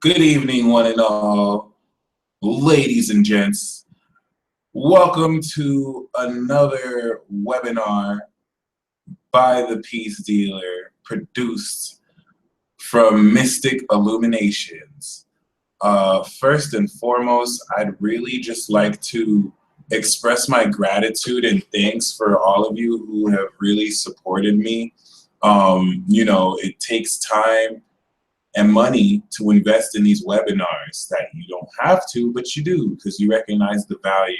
Good evening, one and all, ladies and gents. Welcome to another webinar by the Peace Dealer, produced from Mystic Illuminations. First and foremost, I'd really just like to express my gratitude and thanks for all of you who have really supported me. It takes time and money to invest in these webinars that you don't have to, but you do because you recognize the value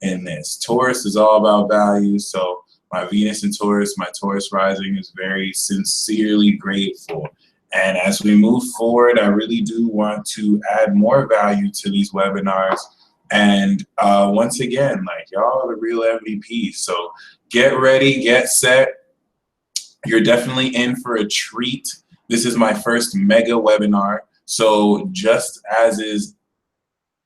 in this. Taurus is all about value, so my Venus in Taurus, my Taurus rising is very sincerely grateful. And as we move forward, I really do want to add more value to these webinars. And once again, like, y'all are the real MVPs. So get ready, get set. You're definitely in for a treat. This is my first mega webinar. So just as is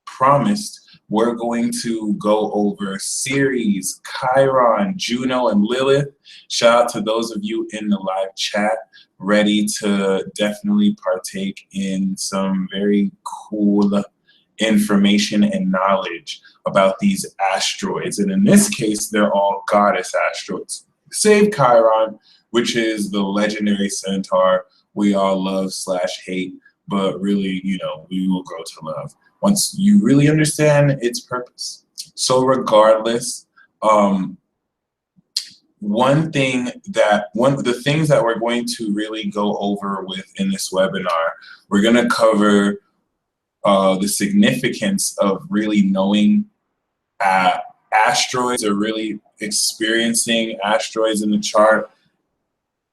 promised, we're going to go over Ceres, Chiron, Juno, and Lilith. Shout out to those of you in the live chat ready to definitely partake in some very cool information and knowledge about these asteroids. And in this case, they're all goddess asteroids. Save Chiron, which is the legendary centaur we all love / hate, but really, we will grow to love once you really understand its purpose. So regardless, one of the things that we're going to really go over in this webinar, we're going to cover the significance of really knowing asteroids, or really experiencing asteroids in the chart.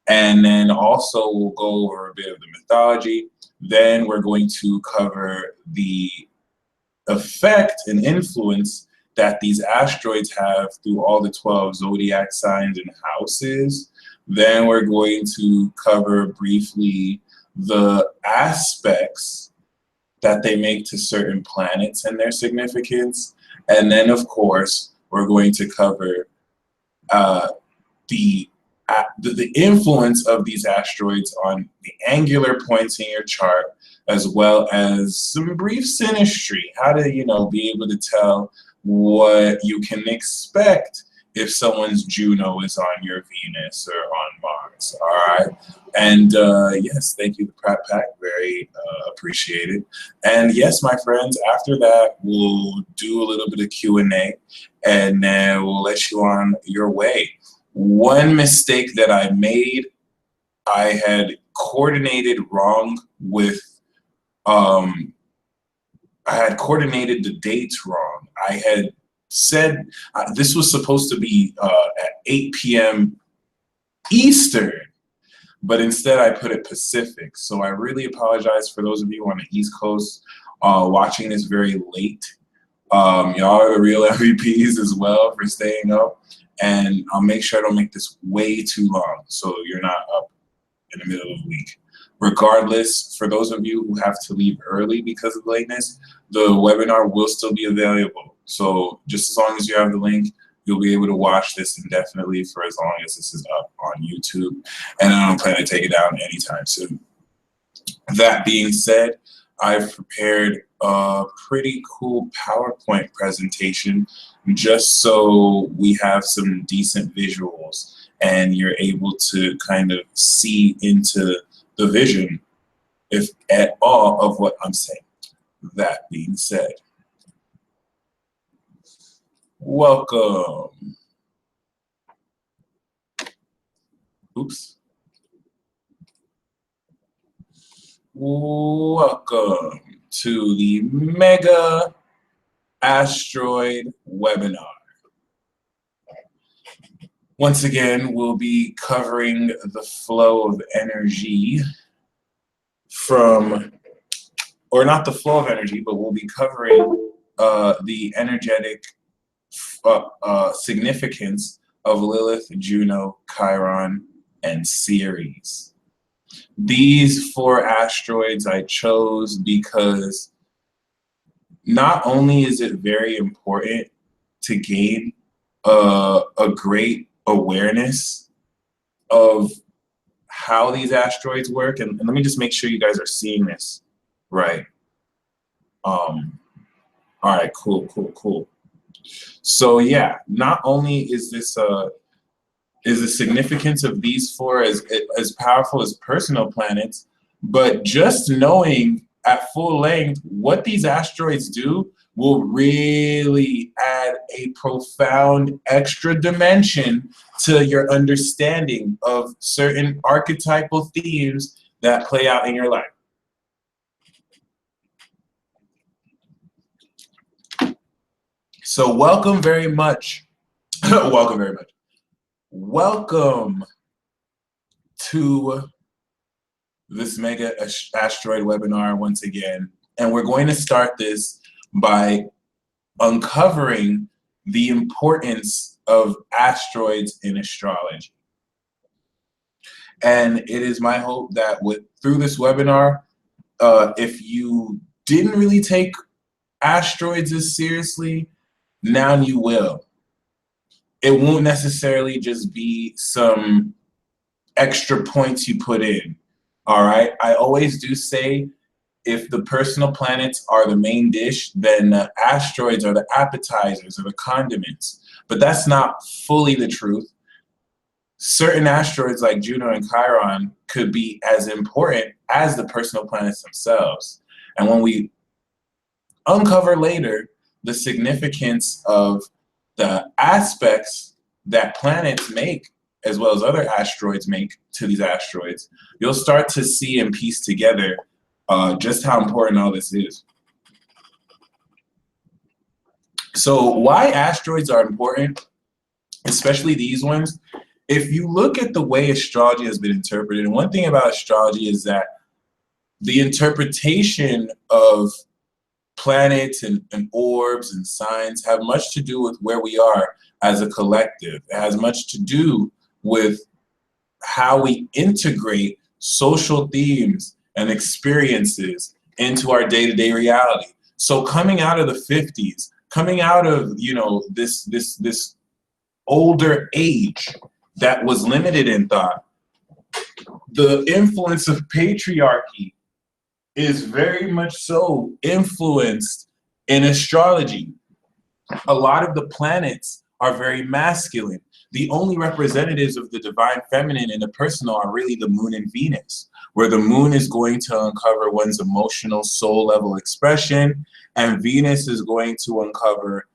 And then also we'll go over a bit of the mythology. Then we're going to cover the effect and influence that these asteroids have through all the 12 zodiac signs and houses. Then we're going to cover briefly the aspects that they make to certain planets and their significance. And then, of course, we're going to cover the influence of these asteroids on the angular points in your chart, as well as some brief synistry, how to, be able to tell what you can expect if someone's Juno is on your Venus or on Mars. All right. And yes, thank you, Pratt Pack. Very appreciated. And yes, my friends, after that, we'll do a little bit of Q&A, and then we'll let you on your way. One mistake that I made, I had coordinated wrong with, I had coordinated the dates wrong. I had said this was supposed to be at 8 p.m. Eastern, but instead I put it Pacific. So I really apologize for those of you on the East Coast watching this very late. Y'all are the real MVPs as well for staying up. And I'll make sure I don't make this way too long so you're not up in the middle of the week. Regardless, for those of you who have to leave early because of lateness, the webinar will still be available. So just as long as you have the link, you'll be able to watch this indefinitely for as long as this is up on YouTube. And I don't plan to take it down anytime soon. That being said, I've prepared a pretty cool PowerPoint presentation just so we have some decent visuals and you're able to kind of see into the vision, if at all, of what I'm saying. That being said, welcome. Oops. Welcome to the Mega Asteroid webinar. Once again, we'll be covering the flow of energy from, or not the flow of energy, but we'll be covering the energetic significance of Lilith, Juno, Chiron, and Ceres. These 4 asteroids I chose because not only is it very important to gain a great awareness of how these asteroids work, and let me just make sure you guys are seeing this right. All right, cool. So yeah, not only is this is the significance of these four as powerful as personal planets, but just knowing at full length what these asteroids do will really add a profound extra dimension to your understanding of certain archetypal themes that play out in your life. So welcome very much. Welcome very much. Welcome to this mega asteroid webinar once again. And we're going to start this by uncovering the importance of asteroids in astrology. And it is my hope that through this webinar, if you didn't really take asteroids as seriously, now you will. It won't necessarily just be some extra points you put in. All right, I always do say if the personal planets are the main dish, then asteroids are the appetizers or the condiments. But that's not fully the truth. Certain asteroids like Juno and Chiron could be as important as the personal planets themselves. And when we uncover later the significance of the aspects that planets make, as well as other asteroids make to these asteroids, you'll start to see and piece together just how important all this is. So why asteroids are important, especially these ones, if you look at the way astrology has been interpreted, and one thing about astrology is that the interpretation of planets and orbs and signs have much to do with where we are as a collective. It has much to do with how we integrate social themes and experiences into our day-to-day reality. So coming out of the 50s, coming out of, you know, this older age that was limited in thought, the influence of patriarchy is very much so influenced in astrology. A lot of the planets are very masculine. The only representatives of the divine feminine in the personal are really the moon and Venus, where the moon is going to uncover one's emotional soul level expression, and Venus is going to uncover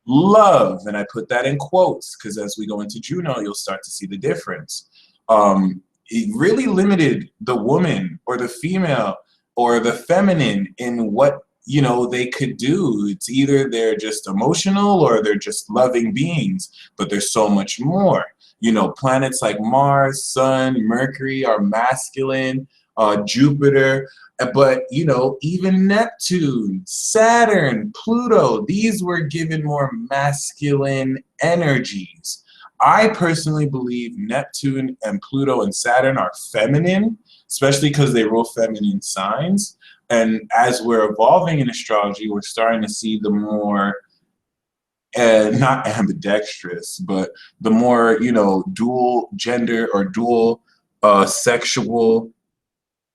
love. And I put that in quotes because as we go into Juno, you'll start to see the difference. It really limited the woman or the female or the feminine in what, you know, they could do. It's either they're just emotional or they're just loving beings, but there's so much more. You know, planets like Mars, Sun, Mercury are masculine, Jupiter, but, you know, even Neptune, Saturn, Pluto, these were given more masculine energies. I personally believe Neptune and Pluto and Saturn are feminine, especially because they rule feminine signs. And as we're evolving in astrology, we're starting to see the more, not ambidextrous, but the more, you know, dual gender or dual sexual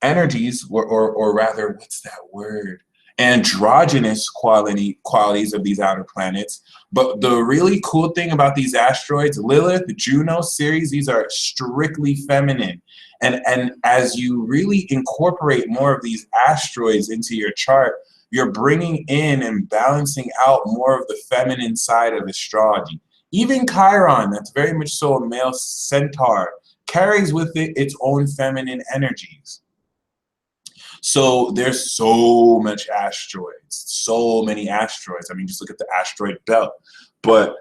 energies, or rather, what's that word? Androgynous qualities of these outer planets. But the really cool thing about these asteroids, Lilith, Juno, Ceres, these are strictly feminine. And as you really incorporate more of these asteroids into your chart, you're bringing in and balancing out more of the feminine side of astrology. Even Chiron, that's very much so a male centaur, carries with it its own feminine energies. So there's so much asteroids, so many asteroids. I mean, just look at the asteroid belt. But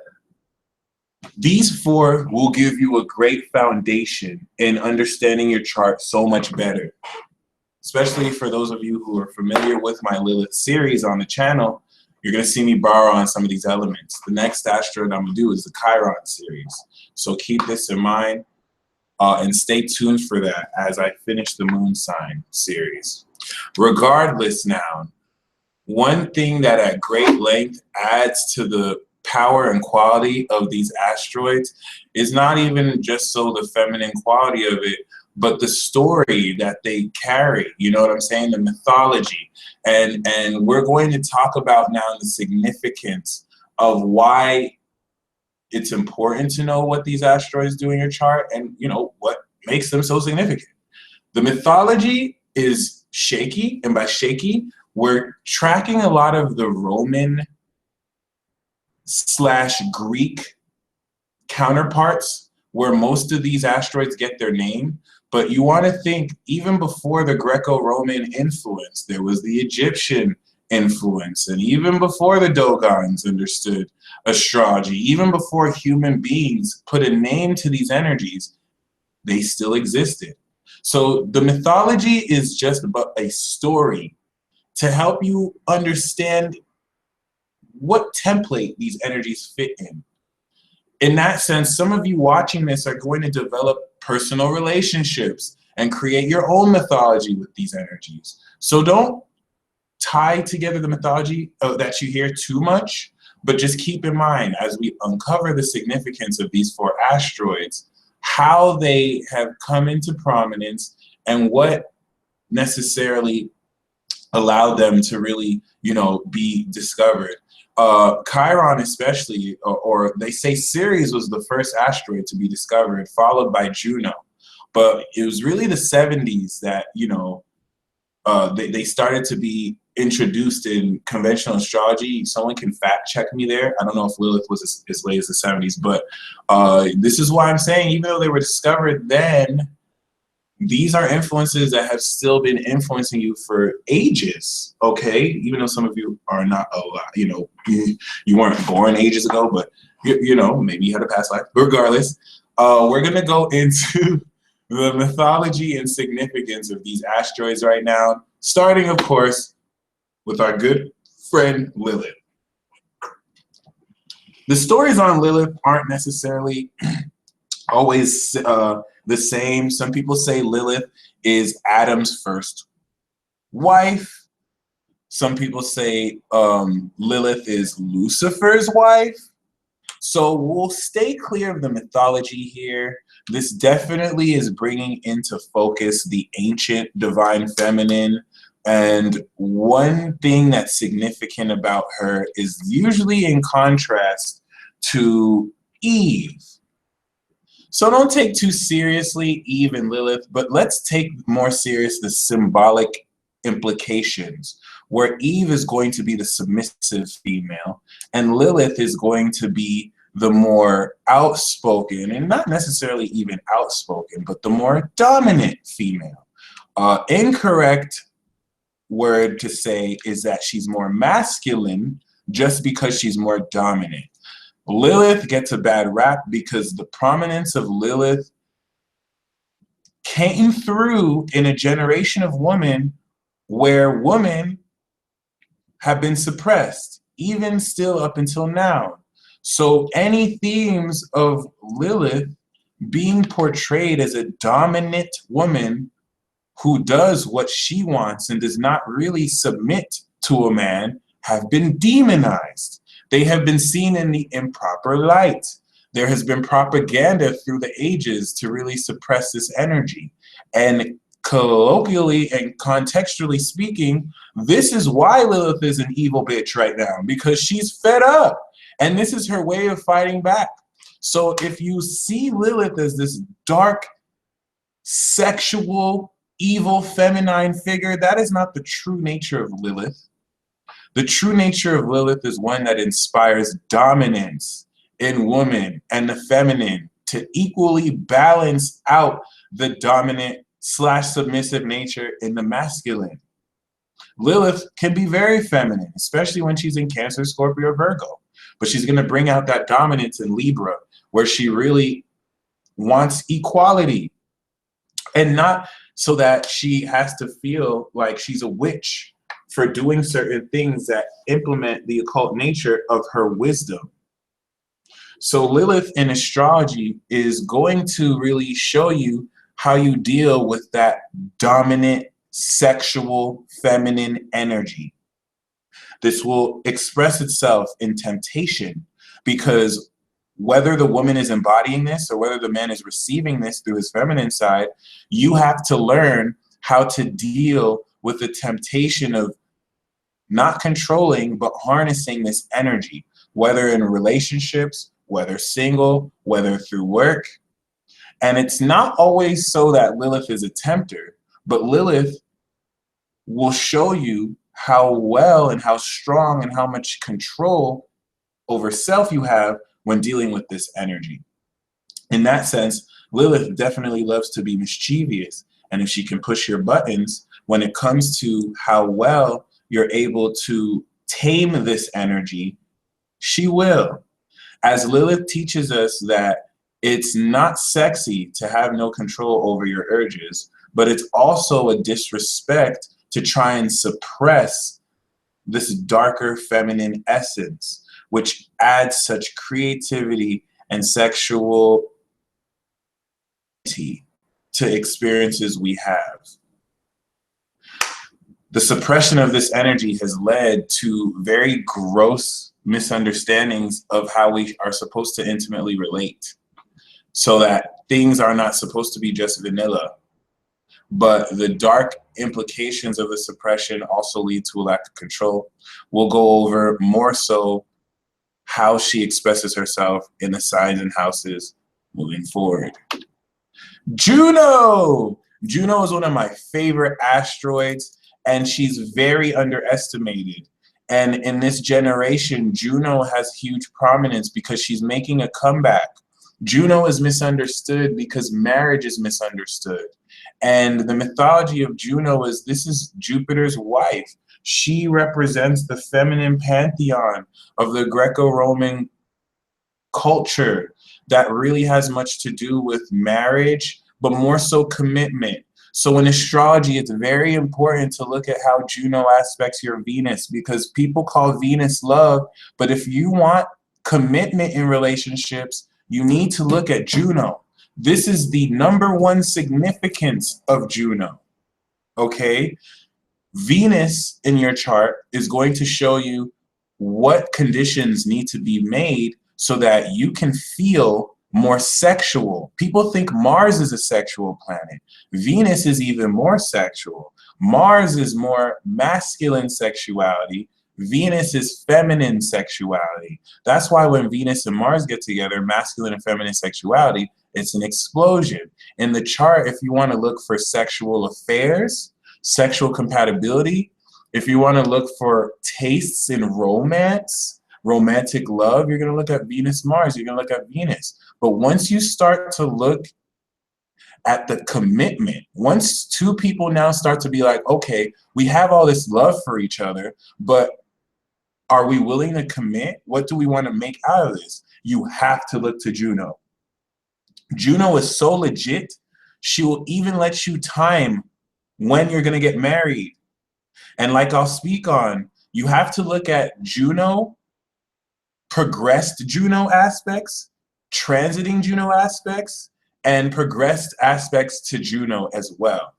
these four will give you a great foundation in understanding your chart so much better. Especially for those of you who are familiar with my Lilith series on the channel, you're going to see me borrow on some of these elements. The next asteroid I'm going to do is the Chiron series. So keep this in mind and stay tuned for that as I finish the moon sign series. Regardless now, one thing that at great length adds to the power and quality of these asteroids is not even just so the feminine quality of it, but the story that they carry, you know what I'm saying? The mythology. And we're going to talk about now the significance of why it's important to know what these asteroids do in your chart and, you know, what makes them so significant. The mythology is shaky, and by shaky, we're tracking a lot of the Roman / Greek counterparts where most of these asteroids get their name. But you want to think, even before the Greco-Roman influence, there was the Egyptian influence, and even before the Dogons understood astrology, even before human beings put a name to these energies, they still existed. So the mythology is just about a story to help you understand what template these energies fit in. In that sense, some of you watching this are going to develop personal relationships and create your own mythology with these energies. So don't tie together the mythology that you hear too much, but just keep in mind, as we uncover the significance of these 4 asteroids, how they have come into prominence and what necessarily allowed them to really, you know, be discovered. Chiron especially, or they say Ceres was the first asteroid to be discovered, followed by Juno. But it was really the 70s that, you know, they started to be introduced in conventional astrology. Someone can fact check me there. I don't know if Lilith was as late as the 70s, but this is why I'm saying, even though they were discovered then, these are influences that have still been influencing you for ages, okay? Even though some of you are not alive, you know, you weren't born ages ago, but you know, maybe you had a past life. Regardless, we're gonna go into the mythology and significance of these asteroids right now, starting, of course, with our good friend Lilith. The stories on Lilith aren't necessarily always the same. Some people say Lilith is Adam's first wife. Some people say Lilith is Lucifer's wife. So we'll stay clear of the mythology here. This definitely is bringing into focus the ancient divine feminine. And one thing that's significant about her is usually in contrast to Eve. So don't take too seriously Eve and Lilith, but let's take more serious the symbolic implications, where Eve is going to be the submissive female, and Lilith is going to be the more outspoken, and not necessarily even outspoken, but the more dominant female. Incorrect word to say is that she's more masculine just because she's more dominant. Lilith gets a bad rap because the prominence of Lilith came through in a generation of women where women have been suppressed, even still up until now. So any themes of Lilith being portrayed as a dominant woman who does what she wants and does not really submit to a man have been demonized. They have been seen in the improper light. There has been propaganda through the ages to really suppress this energy. And colloquially and contextually speaking, this is why Lilith is an evil bitch right now, because she's fed up. And this is her way of fighting back. So if you see Lilith as this dark, sexual, evil, feminine figure, that is not the true nature of Lilith. The true nature of Lilith is one that inspires dominance in women and the feminine to equally balance out the dominant / submissive nature in the masculine. Lilith can be very feminine, especially when she's in Cancer, Scorpio, or Virgo. But she's going to bring out that dominance in Libra, where she really wants equality. And not so that she has to feel like she's a witch for doing certain things that implement the occult nature of her wisdom. So Lilith in astrology is going to really show you how you deal with that dominant, sexual, feminine energy. This will express itself in temptation, because whether the woman is embodying this or whether the man is receiving this through his feminine side, you have to learn how to deal with the temptation of not controlling, but harnessing this energy, whether in relationships, whether single, whether through work. And it's not always so that Lilith is a tempter, but Lilith will show you how well and how strong and how much control over self you have when dealing with this energy. In that sense, Lilith definitely loves to be mischievous. And if she can push your buttons, when it comes to how well you're able to tame this energy, she will. As Lilith teaches us that it's not sexy to have no control over your urges, but it's also a disrespect to try and suppress this darker feminine essence, which adds such creativity and sexual to experiences we have. The suppression of this energy has led to very gross misunderstandings of how we are supposed to intimately relate, so that things are not supposed to be just vanilla. But the dark implications of the suppression also lead to a lack of control. We'll go over more so how she expresses herself in the signs and houses moving forward. Juno! Juno is one of my favorite asteroids, and she's very underestimated. And in this generation, Juno has huge prominence because she's making a comeback. Juno is misunderstood because marriage is misunderstood. And the mythology of Juno is this is Jupiter's wife. She represents the feminine pantheon of the Greco-Roman culture that really has much to do with marriage, but more so commitment. So in astrology, it's very important to look at how Juno aspects your Venus, because people call Venus love, but if you want commitment in relationships, you need to look at Juno. This is the #1 significance of Juno, okay? Venus in your chart is going to show you what conditions need to be made so that you can feel more sexual. People think Mars is a sexual planet. Venus is even more sexual. Mars is more masculine sexuality. Venus is feminine sexuality. That's why when Venus and Mars get together, masculine and feminine sexuality, it's an explosion. In the chart, if you want to look for sexual affairs, sexual compatibility, if you want to look for tastes in romance, romantic love, you're going to look at Venus, Mars, you're going to look at Venus. But once you start to look at the commitment, once two people now start to be like, okay, we have all this love for each other, but are we willing to commit? What do we want to make out of this? You have to look to Juno. Juno is so legit, she will even let you time when you're going to get married. And like I'll speak on, you have to look at Juno, progressed Juno aspects, transiting Juno aspects, and progressed aspects to Juno as well.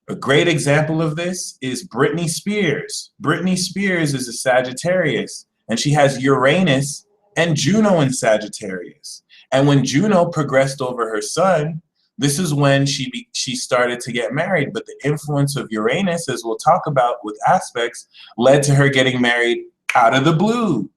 A great example of this is Britney Spears. Britney Spears is a Sagittarius, and she has Uranus and Juno in Sagittarius. And when Juno progressed over her sun, this is when she started to get married. But the influence of Uranus, as we'll talk about with aspects, led to her getting married out of the blue,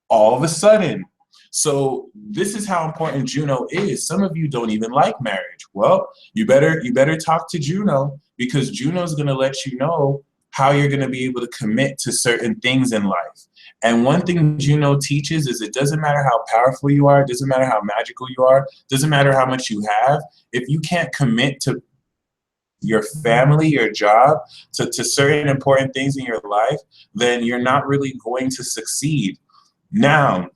all of a sudden. So this is how important Juno is. Some of you don't even like marriage. Well, you better talk to Juno, because Juno's going to let you know how you're going to be able to commit to certain things in life. And one thing Juno teaches is it doesn't matter how powerful you are, it doesn't matter how magical you are, it doesn't matter how much you have. If you can't commit to your family, your job, to certain important things in your life, then you're not really going to succeed. Now,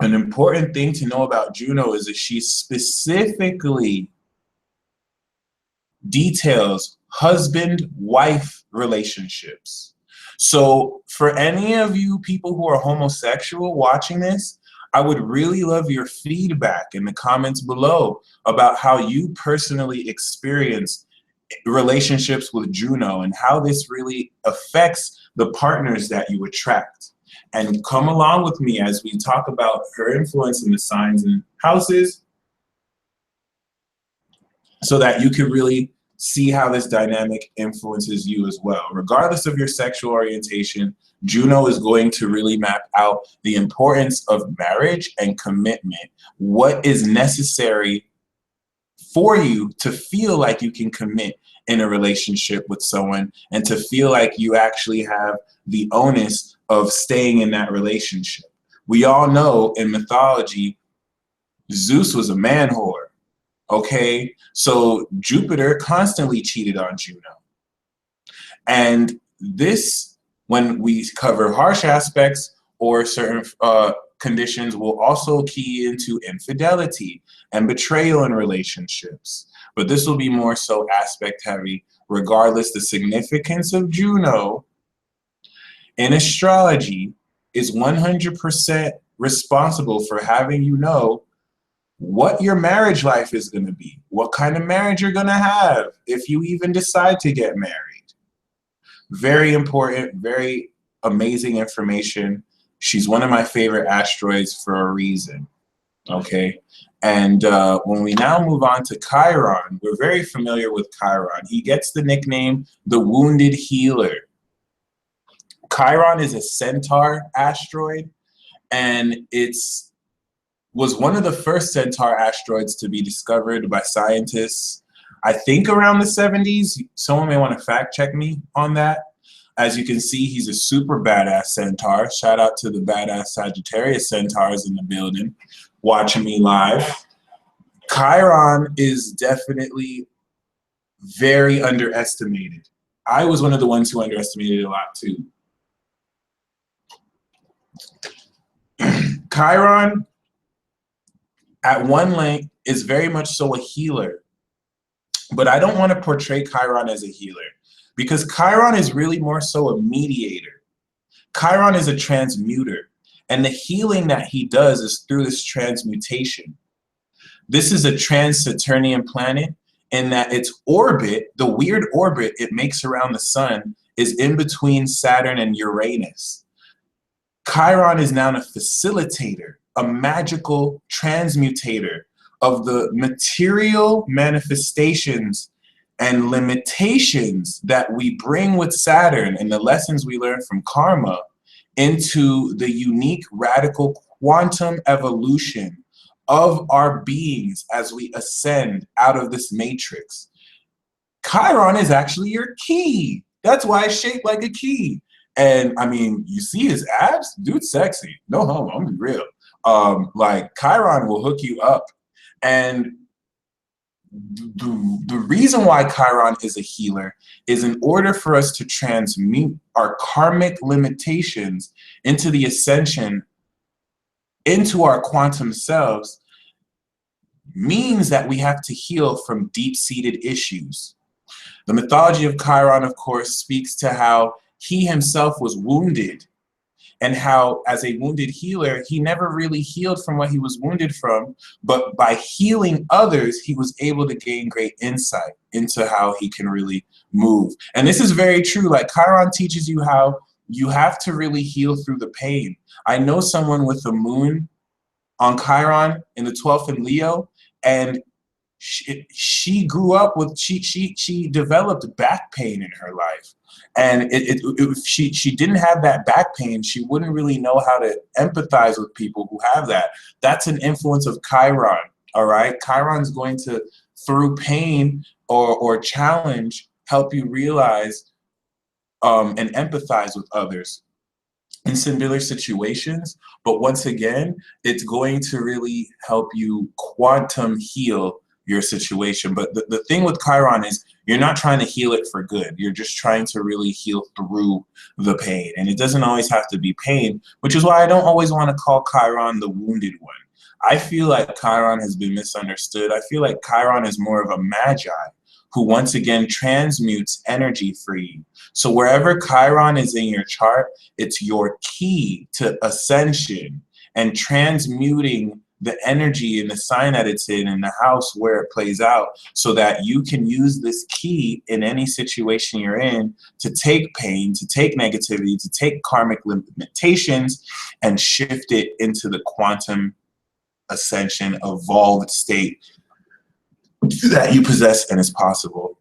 an important thing to know about Juno is that she specifically details husband-wife relationships. So for any of you people who are homosexual watching this, I would really love your feedback in the comments below about how you personally experience relationships with Juno and how this really affects the partners that you attract. And come along with me as we talk about her influence in the signs and houses so that you can really see how this dynamic influences you as well. Regardless of your sexual orientation, Juno is going to really map out the importance of marriage and commitment. What is necessary for you to feel like you can commit in a relationship with someone and to feel like you actually have the onus of staying in that relationship. We all know in mythology, Zeus was a man whore, okay? So Jupiter constantly cheated on Juno. And this, when we cover harsh aspects or certain conditions, will also key into infidelity and betrayal in relationships. But this will be more so aspect heavy. Regardless, the significance of Juno in astrology is 100% responsible for having you know what your marriage life is going to be, what kind of marriage you're going to have if you even decide to get married. Very important, very amazing information. She's one of my favorite asteroids for a reason, okay? And when we now move on to Chiron, we're very familiar with Chiron. He gets the nickname the Wounded Healer. Chiron is a centaur asteroid, and was one of the first centaur asteroids to be discovered by scientists, I think around the 70s. Someone may want to fact check me on that. As you can see, he's a super badass centaur. Shout out to the badass Sagittarius centaurs in the building watching me live. Chiron is definitely very underestimated. I was one of the ones who underestimated it a lot too. Chiron, at one length, is very much so a healer. But I don't want to portray Chiron as a healer because Chiron is really more so a mediator. Chiron is a transmuter, and the healing that he does is through this transmutation. This is a trans-Saturnian planet in that its orbit, the weird orbit it makes around the sun, is in between Saturn and Uranus. Chiron is now a facilitator, a magical transmutator of the material manifestations and limitations that we bring with Saturn and the lessons we learn from karma into the unique radical quantum evolution of our beings as we ascend out of this matrix. Chiron is actually your key. That's why it's shaped like a key. And I mean, you see his abs? Dude's sexy. No homo, I'm being real. Like Chiron will hook you up. And the reason why Chiron is a healer is in order for us to transmute our karmic limitations into the ascension into our quantum selves, means that we have to heal from deep-seated issues. The mythology of Chiron, of course, speaks to how he himself was wounded and how, as a wounded healer, he never really healed from what he was wounded from, but by healing others, he was able to gain great insight into how he can really move. And this is very true. Like, Chiron teaches you how you have to really heal through the pain. I know someone with the moon on Chiron in the 12th in Leo, and she grew up with, she developed back pain in her life. And if she didn't have that back pain, she wouldn't really know how to empathize with people who have that. That's an influence of Chiron, all right? Chiron's going to, through pain or challenge, help you realize and empathize with others in similar situations. But once again, it's going to really help you quantum heal your situation. But the thing with Chiron is you're not trying to heal it for good. You're just trying to really heal through the pain. And it doesn't always have to be pain, which is why I don't always want to call Chiron the wounded one. I feel like Chiron has been misunderstood. I feel like Chiron is more of a magi who once again transmutes energy for you. So wherever Chiron is in your chart, it's your key to ascension and transmuting the energy and the sign that it's in and the house where it plays out, so that you can use this key in any situation you're in to take pain, to take negativity, to take karmic limitations and shift it into the quantum ascension, evolved state that you possess and is possible.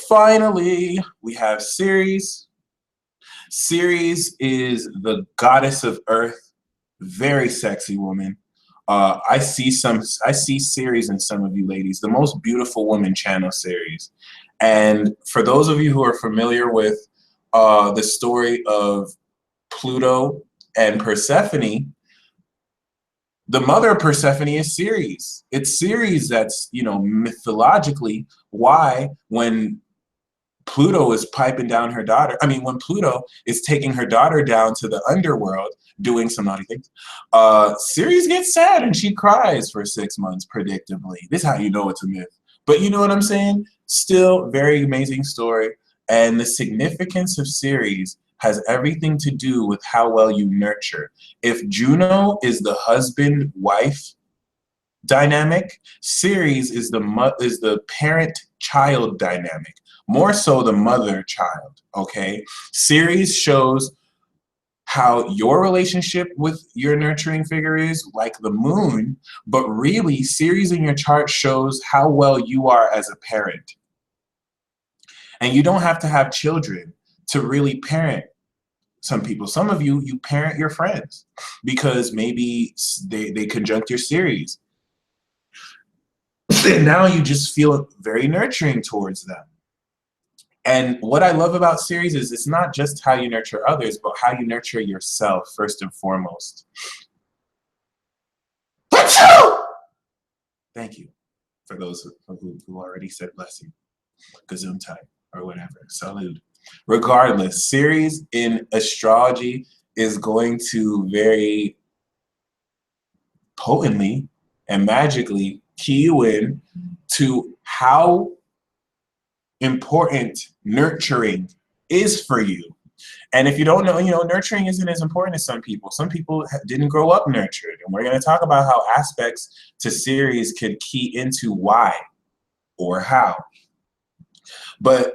Finally, we have Ceres. Ceres is the goddess of earth, very sexy woman. I see Ceres in some of you ladies. The most beautiful woman channel Ceres. And for those of you who are familiar with the story of Pluto and Persephone, the mother of Persephone is Ceres. It's Ceres that's, you know, mythologically why when Pluto is piping down her daughter, when Pluto is taking her daughter down to the underworld doing some naughty things, Ceres gets sad and she cries for 6 months, predictably. This is how you know it's a myth. But you know what I'm saying? Still, very amazing story. And the significance of Ceres has everything to do with how well you nurture. If Juno is the husband-wife dynamic, Ceres is the parent-child dynamic. More so the mother-child, okay? Ceres shows how your relationship with your nurturing figure is, like the moon, but really, Ceres in your chart shows how well you are as a parent. And you don't have to have children to really parent some people. Some of you, you parent your friends because maybe they conjunct your Ceres. And now you just feel very nurturing towards them. And what I love about Ceres is it's not just how you nurture others, but how you nurture yourself first and foremost. Thank you for those who already said blessing, gesundheit, or whatever. Salud. Regardless, Ceres in astrology is going to very potently and magically key you in to how important nurturing is for you. And if you don't know, you know, nurturing isn't as important as some people. Some people didn't grow up nurtured. And we're going to talk about how aspects to Ceres could key into why or how. But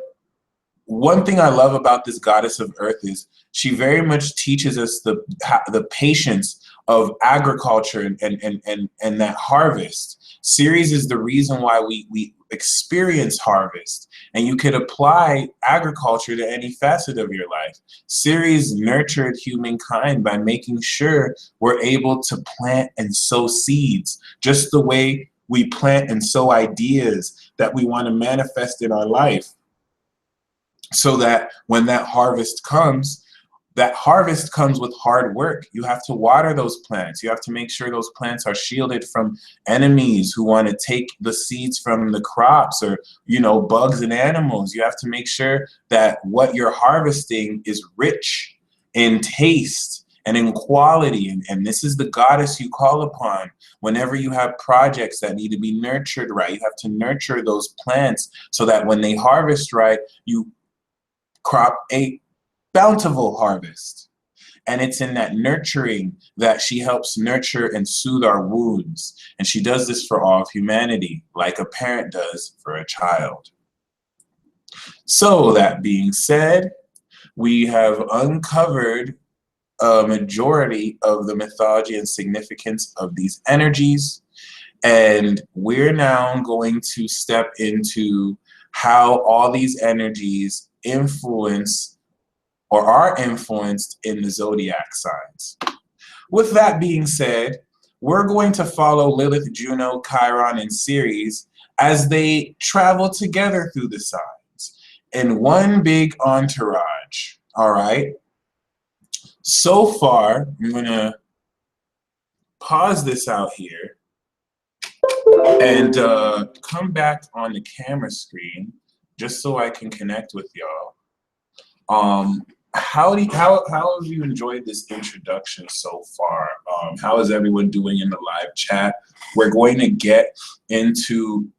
one thing I love about this goddess of earth is she very much teaches us the patience of agriculture and that harvest. Ceres is the reason why we experience harvest, and you could apply agriculture to any facet of your life. Ceres nurtured humankind by making sure we're able to plant and sow seeds, just the way we plant and sow ideas that we want to manifest in our life, so that when that harvest comes with hard work. You have to water those plants. You have to make sure those plants are shielded from enemies who want to take the seeds from the crops, or, you know, bugs and animals. You have to make sure that what you're harvesting is rich in taste and in quality. And this is the goddess you call upon whenever you have projects that need to be nurtured right. You have to nurture those plants so that when they harvest right, you crop a bountiful harvest. And it's in that nurturing that she helps nurture and soothe our wounds. And she does this for all of humanity, like a parent does for a child. So that being said, we have uncovered a majority of the mythology and significance of these energies. And we're now going to step into how all these energies influence or are influenced in the zodiac signs. With that being said, we're going to follow Lilith, Juno, Chiron, and Ceres as they travel together through the signs in one big entourage, all right? So far, I'm gonna pause this out here and come back on the camera screen just so I can connect with y'all. How have you enjoyed this introduction so far? How is everyone doing in the live chat? We're going to get into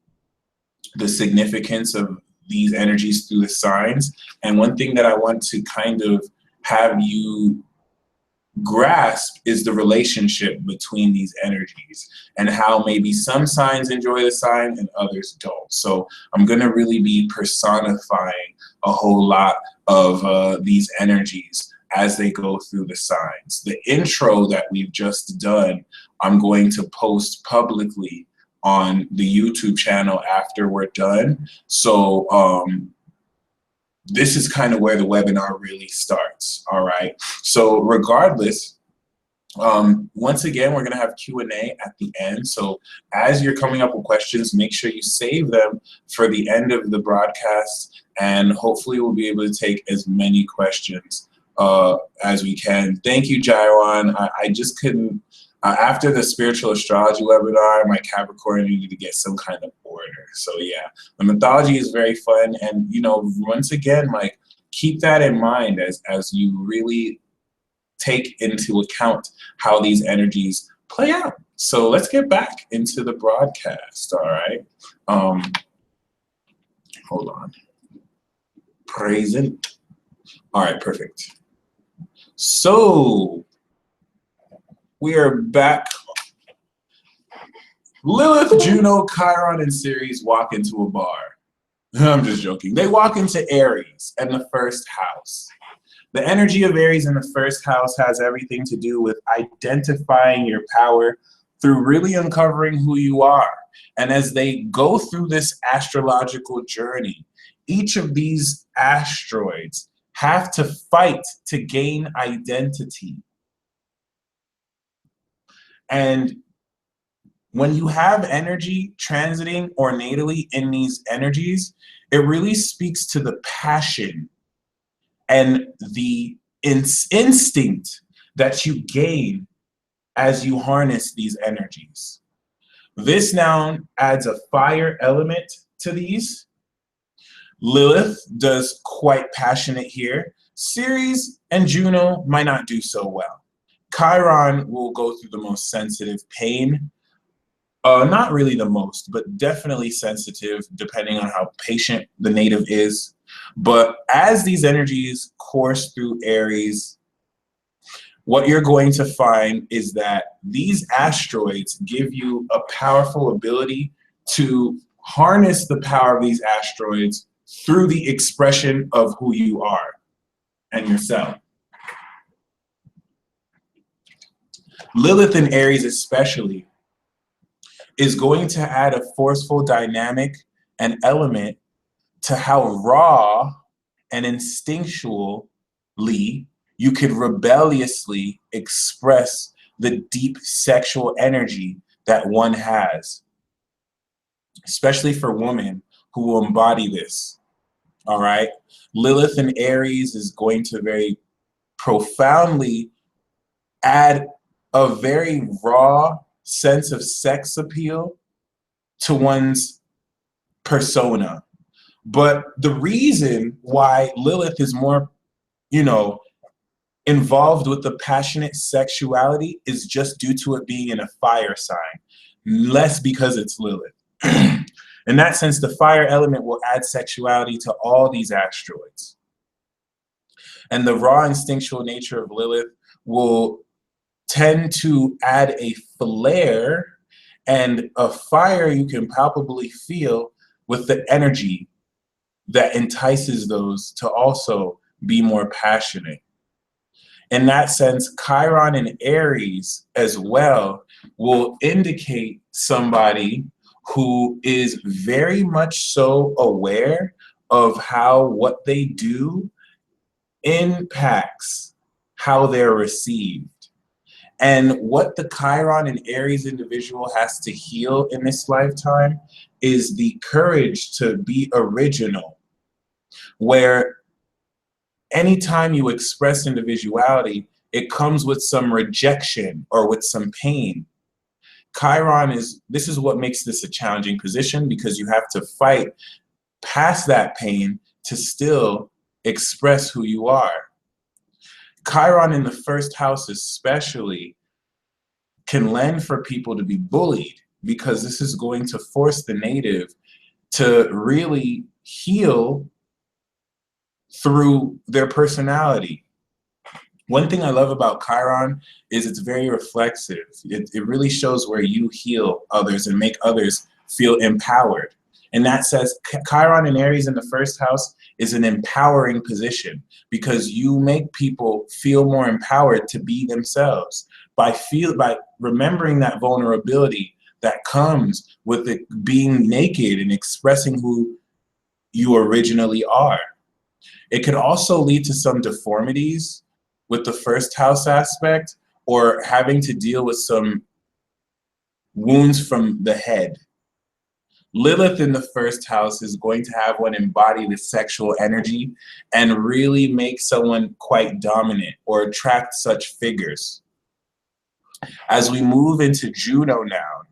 the significance of these energies through the signs. And one thing that I want to kind of have you grasp is the relationship between these energies and how maybe some signs enjoy the sign and others don't. So I'm going to really be personifying a whole lot of these energies as they go through the signs. The intro that we've just done, I'm going to post publicly on the YouTube channel after we're done. So this is kind of where the webinar really starts, all right? So regardless, once again, we're going to have Q&A at the end. So as you're coming up with questions, make sure you save them for the end of the broadcast, and hopefully we'll be able to take as many questions as we can. Thank you, Chiron. I just couldn't, after the spiritual astrology webinar, my Capricorn needed to get some kind of order. So yeah, the mythology is very fun. And, you know, once again, like, keep that in mind as you really take into account how these energies play out. So let's get back into the broadcast, all right? Hold on. Present. All right, perfect. So we are back. Lilith, Juno, Chiron, and Ceres walk into a bar. I'm just joking. They walk into Aries and the first house. The energy of Aries in the first house has everything to do with identifying your power through really uncovering who you are. And as they go through this astrological journey, each of these asteroids have to fight to gain identity. And when you have energy transiting ornately in these energies, it really speaks to the passion and the instinct that you gain as you harness these energies. This now adds a fire element to these. Lilith does quite passionate here. Ceres and Juno might not do so well. Chiron will go through the most sensitive pain. Not really the most, but definitely sensitive, depending on how patient the native is. But as these energies course through Aries, what you're going to find is that these asteroids give you a powerful ability to harness the power of these asteroids through the expression of who you are and yourself. Lilith in Aries especially is going to add a forceful dynamic and element to how raw and instinctually you could rebelliously express the deep sexual energy that one has, especially for women who will embody this, all right? Lilith in Aries is going to very profoundly add a very raw sense of sex appeal to one's persona. But the reason why Lilith is more, you know, involved with the passionate sexuality is just due to it being in a fire sign, less because it's Lilith. In that sense, the fire element will add sexuality to all these asteroids. And the raw instinctual nature of Lilith will tend to add a flare and a fire you can palpably feel with the energy that entices those to also be more passionate. In that sense, Chiron and Aries as well will indicate somebody who is very much so aware of how what they do impacts how they're received. And what the Chiron and Aries individual has to heal in this lifetime is the courage to be original, where anytime you express individuality, it comes with some rejection or with some pain. Chiron this is what makes this a challenging position, because you have to fight past that pain to still express who you are. Chiron in the first house especially can lend for people to be bullied, because this is going to force the native to really heal through their personality. One thing I love about Chiron is it's very reflexive. It really shows where you heal others and make others feel empowered. And that says Chiron and Aries in the first house is an empowering position because you make people feel more empowered to be themselves by remembering that vulnerability that comes with it being naked and expressing who you originally are. It could also lead to some deformities with the first house aspect or having to deal with some wounds from the head. Lilith in the first house is going to have one embody the sexual energy and really make someone quite dominant or attract such figures. As we move into Juno now,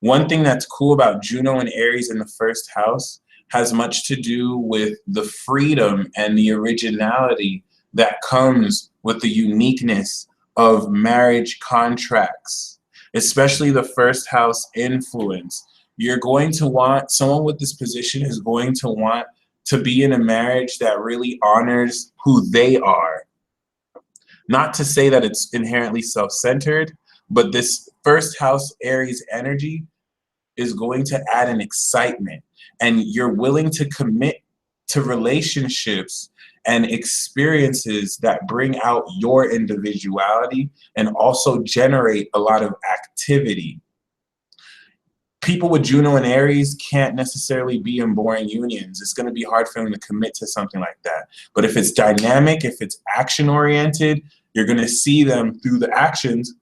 one thing that's cool about Juno and Aries in the first house has much to do with the freedom and the originality that comes with the uniqueness of marriage contracts, especially the first house influence. You're going to want, someone with this position is going to want to be in a marriage that really honors who they are. Not to say that it's inherently self-centered, but this first house Aries energy is going to add an excitement, and you're willing to commit to relationships and experiences that bring out your individuality and also generate a lot of activity. People with Juno and Aries can't necessarily be in boring unions. It's going to be hard for them to commit to something like that. But if it's dynamic, if it's action oriented, you're going to see them through the actions,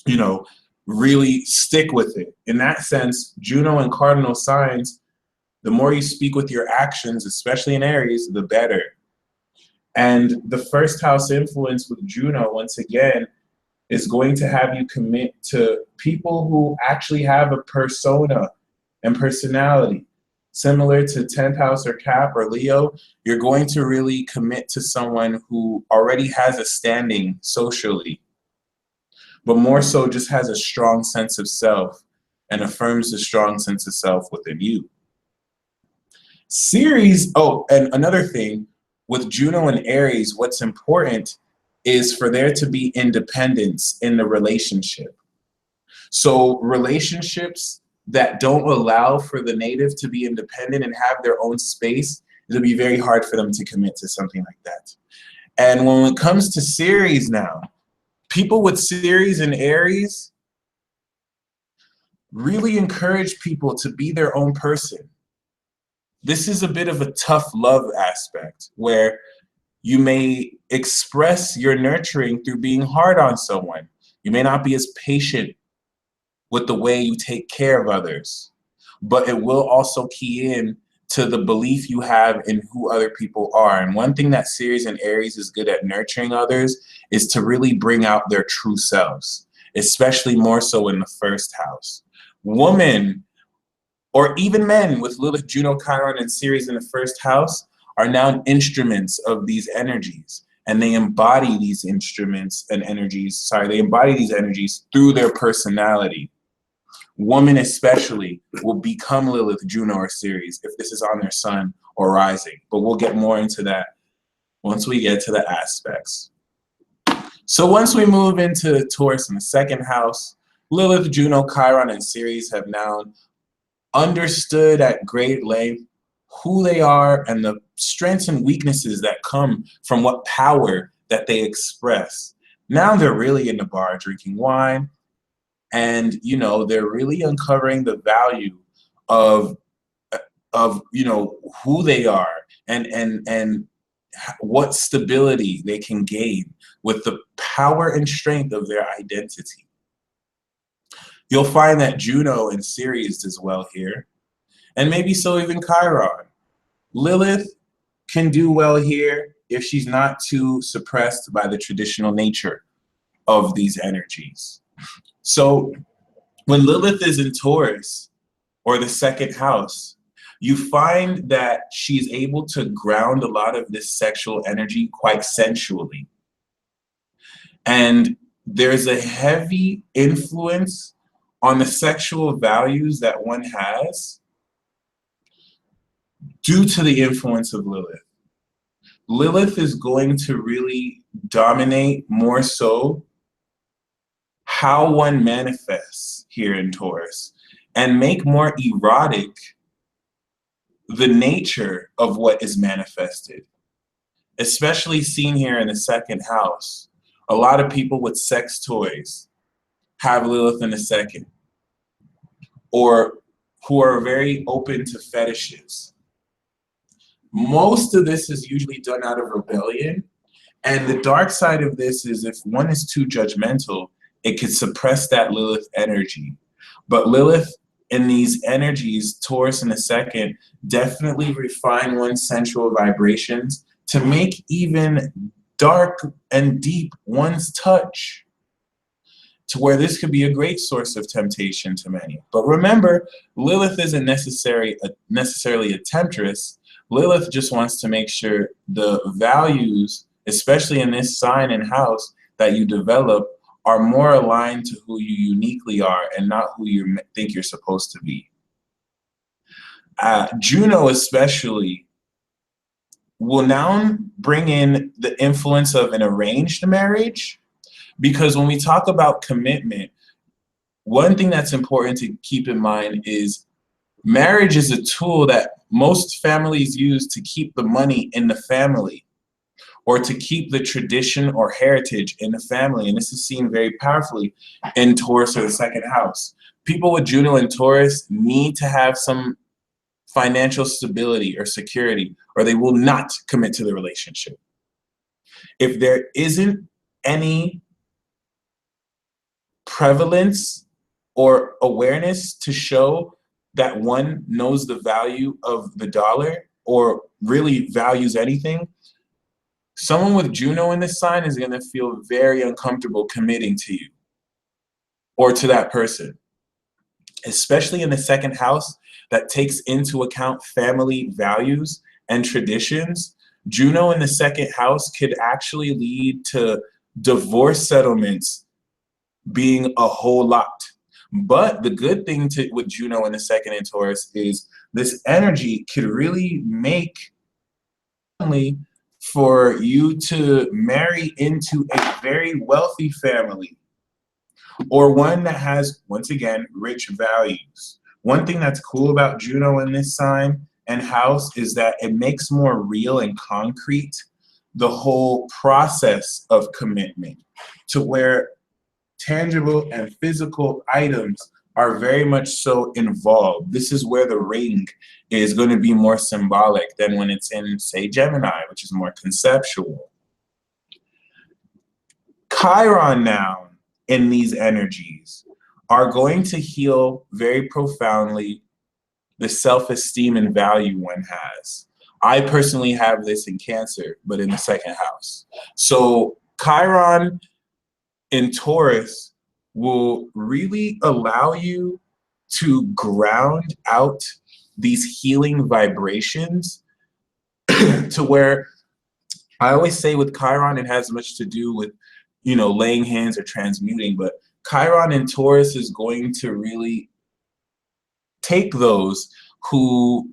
you know, really stick with it. In that sense, Juno and cardinal signs, the more you speak with your actions, especially in Aries, the better. And the first house influence with Juno, once again, is going to have you commit to people who actually have a persona and personality. Similar to 10th house or Cap or Leo, you're going to really commit to someone who already has a standing socially, but more so just has a strong sense of self and affirms the strong sense of self within you. Ceres, oh, and another thing, with Juno and Aries, what's important is for there to be independence in the relationship. So relationships that don't allow for the native to be independent and have their own space, it'll be very hard for them to commit to something like that. And when it comes to Ceres now, people with Ceres and Aries really encourage people to be their own person. This is a bit of a tough love aspect where you may express your nurturing through being hard on someone. You may not be as patient with the way you take care of others, but it will also key in to the belief you have in who other people are. And one thing that Ceres and Aries is good at nurturing others is to really bring out their true selves, especially more so in the first house. Women, or even men with Lilith, Juno, Chiron, and Ceres in the first house are now instruments of these energies. And they embody these instruments and energies, they embody these energies through their personality. Women especially will become Lilith, Juno, or Ceres if this is on their sun or rising. But we'll get more into that once we get to the aspects. So once we move into Taurus in the second house, Lilith, Juno, Chiron, and Ceres have now understood at great length who they are and the strengths and weaknesses that come from what power that they express. Now they're really in the bar drinking wine, and you know, they're really uncovering the value of you know, who they are and what stability they can gain with the power and strength of their identity. You'll find that Juno and Ceres does well here, and maybe so even Chiron. Lilith can do well here if she's not too suppressed by the traditional nature of these energies. So when Lilith is in Taurus, or the second house, you find that she's able to ground a lot of this sexual energy quite sensually. And there's a heavy influence on the sexual values that one has due to the influence of Lilith. Lilith is going to really dominate more so how one manifests here in Taurus and make more erotic the nature of what is manifested, especially seen here in the second house. A lot of people with sex toys have Lilith in the second, or who are very open to fetishes. Most of this is usually done out of rebellion, and the dark side of this is if one is too judgmental, it could suppress that Lilith energy. But Lilith in these energies, Taurus in the second, definitely refine one's sensual vibrations to make even dark and deep one's touch, to where this could be a great source of temptation to many. But remember, Lilith isn't necessarily a temptress. Lilith just wants to make sure the values, especially in this sign and house, that you develop are more aligned to who you uniquely are and not who you think you're supposed to be. Juno especially will now bring in the influence of an arranged marriage, because when we talk about commitment, one thing that's important to keep in mind is marriage is a tool that most families use to keep the money in the family, or to keep the tradition or heritage in the family. And this is seen very powerfully in Taurus or the second house. People with Juno and Taurus need to have some financial stability or security, or they will not commit to the relationship. If there isn't any prevalence or awareness to show that one knows the value of the dollar or really values anything, someone with Juno in this sign is going to feel very uncomfortable committing to you or to that person, especially in the second house that takes into account family values and traditions. Juno in the second house could actually lead to divorce settlements being a whole lot. But the good thing with Juno in the second in Taurus is this energy could really make for you to marry into a very wealthy family, or one that has, once again, rich values. One thing that's cool about Juno in this sign and house is that it makes more real and concrete the whole process of commitment, to where tangible and physical items are very much so involved. This is where the ring is going to be more symbolic than when it's in, say, Gemini, which is more conceptual. Chiron now in these energies are going to heal very profoundly the self-esteem and value one has. I personally have this in Cancer, but in the second house. So Chiron in Taurus will really allow you to ground out these healing vibrations to where, I always say with Chiron, it has much to do with, you know, laying hands or transmuting, but Chiron in Taurus is going to really take those who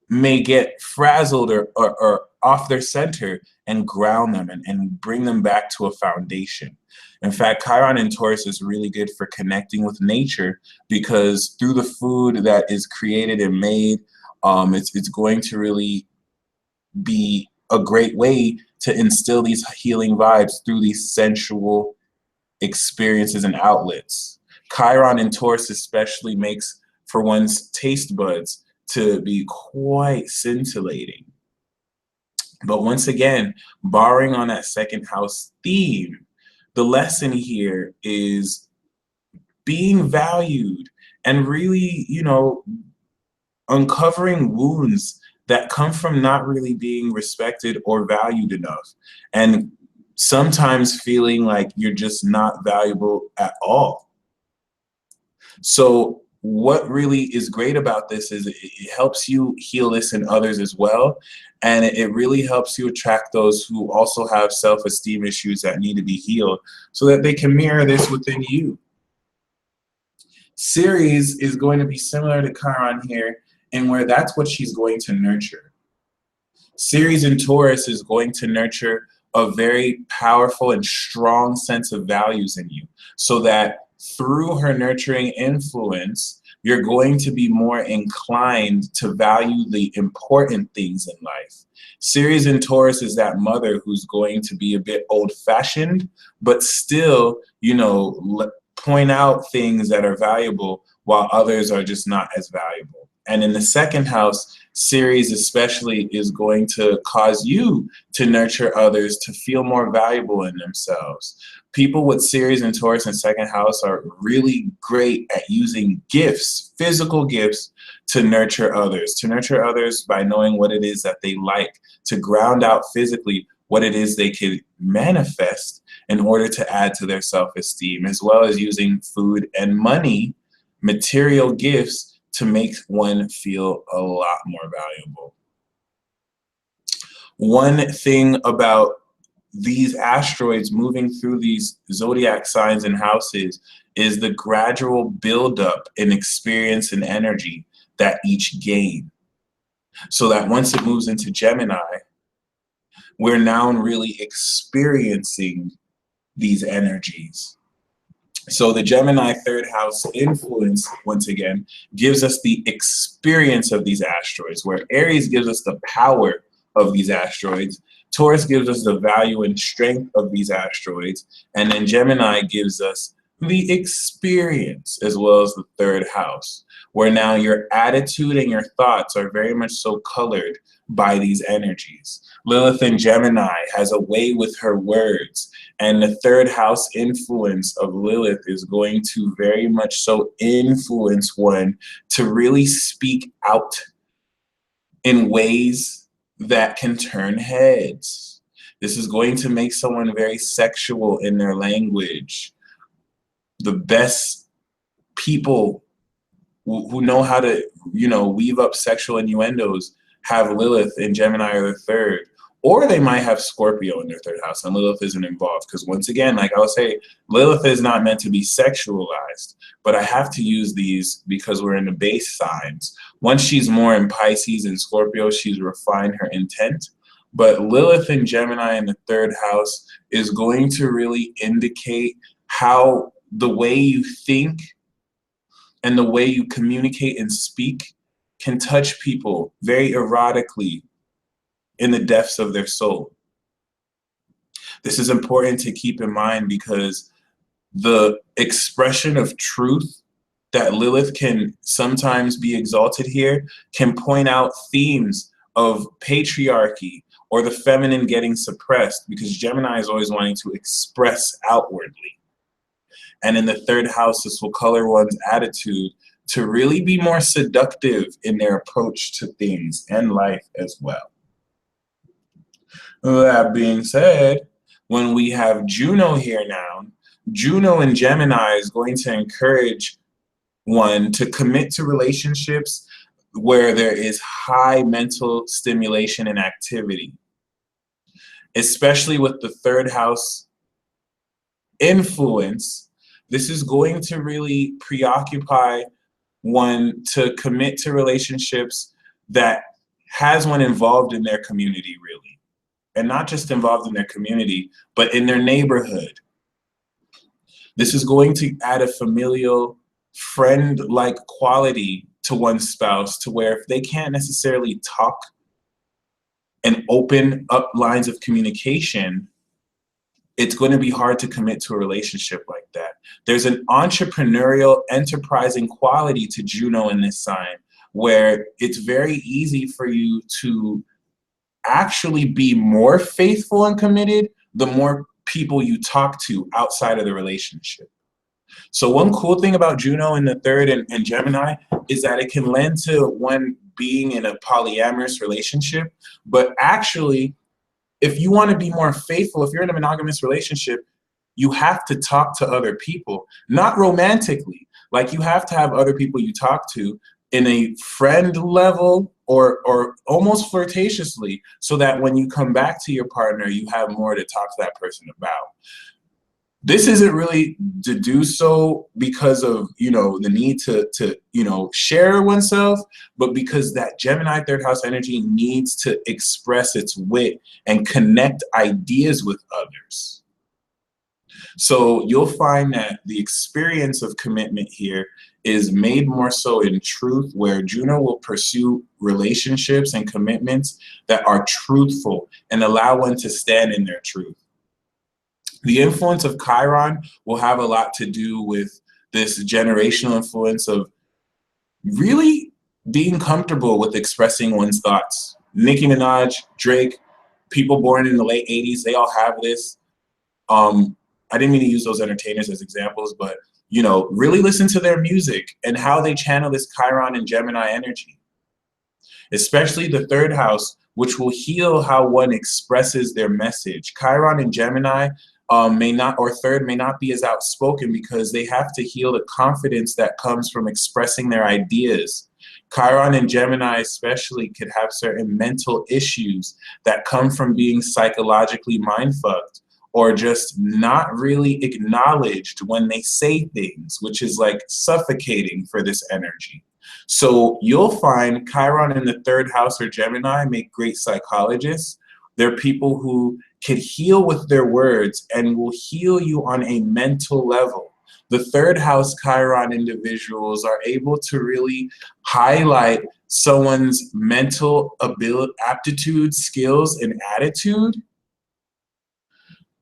may get frazzled or off their center and ground them and bring them back to a foundation. In fact, Chiron in Taurus is really good for connecting with nature, because through the food that is created and made, it's going to really be a great way to instill these healing vibes through these sensual experiences and outlets. Chiron in Taurus especially makes for one's taste buds to be quite scintillating. But once again, borrowing on that second house theme, the lesson here is being valued and really, you know, uncovering wounds that come from not really being respected or valued enough, and sometimes feeling like you're just not valuable at all. So what really is great about this is it helps you heal this in others as well, and it really helps you attract those who also have self-esteem issues that need to be healed, so that they can mirror this within you. Ceres is going to be similar to Chiron here, and where that's what she's going to nurture. Ceres in Taurus is going to nurture a very powerful and strong sense of values in you, so that through her nurturing influence, you're going to be more inclined to value the important things in life. Ceres in Taurus is that mother who's going to be a bit old-fashioned, but still, point out things that are valuable while others are just not as valuable. And in the second house, Ceres especially is going to cause you to nurture others to feel more valuable in themselves. People with Ceres and Taurus in second house are really great at using gifts, physical gifts, to nurture others by knowing what it is that they like, to ground out physically what it is they could manifest in order to add to their self-esteem, as well as using food and money, material gifts, to make one feel a lot more valuable. One thing about these asteroids moving through these zodiac signs and houses is the gradual buildup in experience and energy that each gain. So that once it moves into Gemini, we're now really experiencing these energies. So the Gemini third house influence, once again, gives us the experience of these asteroids, where Aries gives us the power of these asteroids, Taurus gives us the value and strength of these asteroids, and then Gemini gives us the experience, as well as the third house, where now your attitude and your thoughts are very much so colored by these energies. Lilith in Gemini has a way with her words, and the third house influence of Lilith is going to very much so influence one to really speak out in ways that can turn heads. This is going to make someone very sexual in their language. The best people who know how to, weave up sexual innuendos have Lilith in Gemini or the third. Or they might have Scorpio in their third house and Lilith isn't involved. Because once again, like I was saying, Lilith is not meant to be sexualized. But I have to use these because we're in the base signs. Once she's more in Pisces and Scorpio, she's refined her intent. But Lilith in Gemini in the third house is going to really indicate how the way you think and the way you communicate and speak can touch people very erotically in the depths of their soul. This is important to keep in mind because the expression of truth that Lilith can sometimes be exalted here can point out themes of patriarchy or the feminine getting suppressed, because Gemini is always wanting to express outwardly. And in the third house, this will color one's attitude to really be more seductive in their approach to things and life as well. That being said, when we have Juno here now, Juno in Gemini is going to encourage one to commit to relationships where there is high mental stimulation and activity, especially with the third house influence. This is going to really preoccupy one to commit to relationships that has one involved in their community, really. And not just involved in their community, but in their neighborhood. This is going to add a familial, friend-like quality to one's spouse, to where if they can't necessarily talk and open up lines of communication, it's going to be hard to commit to a relationship like that. There's an entrepreneurial, enterprising quality to Juno in this sign, where it's very easy for you to actually be more faithful and committed the more people you talk to outside of the relationship. So one cool thing about Juno in the third and Gemini is that it can lend to one being in a polyamorous relationship, but actually, if you want to be more faithful, if you're in a monogamous relationship, you have to talk to other people, not romantically. Like, you have to have other people you talk to in a friend level or almost flirtatiously, so that when you come back to your partner, you have more to talk to that person about. This isn't really to do so because of, the need to share oneself, but because that Gemini third house energy needs to express its wit and connect ideas with others. So you'll find that the experience of commitment here is made more so in truth, where Juno will pursue relationships and commitments that are truthful and allow one to stand in their truth. The influence of Chiron will have a lot to do with this generational influence of really being comfortable with expressing one's thoughts. Nicki Minaj, Drake, people born in the late 80s, they all have this. I didn't mean to use those entertainers as examples, but really listen to their music and how they channel this Chiron and Gemini energy. Especially the third house, which will heal how one expresses their message. Chiron and Gemini may not be as outspoken because they have to heal the confidence that comes from expressing their ideas. Chiron and Gemini especially could have certain mental issues that come from being psychologically mindfucked, or just not really acknowledged when they say things, which is like suffocating for this energy. So you'll find Chiron in the third house or Gemini make great psychologists. They're people who can heal with their words and will heal you on a mental level. The third house Chiron individuals are able to really highlight someone's mental ability, aptitude, skills, and attitude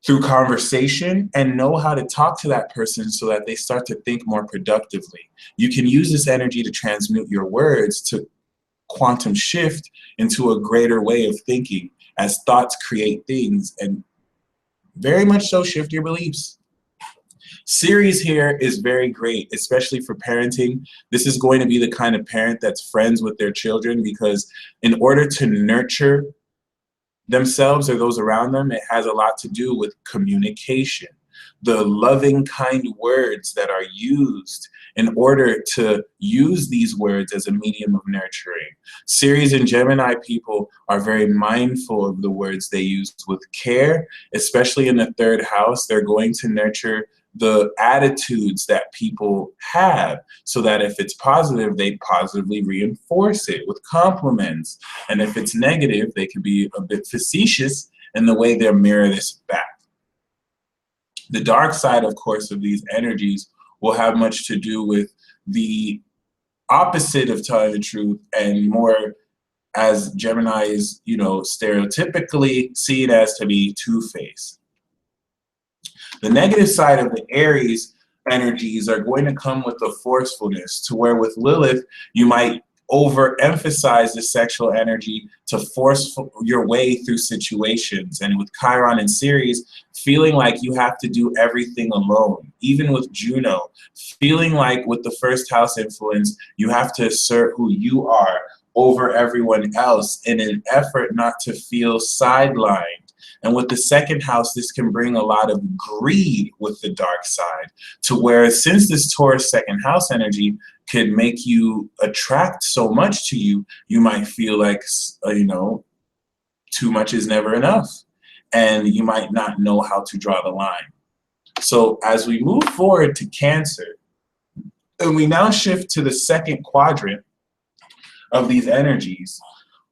through conversation, and know how to talk to that person so that they start to think more productively. You can use this energy to transmute your words to quantum shift into a greater way of thinking, as thoughts create things, and very much so shift your beliefs. Ceres here is very great, especially for parenting. This is going to be the kind of parent that's friends with their children, because in order to nurture themselves or those around them, it has a lot to do with communication. The loving, kind words that are used in order to use these words as a medium of nurturing. Ceres and Gemini people are very mindful of the words they use with care, especially in the third house. They're going to nurture the attitudes that people have, so that if it's positive, they positively reinforce it with compliments. And if it's negative, they can be a bit facetious in the way they mirror this back. The dark side, of course, of these energies will have much to do with the opposite of telling the truth, and more as Gemini is, stereotypically seen as to be two-faced. The negative side of the Aries energies are going to come with a forcefulness, to where with Lilith, you might overemphasize the sexual energy to force your way through situations. And with Chiron and Ceres, feeling like you have to do everything alone. Even with Juno, feeling like with the first house influence, you have to assert who you are over everyone else in an effort not to feel sidelined. And with the second house, this can bring a lot of greed with the dark side, to where since this Taurus second house energy could make you attract so much to you, you might feel like, too much is never enough. And you might not know how to draw the line. So as we move forward to Cancer, and we now shift to the second quadrant of these energies,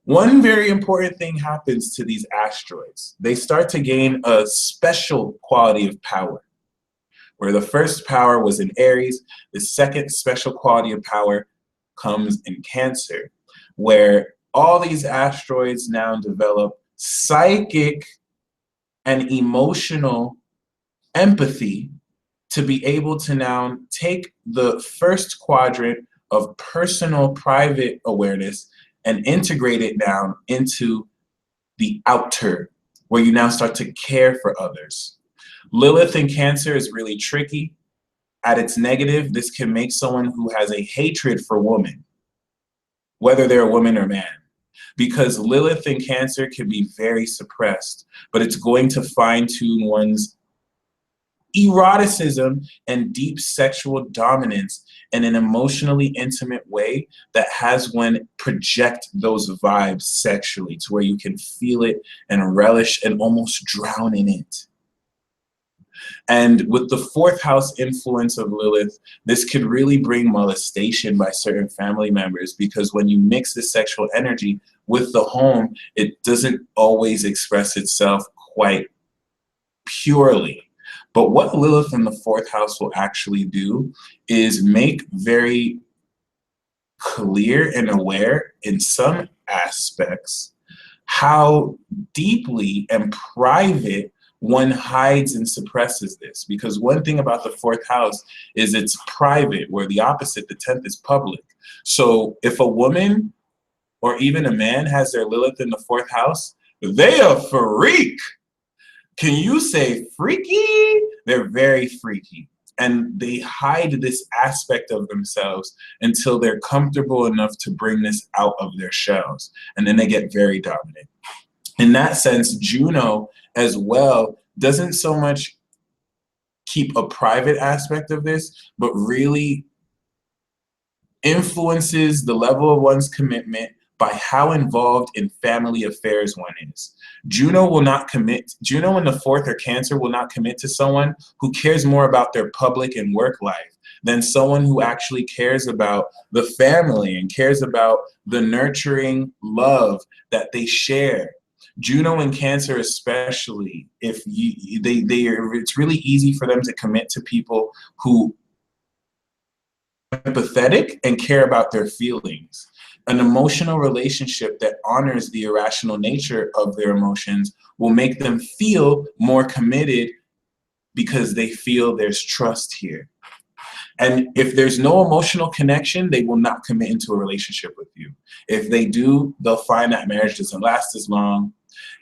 one very important thing happens to these asteroids. They start to gain a special quality of power. Where the first power was in Aries, the second special quality of power comes in Cancer, where all these asteroids now develop psychic and emotional empathy to be able to now take the first quadrant of personal private awareness and integrate it down into the outer, where you now start to care for others. Lilith in Cancer is really tricky. At its negative, this can make someone who has a hatred for women, whether they're a woman or man, because Lilith in Cancer can be very suppressed, but it's going to fine-tune one's eroticism and deep sexual dominance in an emotionally intimate way that has one project those vibes sexually, to where you can feel it and relish and almost drown in it. And with the fourth house influence of Lilith, this could really bring molestation by certain family members, because when you mix the sexual energy with the home, it doesn't always express itself quite purely. But what Lilith in the fourth house will actually do is make very clear and aware in some aspects how deeply and private one hides and suppresses this. Because one thing about the fourth house is it's private, where the opposite, the 10th, is public. So if a woman or even a man has their Lilith in the fourth house, they a freak. Can you say freaky? They're very freaky. And they hide this aspect of themselves until they're comfortable enough to bring this out of their shells. And then they get very dominant. In that sense, Juno as well doesn't so much keep a private aspect of this, but really influences the level of one's commitment by how involved in family affairs one is. Juno will not commit, Juno in the fourth or Cancer will not commit to someone who cares more about their public and work life than someone who actually cares about the family and cares about the nurturing love that they share. Juno and Cancer especially, if it's really easy for them to commit to people who are empathetic and care about their feelings. An emotional relationship that honors the irrational nature of their emotions will make them feel more committed because they feel there's trust here. And if there's no emotional connection, they will not commit into a relationship with you. If they do, they'll find that marriage doesn't last as long.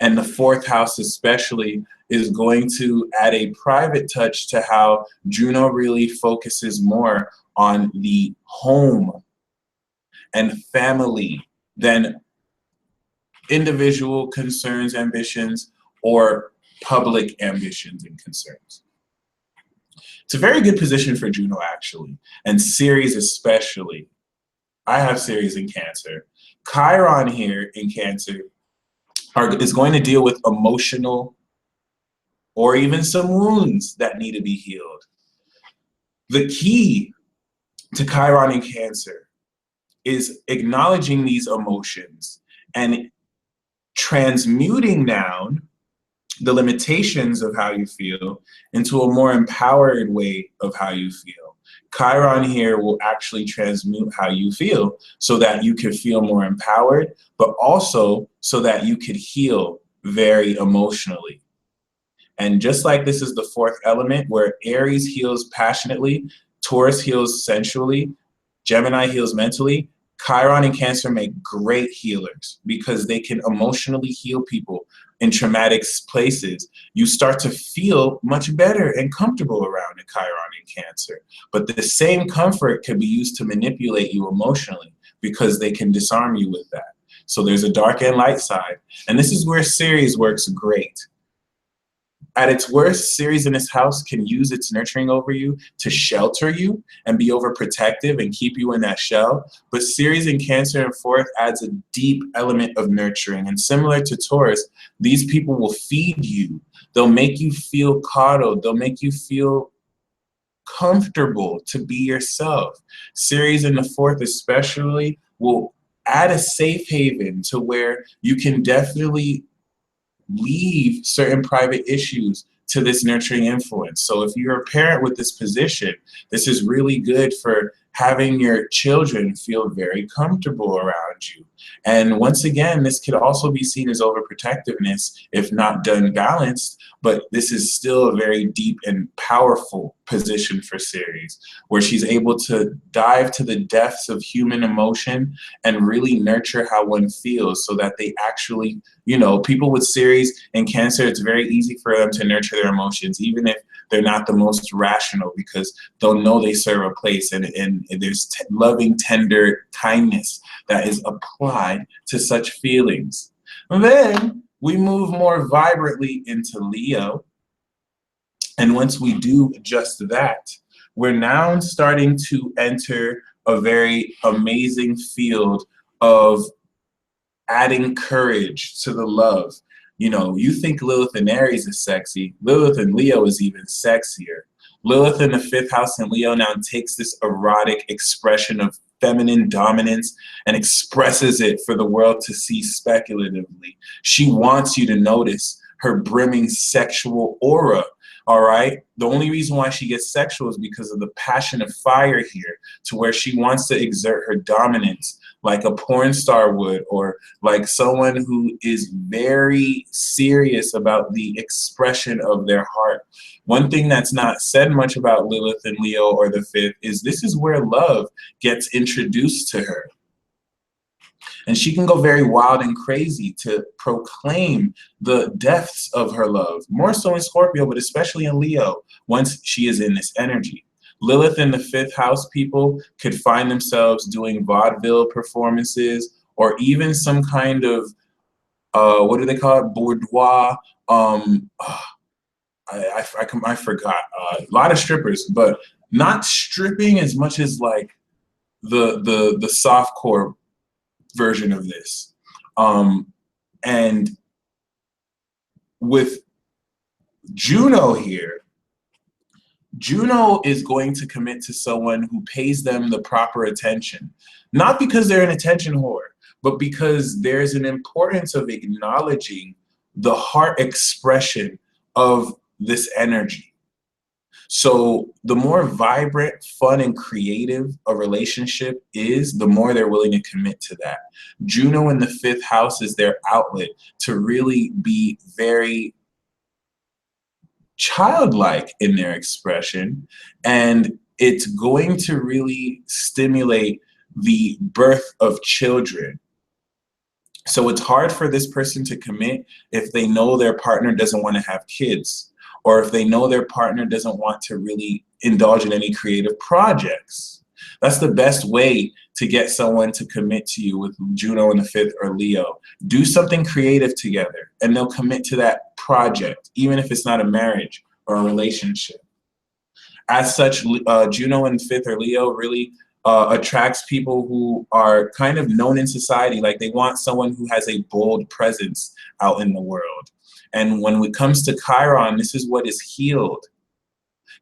And the fourth house especially is going to add a private touch to how Juno really focuses more on the home and family than individual concerns, ambitions, or public ambitions and concerns. It's a very good position for Juno, actually, and Ceres especially. I have Ceres in Cancer. Chiron here in Cancer is going to deal with emotional or even some wounds that need to be healed. The key to Chiron in Cancer is acknowledging these emotions and transmuting down the limitations of how you feel into a more empowered way of how you feel. Chiron here will actually transmute how you feel so that you can feel more empowered, but also so that you could heal very emotionally. And just like this is the fourth element, where Aries heals passionately, Taurus heals sensually, Gemini heals mentally, Chiron and Cancer make great healers because they can emotionally heal people in traumatic places. You start to feel much better and comfortable around a Chiron and Cancer. But the same comfort can be used to manipulate you emotionally because they can disarm you with that. So there's a dark and light side. And this is where Ceres works great. At its worst, Ceres in this house can use its nurturing over you to shelter you and be overprotective and keep you in that shell. But Ceres in Cancer and fourth adds a deep element of nurturing. And similar to Taurus, these people will feed you. They'll make you feel coddled. They'll make you feel comfortable to be yourself. Ceres in the fourth especially will add a safe haven to where you can definitely leave certain private issues to this nurturing influence. So if you're a parent with this position, this is really good for having your children feel very comfortable around you. And once again, this could also be seen as overprotectiveness if not done balanced, but this is still a very deep and powerful position for Ceres, where she's able to dive to the depths of human emotion and really nurture how one feels so that they actually, you know, people with Ceres and Cancer, it's very easy for them to nurture their emotions, even if they're not the most rational, because they'll know they serve a place and there's loving, tender kindness that is applied to such feelings. And then we move more vibrantly into Leo. And once we do just that, we're now starting to enter a very amazing field of adding courage to the love. You know, you think Lilith and Aries is sexy. Lilith and Leo is even sexier. Lilith in the 5th house in Leo now takes this erotic expression of feminine dominance and expresses it for the world to see speculatively. She wants you to notice her brimming sexual aura. All right. The only reason why she gets sexual is because of the passion of fire here, to where she wants to exert her dominance like a porn star would, or like someone who is very serious about the expression of their heart. One thing that's not said much about Lilith and Leo or the 5th is this is where love gets introduced to her. And she can go very wild and crazy to proclaim the depths of her love, more so in Scorpio, but especially in Leo, once she is in this energy. Lilith in the 5th house people could find themselves doing vaudeville performances, or even some kind of, what do they call it, boudoir, I forgot, a lot of strippers, but not stripping as much as like the softcore version of this. And with Juno here, Juno is going to commit to someone who pays them the proper attention, not because they're an attention whore, but because there's an importance of acknowledging the heart expression of this energy. So the more vibrant, fun, and creative a relationship is, the more they're willing to commit to that. Juno in the 5th house is their outlet to really be very childlike in their expression, and it's going to really stimulate the birth of children. So it's hard for this person to commit if they know their partner doesn't want to have kids, or if they know their partner doesn't want to really indulge in any creative projects. That's the best way to get someone to commit to you with Juno in the 5th or Leo. Do something creative together, and they'll commit to that project, even if it's not a marriage or a relationship. As such, Juno in 5th or Leo really attracts people who are kind of known in society. Like, they want someone who has a bold presence out in the world. And when it comes to Chiron, this is what is healed.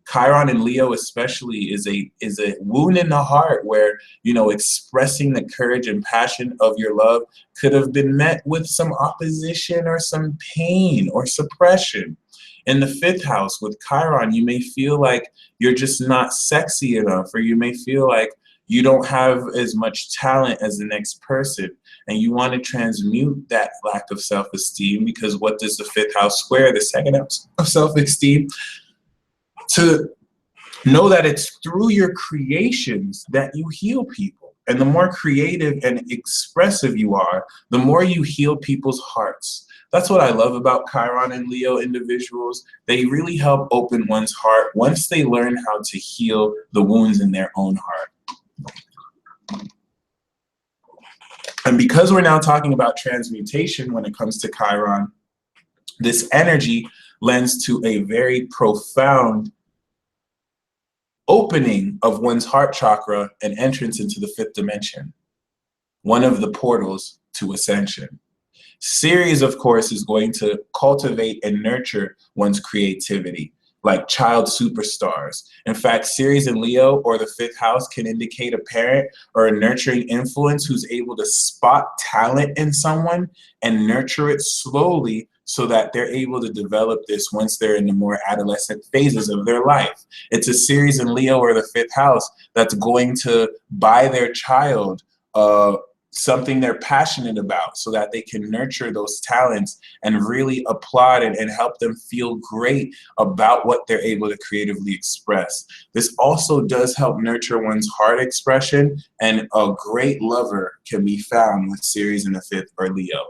Chiron in Leo especially is a wound in the heart where, you know, expressing the courage and passion of your love could have been met with some opposition or some pain or suppression. In the 5th house with Chiron, you may feel like you're just not sexy enough, or you may feel like you don't have as much talent as the next person, and you want to transmute that lack of self-esteem, because what does the 5th house square? The 2nd house of self-esteem. To know that it's through your creations that you heal people. And the more creative and expressive you are, the more you heal people's hearts. That's what I love about Chiron and Leo individuals. They really help open one's heart once they learn how to heal the wounds in their own heart. And because we're now talking about transmutation when it comes to Chiron, this energy lends to a very profound opening of one's heart chakra and entrance into the 5th dimension, one of the portals to ascension. Ceres, of course, is going to cultivate and nurture one's creativity, like child superstars. In fact, Ceres in Leo or the 5th house can indicate a parent or a nurturing influence who's able to spot talent in someone and nurture it slowly, so that they're able to develop this once they're in the more adolescent phases of their life. It's a Ceres in Leo or the 5th house that's going to buy their child something they're passionate about, so that they can nurture those talents and really applaud and help them feel great about what they're able to creatively express. This also does help nurture one's heart expression, and a great lover can be found with Ceres in the 5th or Leo.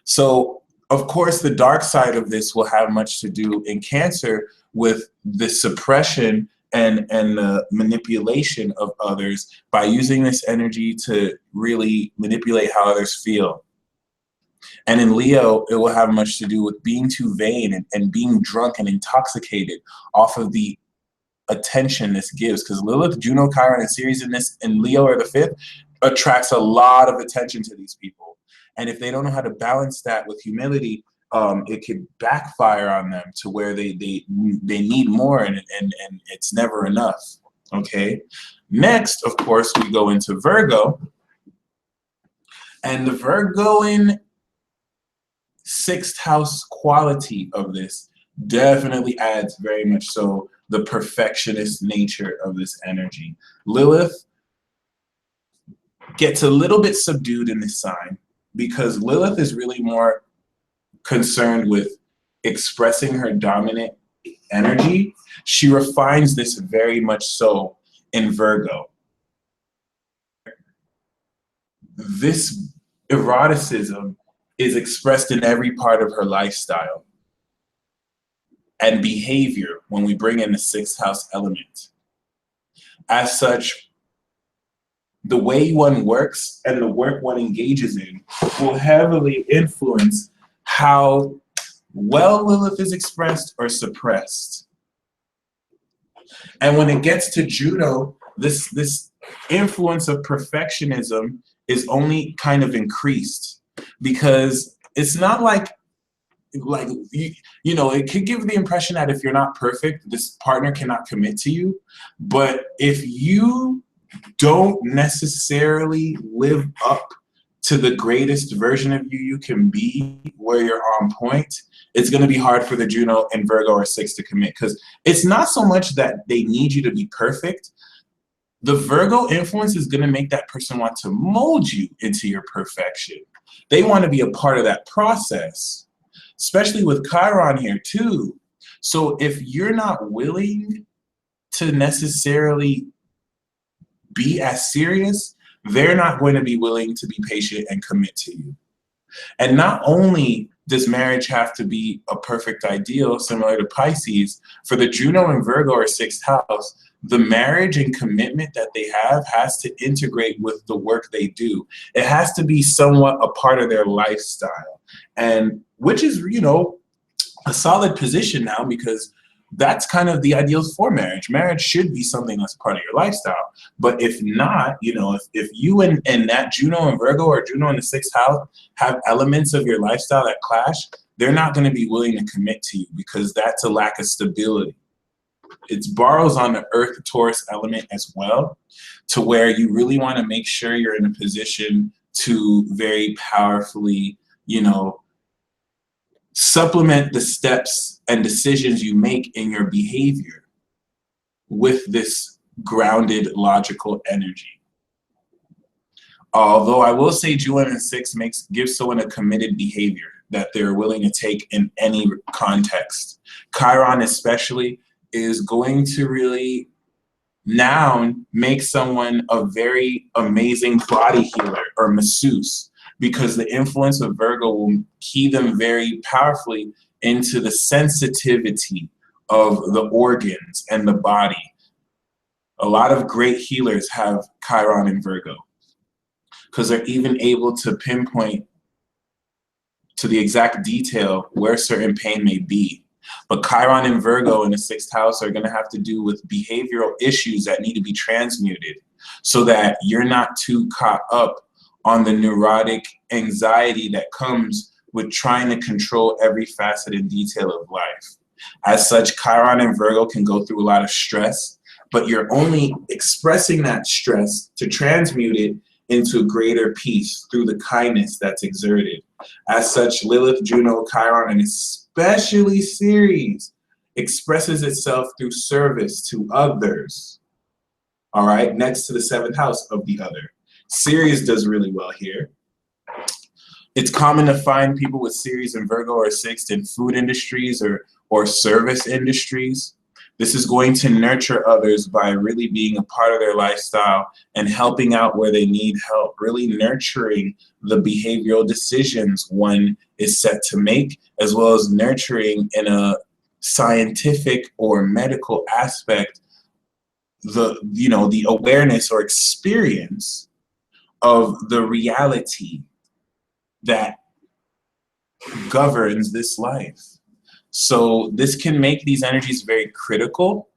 So, of course, the dark side of this will have much to do in Cancer with the suppression and the manipulation of others by using this energy to really manipulate how others feel. And in Leo, it will have much to do with being too vain and being drunk and intoxicated off of the attention this gives, because Lilith, Juno, Chiron, and Ceres in Leo or the 5th attracts a lot of attention to these people. And if they don't know how to balance that with humility, it could backfire on them to where they need more, and it's never enough. Okay. Next, of course, we go into Virgo, and the Virgoan sixth house quality of this definitely adds very much so the perfectionist nature of this energy. Lilith gets a little bit subdued in this sign because Lilith is really more concerned with expressing her dominant energy. She refines this very much so in Virgo. This eroticism is expressed in every part of her lifestyle and behavior when we bring in the sixth house element. As such, the way one works and the work one engages in will heavily influence how well Lilith is expressed or suppressed. And when it gets to Juno, this influence of perfectionism is only kind of increased, because it's not like you know, it could give the impression that if you're not perfect, this partner cannot commit to you. But if you don't necessarily live up to the greatest version of you can be, where you're on point, it's going to be hard for the Juno and Virgo or six to commit, because it's not so much that they need you to be perfect. The Virgo influence is going to make that person want to mold you into your perfection. They want to be a part of that process, especially with Chiron here too. So if you're not willing to necessarily be as serious, they're not going to be willing to be patient and commit to you. And not only does marriage have to be a perfect ideal, similar to Pisces, for the Juno and Virgo or sixth house, the marriage and commitment that they have has to integrate with the work they do. It has to be somewhat a part of their lifestyle, and which is, you know, a solid position now, because that's kind of the ideals for marriage. Marriage should be something that's part of your lifestyle. But if not, you know, if you and that Juno and Virgo or Juno in the sixth house have elements of your lifestyle that clash, they're not going to be willing to commit to you, because that's a lack of stability. It borrows on the Earth Taurus element as well, to where you really want to make sure you're in a position to very powerfully, you know, supplement the steps and decisions you make in your behavior with this grounded, logical energy. Although I will say Juno and six gives someone a committed behavior that they're willing to take in any context. Chiron especially is going to really now make someone a very amazing body healer or masseuse, because the influence of Virgo will key them very powerfully into the sensitivity of the organs and the body. A lot of great healers have Chiron in Virgo, because they're even able to pinpoint to the exact detail where certain pain may be. But Chiron and Virgo in the sixth house are going to have to do with behavioral issues that need to be transmuted, so that you're not too caught up on the neurotic anxiety that comes with trying to control every facet and detail of life. As such, Chiron and Virgo can go through a lot of stress, but you're only expressing that stress to transmute it into greater peace through the kindness that's exerted. As such, Lilith, Juno, Chiron, and especially Ceres expresses itself through service to others. All right, next to the seventh house of the other. Ceres does really well here. It's common to find people with Ceres and Virgo or sixth in food industries or service industries. This is going to nurture others by really being a part of their lifestyle and helping out where they need help, really nurturing the behavioral decisions one is set to make, as well as nurturing in a scientific or medical aspect the awareness or experience of the reality that governs this life. So this can make these energies very critical,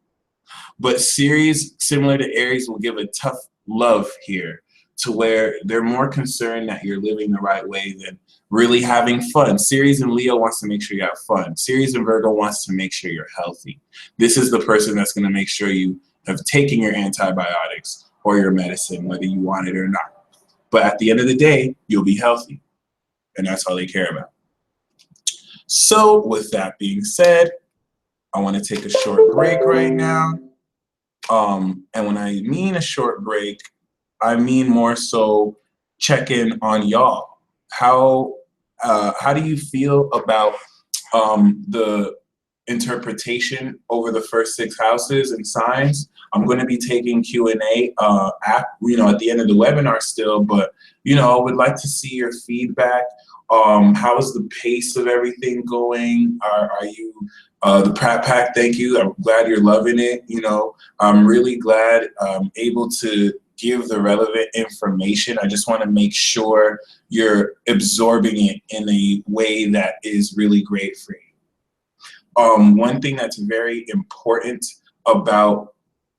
but Ceres, similar to Aries, will give a tough love here. to where they're more concerned that you're living the right way than really having fun. Ceres and Leo wants to make sure you have fun. Ceres and Virgo wants to make sure you're healthy. This is the person that's going to make sure you have taken your antibiotics or your medicine, whether you want it or not. But at the end of the day, you'll be healthy. And that's all they care about. So with that being said, I want to take a short break right now. And when I mean a short break, I mean more so check in on y'all. How do you feel about the interpretation over the first 6 houses and signs? I'm going to be taking Q&A at the end of the webinar still, but I would like to see your feedback. How is the pace of everything going? Are you the Pratt Pack? Thank you. I'm glad you're loving it. I'm really glad I'm able to give the relevant information. I just want to make sure you're absorbing it in a way that is really great for you. One thing that's very important about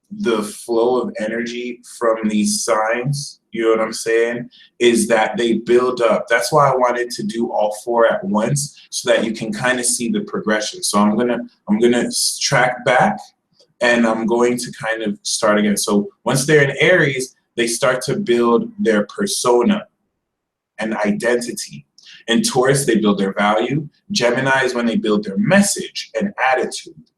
the flow of energy from these signs, you know what I'm saying, is that they build up. That's why I wanted to do all 4 at once, so that you can kind of see the progression. So I'm gonna track back, and I'm going to kind of start again. So once they're in Aries, they start to build their persona and identity. In Taurus, they build their value. Gemini is when they build their message and attitude.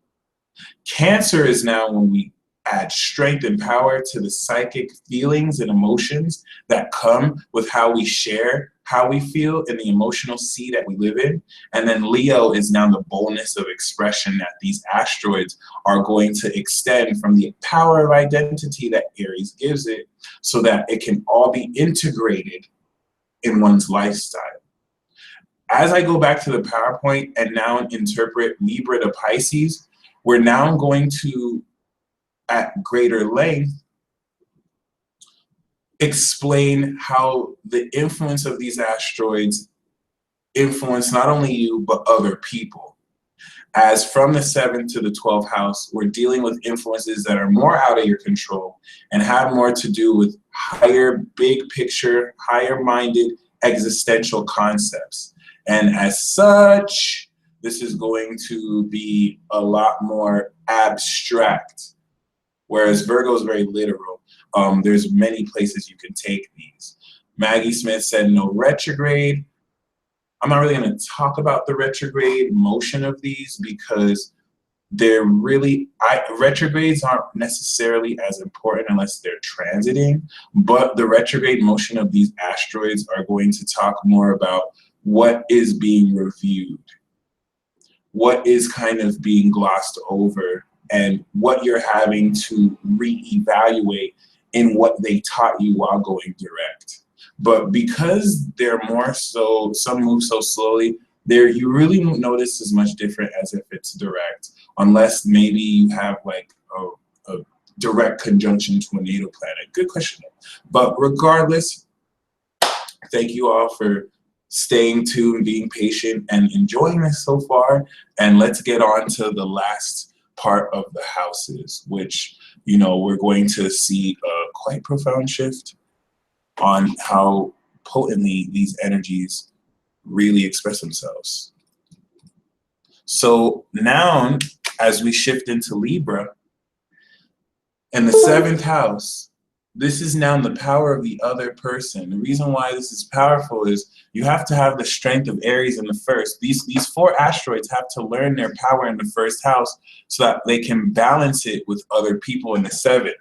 Cancer is now when we add strength and power to the psychic feelings and emotions that come with how we share, how we feel, and the emotional sea that we live in. And then Leo is now the boldness of expression that these asteroids are going to extend from the power of identity that Aries gives it, so that it can all be integrated in one's lifestyle. As I go back to the PowerPoint and now interpret Libra to Pisces, we're now going to, at greater length, explain how the influence of these asteroids influence not only you, but other people. As from the 7th to the 12th house, we're dealing with influences that are more out of your control and have more to do with higher, big picture, higher minded existential concepts. And as such, this is going to be a lot more abstract, whereas Virgo is very literal. There's many places you can take these. Maggie Smith said no retrograde. I'm not really going to talk about the retrograde motion of these, because they're really, retrogrades aren't necessarily as important unless they're transiting, but the retrograde motion of these asteroids are going to talk more about what is being reviewed, what is kind of being glossed over, and what you're having to reevaluate in what they taught you while going direct. But because they're more so, some move so slowly, you really won't notice as much different as if it's direct, unless maybe you have like a direct conjunction to a natal planet. Good question. But regardless, thank you all for staying tuned, being patient, and enjoying this so far. And let's get on to the last part of the houses, which, we're going to see a quite profound shift on how potently these energies really express themselves. So now, as we shift into Libra, and the 7th house, this is now the power of the other person. The reason why this is powerful is you have to have the strength of Aries in the first. These 4 asteroids have to learn their power in the 1st house so that they can balance it with other people in the 7th.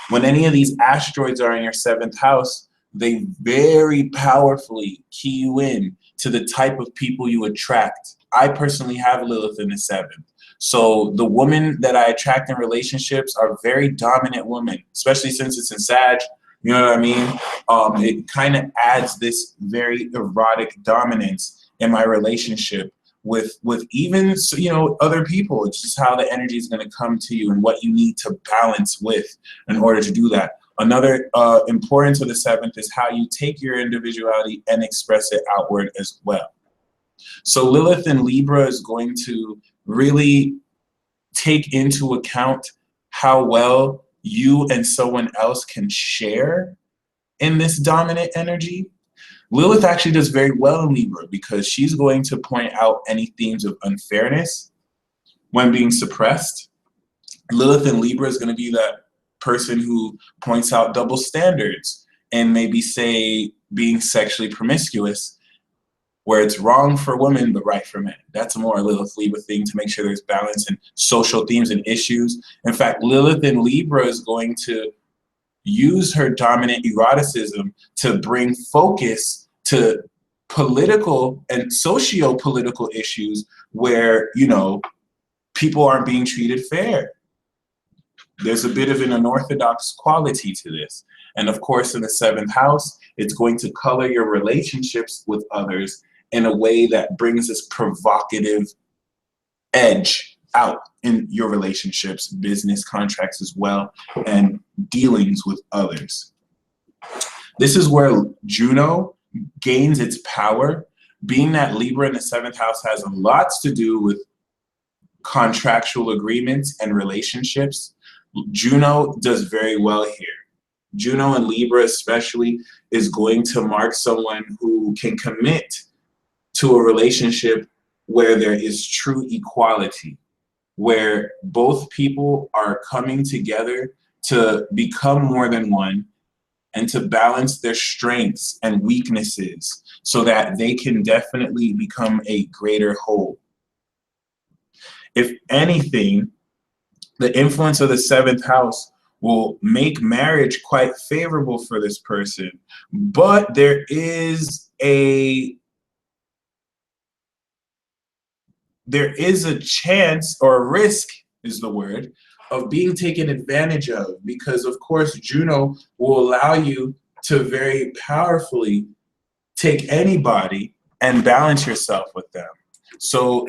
When any of these asteroids are in your 7th house, they very powerfully key you in to the type of people you attract. I personally have Lilith in the 7th. So the women that I attract in relationships are very dominant women, especially since it's in Sag. You know what I mean? It kind of adds this very erotic dominance in my relationship with even, other people. It's just how the energy is going to come to you and what you need to balance with in order to do that. Another importance of the 7th is how you take your individuality and express it outward as well. So Lilith in Libra is going to really take into account how well you and someone else can share in this dominant energy. Lilith actually does very well in Libra because she's going to point out any themes of unfairness when being suppressed. Lilith in Libra is going to be that person who points out double standards and maybe say being sexually promiscuous, where it's wrong for women but right for men. That's a more Lilith Libra thing, to make sure there's balance in social themes and issues. In fact, Lilith in Libra is going to use her dominant eroticism to bring focus to political and socio-political issues where, you know, people aren't being treated fair. There's a bit of an unorthodox quality to this. And of course, in the 7th house, it's going to color your relationships with others in a way that brings this provocative edge out in your relationships, business contracts as well, and dealings with others. This is where Juno gains its power. Being that Libra in the 7th house has lots to do with contractual agreements and relationships, Juno does very well here. Juno in Libra especially is going to mark someone who can commit to a relationship where there is true equality, where both people are coming together to become more than one and to balance their strengths and weaknesses so that they can definitely become a greater whole. If anything, the influence of the 7th house will make marriage quite favorable for this person, but there is a chance, or a risk is the word, of being taken advantage of, because of course Juno will allow you to very powerfully take anybody and balance yourself with them. So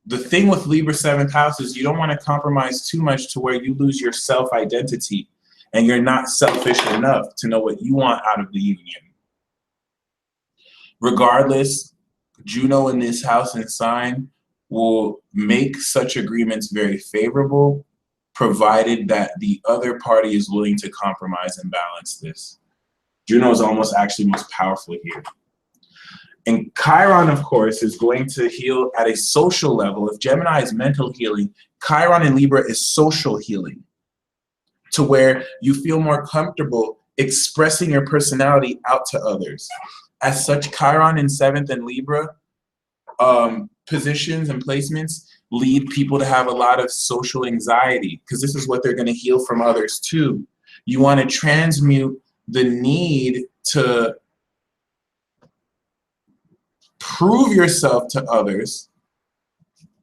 the thing with Libra 7th house is you don't want to compromise too much to where you lose your self-identity and you're not selfish enough to know what you want out of the union. Regardless, Juno in this house and sign will make such agreements very favorable, provided that the other party is willing to compromise and balance this. Juno is almost actually most powerful here. And Chiron, of course, is going to heal at a social level. If Gemini is mental healing, Chiron in Libra is social healing, to where you feel more comfortable expressing your personality out to others. As such, Chiron in 7th and Libra positions and placements lead people to have a lot of social anxiety, because this is what they're going to heal from others too. You want to transmute the need to prove yourself to others,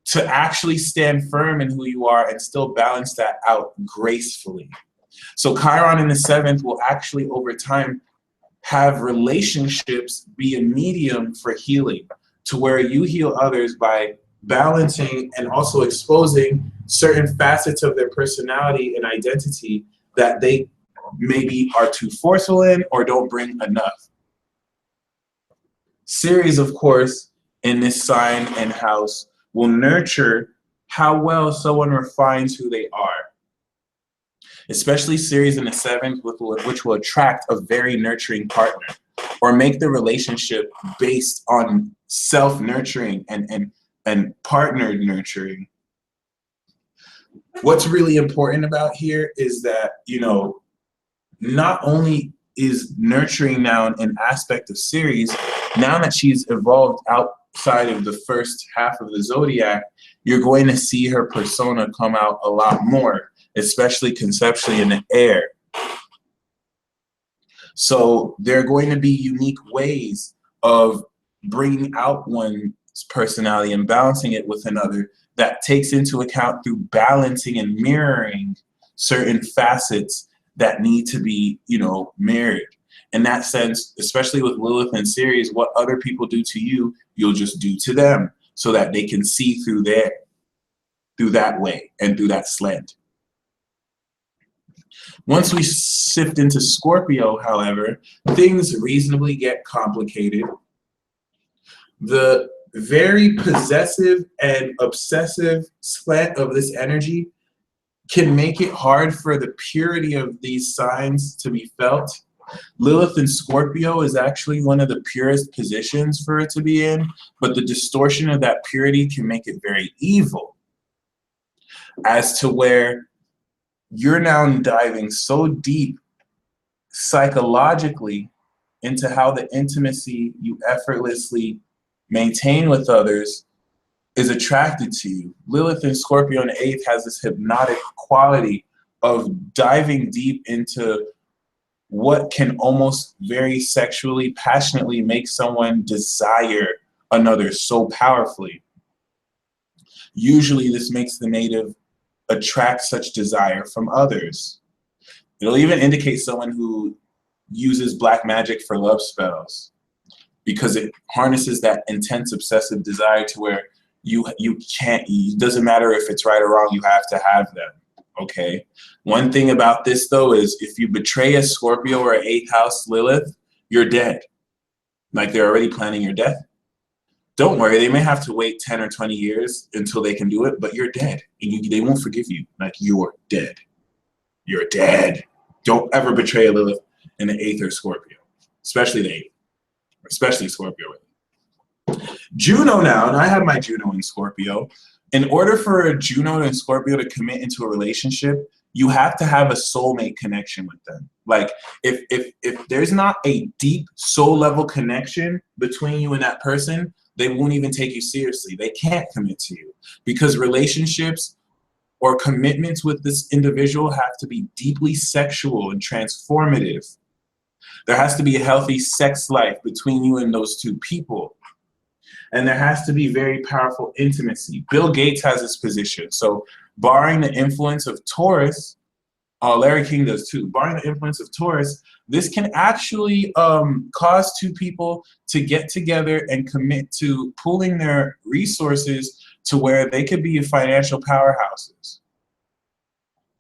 to actually stand firm in who you are and still balance that out gracefully. So Chiron in the 7th will actually over time have relationships be a medium for healing, to where you heal others by balancing and also exposing certain facets of their personality and identity that they maybe are too forceful in or don't bring enough. Ceres, of course, in this sign and house will nurture how well someone refines who they are. Especially Ceres in the 7th, which will attract a very nurturing partner, or make the relationship based on self-nurturing and partner nurturing. What's really important about here is that, you know, not only is nurturing now an aspect of Ceres, now that she's evolved outside of the first half of the zodiac, you're going to see her persona come out a lot more, especially conceptually in the air. So there are going to be unique ways of bringing out one's personality and balancing it with another that takes into account through balancing and mirroring certain facets that need to be, you know, mirrored. In that sense, especially with Lilith and Ceres, what other people do to you, you'll just do to them, so that they can see through that way and through that slant. Once we shift into Scorpio, however, things reasonably get complicated. The very possessive and obsessive slant of this energy can make it hard for the purity of these signs to be felt. Lilith in Scorpio is actually one of the purest positions for it to be in, but the distortion of that purity can make it very evil, as to where you're now diving so deep psychologically into how the intimacy you effortlessly maintain with others is attracted to you. Lilith in Scorpio in the 8th has this hypnotic quality of diving deep into what can almost very sexually, passionately make someone desire another so powerfully. Usually this makes the native attract such desire from others. It'll even indicate someone who uses black magic for love spells, because it harnesses that intense obsessive desire to where you can't, it doesn't matter if it's right or wrong, you have to have them. Okay. One thing about this though is if you betray a Scorpio or an 8th house Lilith, you're dead. Like they're already planning your death. Don't worry, they may have to wait 10 or 20 years until they can do it, but you're dead. And they won't forgive you. Like you're dead. You're dead. Don't ever betray a Lilith in the 8th or Scorpio, especially the 8th, especially Scorpio. Juno now, and I have my Juno in Scorpio. In order for a Juno and Scorpio to commit into a relationship, you have to have a soulmate connection with them. Like if there's not a deep soul level connection between you and that person, they won't even take you seriously. They can't commit to you, because relationships or commitments with this individual have to be deeply sexual and transformative. There has to be a healthy sex life between you and those two people. And there has to be very powerful intimacy. Bill Gates has this position. So barring the influence of Taurus, Larry King does too, barring the influence of Taurus, this can actually cause two people to get together and commit to pooling their resources to where they could be financial powerhouses.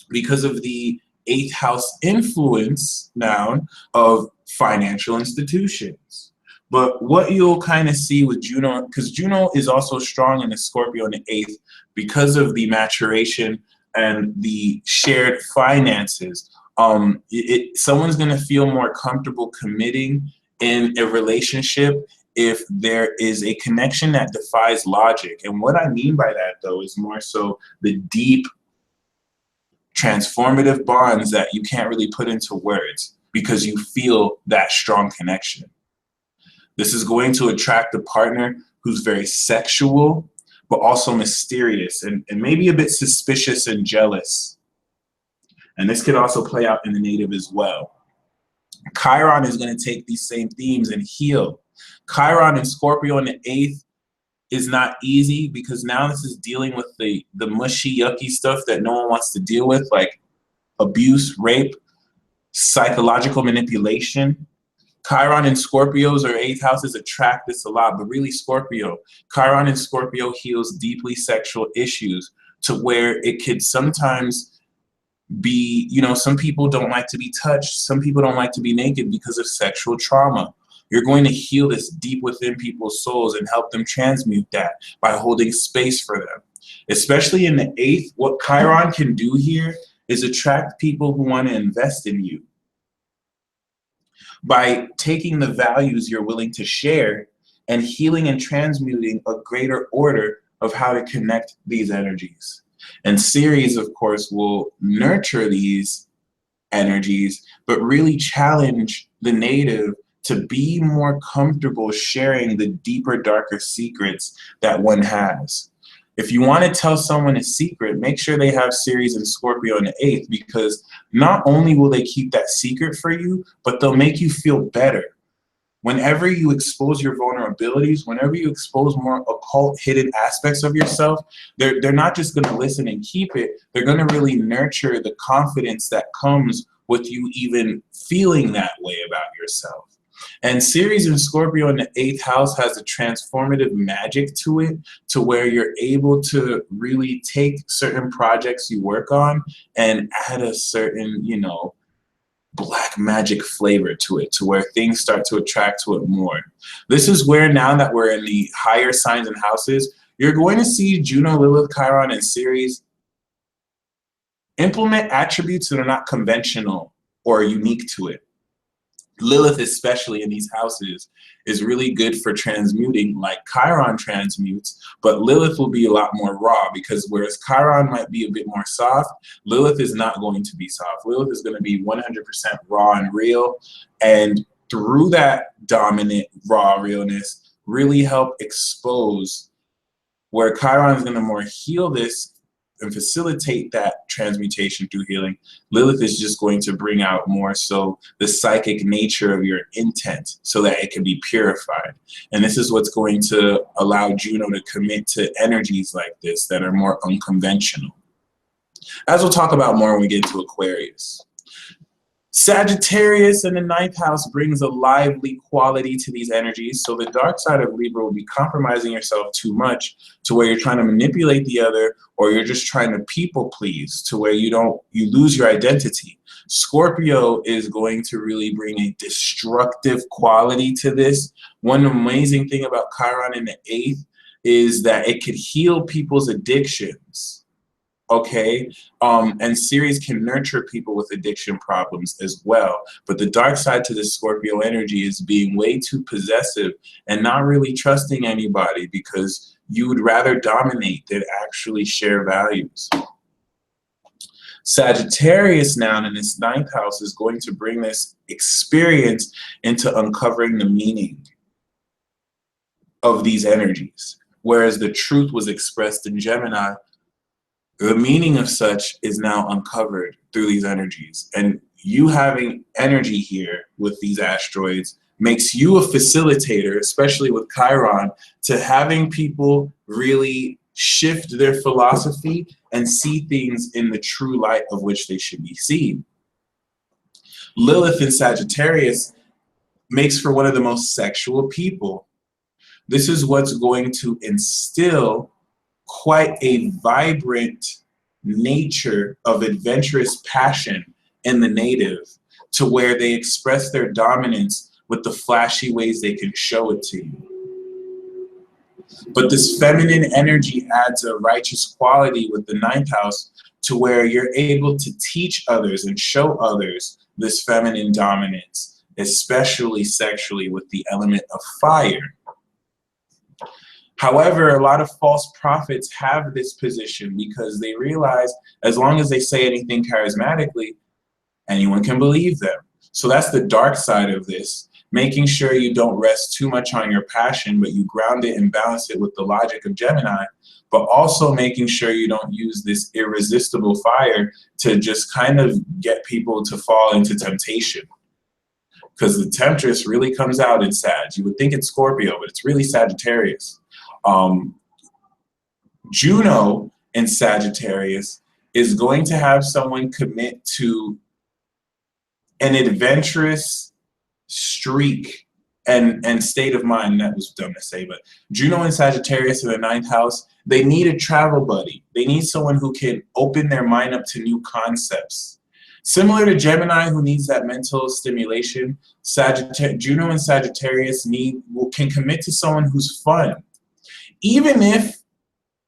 Because of the 8th house influence now of financial institutions. But what you'll kind of see with Juno, because Juno is also strong in the Scorpio in the 8th because of the maturation and the shared finances. Someone's going to feel more comfortable committing in a relationship if there is a connection that defies logic. And what I mean by that, though, is more so the deep, transformative bonds that you can't really put into words because you feel that strong connection. This is going to attract a partner who's very sexual, but also mysterious and maybe a bit suspicious and jealous. And this could also play out in the native as well. Chiron is going to take these same themes and heal. Chiron and Scorpio in the 8th is not easy because now this is dealing with the mushy, yucky stuff that no one wants to deal with, like abuse, rape, psychological manipulation. Chiron and Scorpios or 8th houses attract this a lot, but really Scorpio. Chiron and Scorpio heals deeply sexual issues to where it could sometimes be, you know, some people don't like to be touched. Some people don't like to be naked because of sexual trauma. You're going to heal this deep within people's souls and help them transmute that by holding space for them. Especially in the 8th, what Chiron can do here is attract people who want to invest in you. By taking the values you're willing to share and healing and transmuting a greater order of how to connect these energies. And Ceres, of course, will nurture these energies, but really challenge the native to be more comfortable sharing the deeper, darker secrets that one has. If you want to tell someone a secret, make sure they have Ceres and Scorpio in the 8th, because not only will they keep that secret for you, but they'll make you feel better. Whenever you expose your vulnerabilities, whenever you expose more occult, hidden aspects of yourself, they're not just going to listen and keep it. They're going to really nurture the confidence that comes with you even feeling that way about yourself. And Ceres and Scorpio in the 8th house has a transformative magic to it, to where you're able to really take certain projects you work on and add a certain, you know, black magic flavor to it, to where things start to attract to it more. This is where, now that we're in the higher signs and houses, you're going to see Juno, Lilith, Chiron, and Ceres Implement attributes that are not conventional or unique to it. Lilith, especially in these houses, is really good for transmuting like Chiron transmutes, but Lilith will be a lot more raw, because whereas Chiron might be a bit more soft, Lilith is not going to be soft. Lilith is going to be 100% raw and real, and through that dominant raw realness, really help expose where Chiron is going to more heal this and facilitate that transmutation through healing. Lilith is just going to bring out more so the psychic nature of your intent so that it can be purified. And this is what's going to allow Juno to commit to energies like this that are more unconventional. As we'll talk about more when we get into Aquarius. Sagittarius in the 9th house brings a lively quality to these energies. So the dark side of Libra will be compromising yourself too much to where you're trying to manipulate the other, or you're just trying to people please to where you lose your identity. Scorpio is going to really bring a destructive quality to this. One amazing thing about Chiron in the 8th is that it could heal people's addictions. Okay, and Ceres can nurture people with addiction problems as well. But the dark side to this Scorpio energy is being way too possessive and not really trusting anybody, because you would rather dominate than actually share values. Sagittarius now in this 9th house is going to bring this experience into uncovering the meaning of these energies. Whereas the truth was expressed in Gemini, the meaning of such is now uncovered through these energies. And you having energy here with these asteroids makes you a facilitator, especially with Chiron, to having people really shift their philosophy and see things in the true light of which they should be seen. Lilith in Sagittarius makes for one of the most sexual people. This is what's going to instill quite a vibrant nature of adventurous passion in the native, to where they express their dominance with the flashy ways they can show it to you. But this feminine energy adds a righteous quality with the 9th house, to where you're able to teach others and show others this feminine dominance, especially sexually with the element of fire. However, a lot of false prophets have this position because they realize as long as they say anything charismatically, anyone can believe them. So that's the dark side of this, making sure you don't rest too much on your passion, but you ground it and balance it with the logic of Gemini, but also making sure you don't use this irresistible fire to just kind of get people to fall into temptation. Because the temptress really comes out in Sag. You would think it's Scorpio, but it's really Sagittarius. Juno in Sagittarius is going to have someone commit to an adventurous streak and state of mind. That was dumb to say, but Juno and Sagittarius in the 9th house, they need a travel buddy. They need someone who can open their mind up to new concepts. Similar to Gemini, who needs that mental stimulation, Juno and Sagittarius can commit to someone who's fun. Even if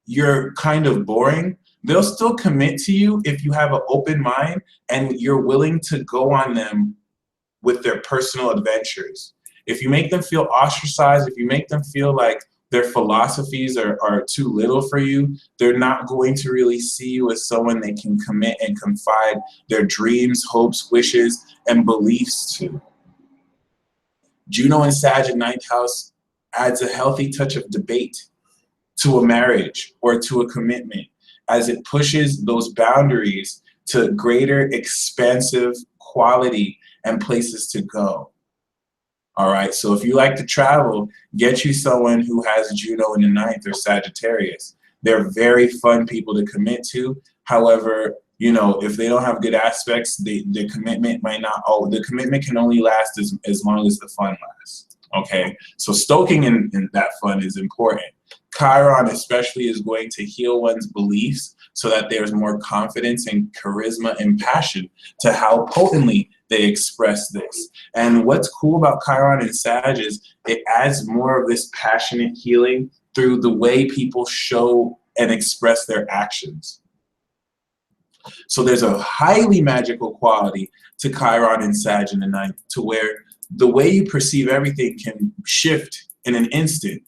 you're kind of boring, they'll still commit to you if you have an open mind and you're willing to go on them with their personal adventures. If you make them feel ostracized, if you make them feel like their philosophies are too little for you, they're not going to really see you as someone they can commit and confide their dreams, hopes, wishes, and beliefs to. Juno and Sag in 9th house adds a healthy touch of debate to a marriage or to a commitment, as it pushes those boundaries to greater expansive quality and places to go. All right, so if you like to travel, get you someone who has Juno in the 9th or Sagittarius. They're very fun people to commit to. However, you know, if they don't have good aspects, the commitment might not, the commitment can only last as long as the fun lasts. Okay, so stoking in that fun is important. Chiron especially is going to heal one's beliefs so that there's more confidence and charisma and passion to how potently they express this. And what's cool about Chiron and Sag is it adds more of this passionate healing through the way people show and express their actions. So there's a highly magical quality to Chiron and Sag in the ninth, to where the way you perceive everything can shift in an instant.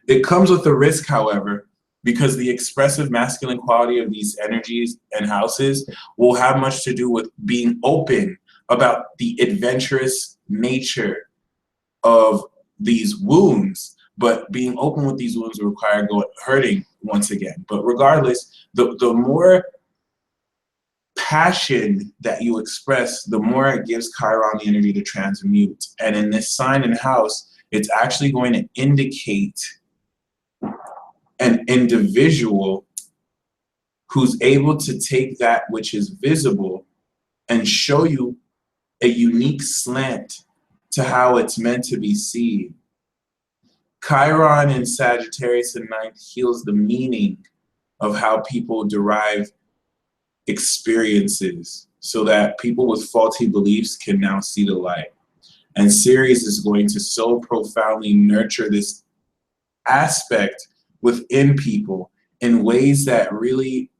It comes with a risk, however, because the expressive masculine quality of these energies and houses will have much to do with being open about the adventurous nature of these wounds, but being open with these wounds will require hurting once again. But regardless, the more passion that you express, the more it gives Chiron the energy to transmute. And in this sign and house, it's actually going to indicate an individual who's able to take that which is visible and show you a unique slant to how it's meant to be seen. Chiron in Sagittarius in ninth heals the meaning of how people derive experiences so that people with faulty beliefs can now see the light. And Ceres is going to so profoundly nurture this aspect within people in ways that really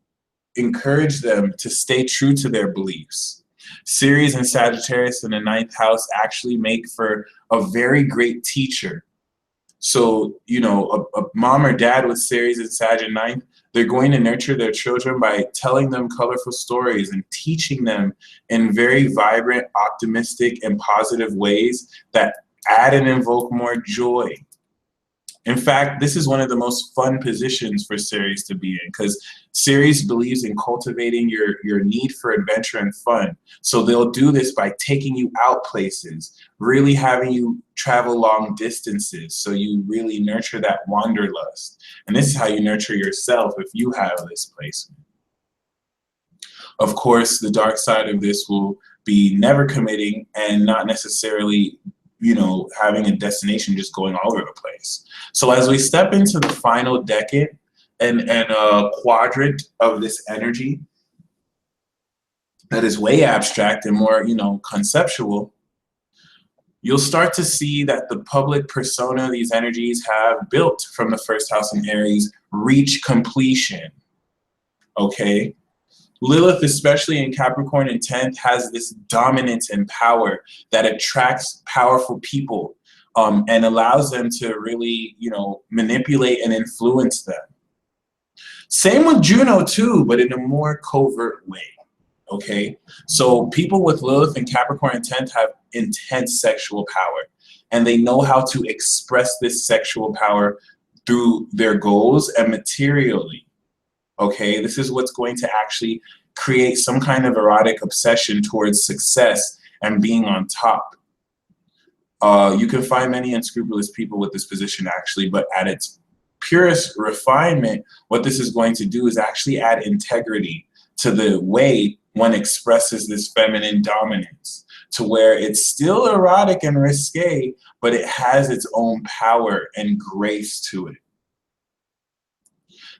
encourage them to stay true to their beliefs. Ceres and Sagittarius in the ninth house actually make for a very great teacher. So, you know, a mom or dad with Ceres and Sag in ninth, they're going to nurture their children by telling them colorful stories and teaching them in very vibrant, optimistic, and positive ways that add and invoke more joy. In fact, this is one of the most fun positions for Ceres to be in, because Ceres believes in cultivating your need for adventure and fun. So they'll do this by taking you out places, really having you travel long distances, so you really nurture that wanderlust. And this is how you nurture yourself if you have this placement. Of course, the dark side of this will be never committing and not necessarily, you know, having a destination just going all over the place. So as we step into the final decade and a quadrant of this energy that is way abstract and more, you know, conceptual, you'll start to see that the public persona these energies have built from the first house in Aries reach completion, okay? Lilith, especially in Capricorn in 10th, has this dominance and power that attracts powerful people and allows them to really, you know, manipulate and influence them. Same with Juno too, but in a more covert way, okay? So people with Lilith and Capricorn in 10th have intense sexual power, and they know how to express this sexual power through their goals and materially. Okay, this is what's going to actually create some kind of erotic obsession towards success and being on top. You can find many unscrupulous people with this position actually, but at its purest refinement, what this is going to do is actually add integrity to the way one expresses this feminine dominance, to where it's still erotic and risque, but it has its own power and grace to it.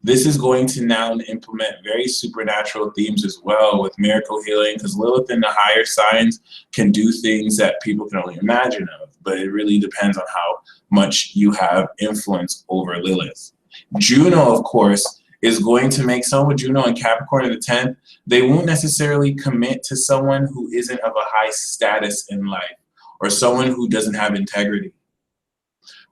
This is going to now implement very supernatural themes as well with miracle healing, because Lilith in the higher signs can do things that people can only imagine of, but it really depends on how much you have influence over Lilith. Juno, of course, is going to make someone with Juno and Capricorn in the 10th, they won't necessarily commit to someone who isn't of a high status in life or someone who doesn't have integrity.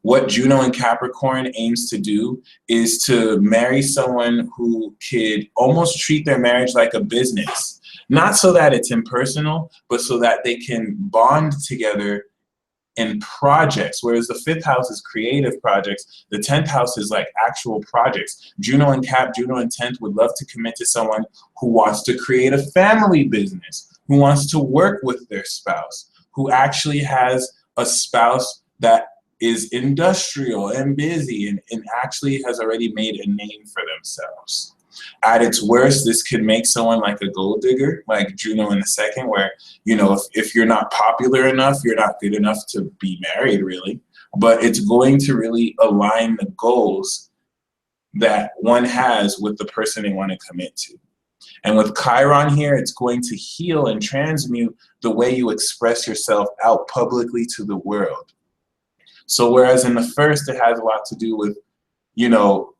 What Juno and Capricorn aims to do is to marry someone who could almost treat their marriage like a business. Not so that it's impersonal, but so that they can bond together in projects. Whereas the 5th house is creative projects, the 10th house is like actual projects. Juno and 10th would love to commit to someone who wants to create a family business, who wants to work with their spouse, who actually has a spouse that is industrial and busy and actually has already made a name for themselves. At its worst, this could make someone like a gold digger, like Juno in the 2nd, where, you know, if you're not popular enough, you're not good enough to be married, really. But it's going to really align the goals that one has with the person they want to commit to. And with Chiron here, it's going to heal and transmute the way you express yourself out publicly to the world. So whereas in the 1st, it has a lot to do with, you know,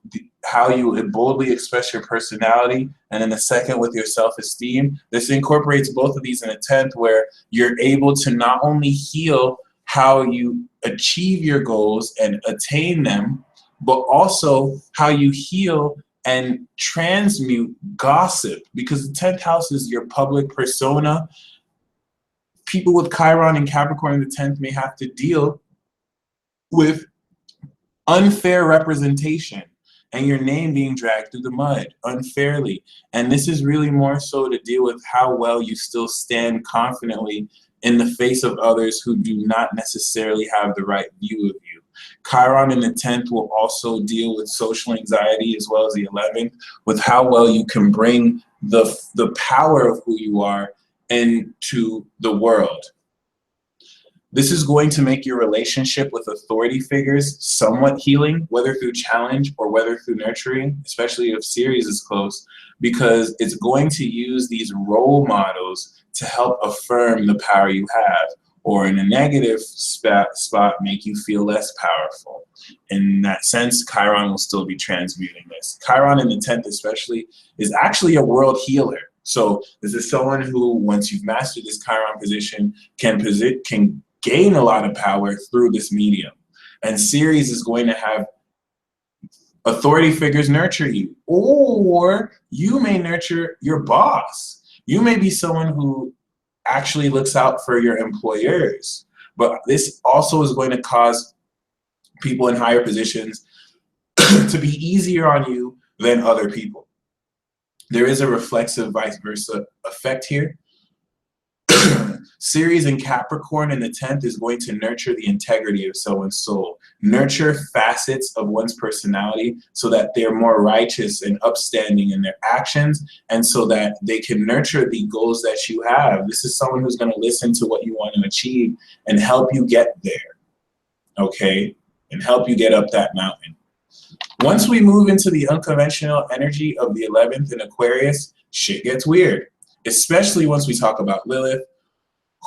how you boldly express your personality, and then the second with your self-esteem. This incorporates both of these in a 10th, where you're able to not only heal how you achieve your goals and attain them, but also how you heal and transmute gossip, because the 10th house is your public persona. People with Chiron and Capricorn in the 10th may have to deal with unfair representation and your name being dragged through the mud unfairly. And this is really more so to deal with how well you still stand confidently in the face of others who do not necessarily have the right view of you. Chiron in the 10th will also deal with social anxiety, as well as the 11th, with how well you can bring the power of who you are into the world. This is going to make your relationship with authority figures somewhat healing, whether through challenge or whether through nurturing, especially if Ceres is close, because it's going to use these role models to help affirm the power you have, or in a negative spot, make you feel less powerful. In that sense, Chiron will still be transmuting this. Chiron in the 10th especially is actually a world healer. So this is someone who, once you've mastered this Chiron position, can gain a lot of power through this medium. And Ceres is going to have authority figures nurture you, or you may nurture your boss. You may be someone who actually looks out for your employers, but this also is going to cause people in higher positions to be easier on you than other people. There is a reflexive vice versa effect here. Ceres and Capricorn in the 10th is going to nurture the integrity of someone's soul, nurture facets of one's personality so that they're more righteous and upstanding in their actions, and so that they can nurture the goals that you have. This is someone who's going to listen to what you want to achieve and help you get there, okay? And help you get up that mountain. Once we move into the unconventional energy of the 11th in Aquarius, shit gets weird, especially once we talk about Lilith,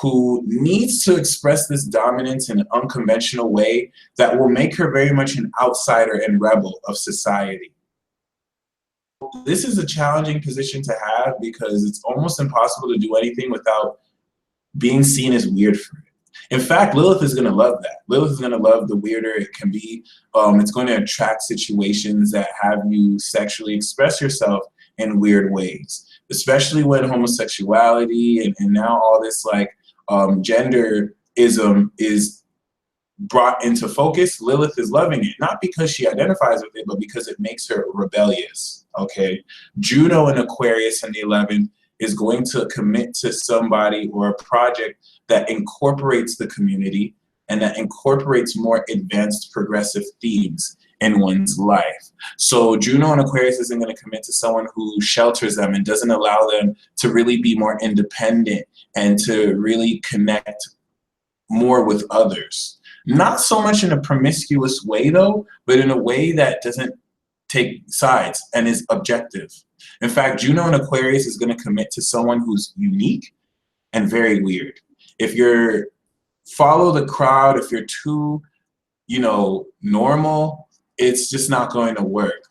who needs to express this dominance in an unconventional way that will make her very much an outsider and rebel of society. This is a challenging position to have because it's almost impossible to do anything without being seen as weird for it. In fact, Lilith is going to love that. Lilith is going to love the weirder it can be. It's going to attract situations that have you sexually express yourself in weird ways, especially when homosexuality and now all this like genderism is brought into focus. Lilith is loving it, not because she identifies with it, but because it makes her rebellious, okay? Juno in Aquarius in the 11th is going to commit to somebody or a project that incorporates the community and that incorporates more advanced progressive themes in one's life. So Juno in Aquarius isn't going to commit to someone who shelters them and doesn't allow them to really be more independent and to really connect more with others. Not so much in a promiscuous way though, but in a way that doesn't take sides and is objective. In fact, Juno in Aquarius is going to commit to someone who's unique and very weird. If you're follow the crowd, if you're too, normal, it's just not going to work.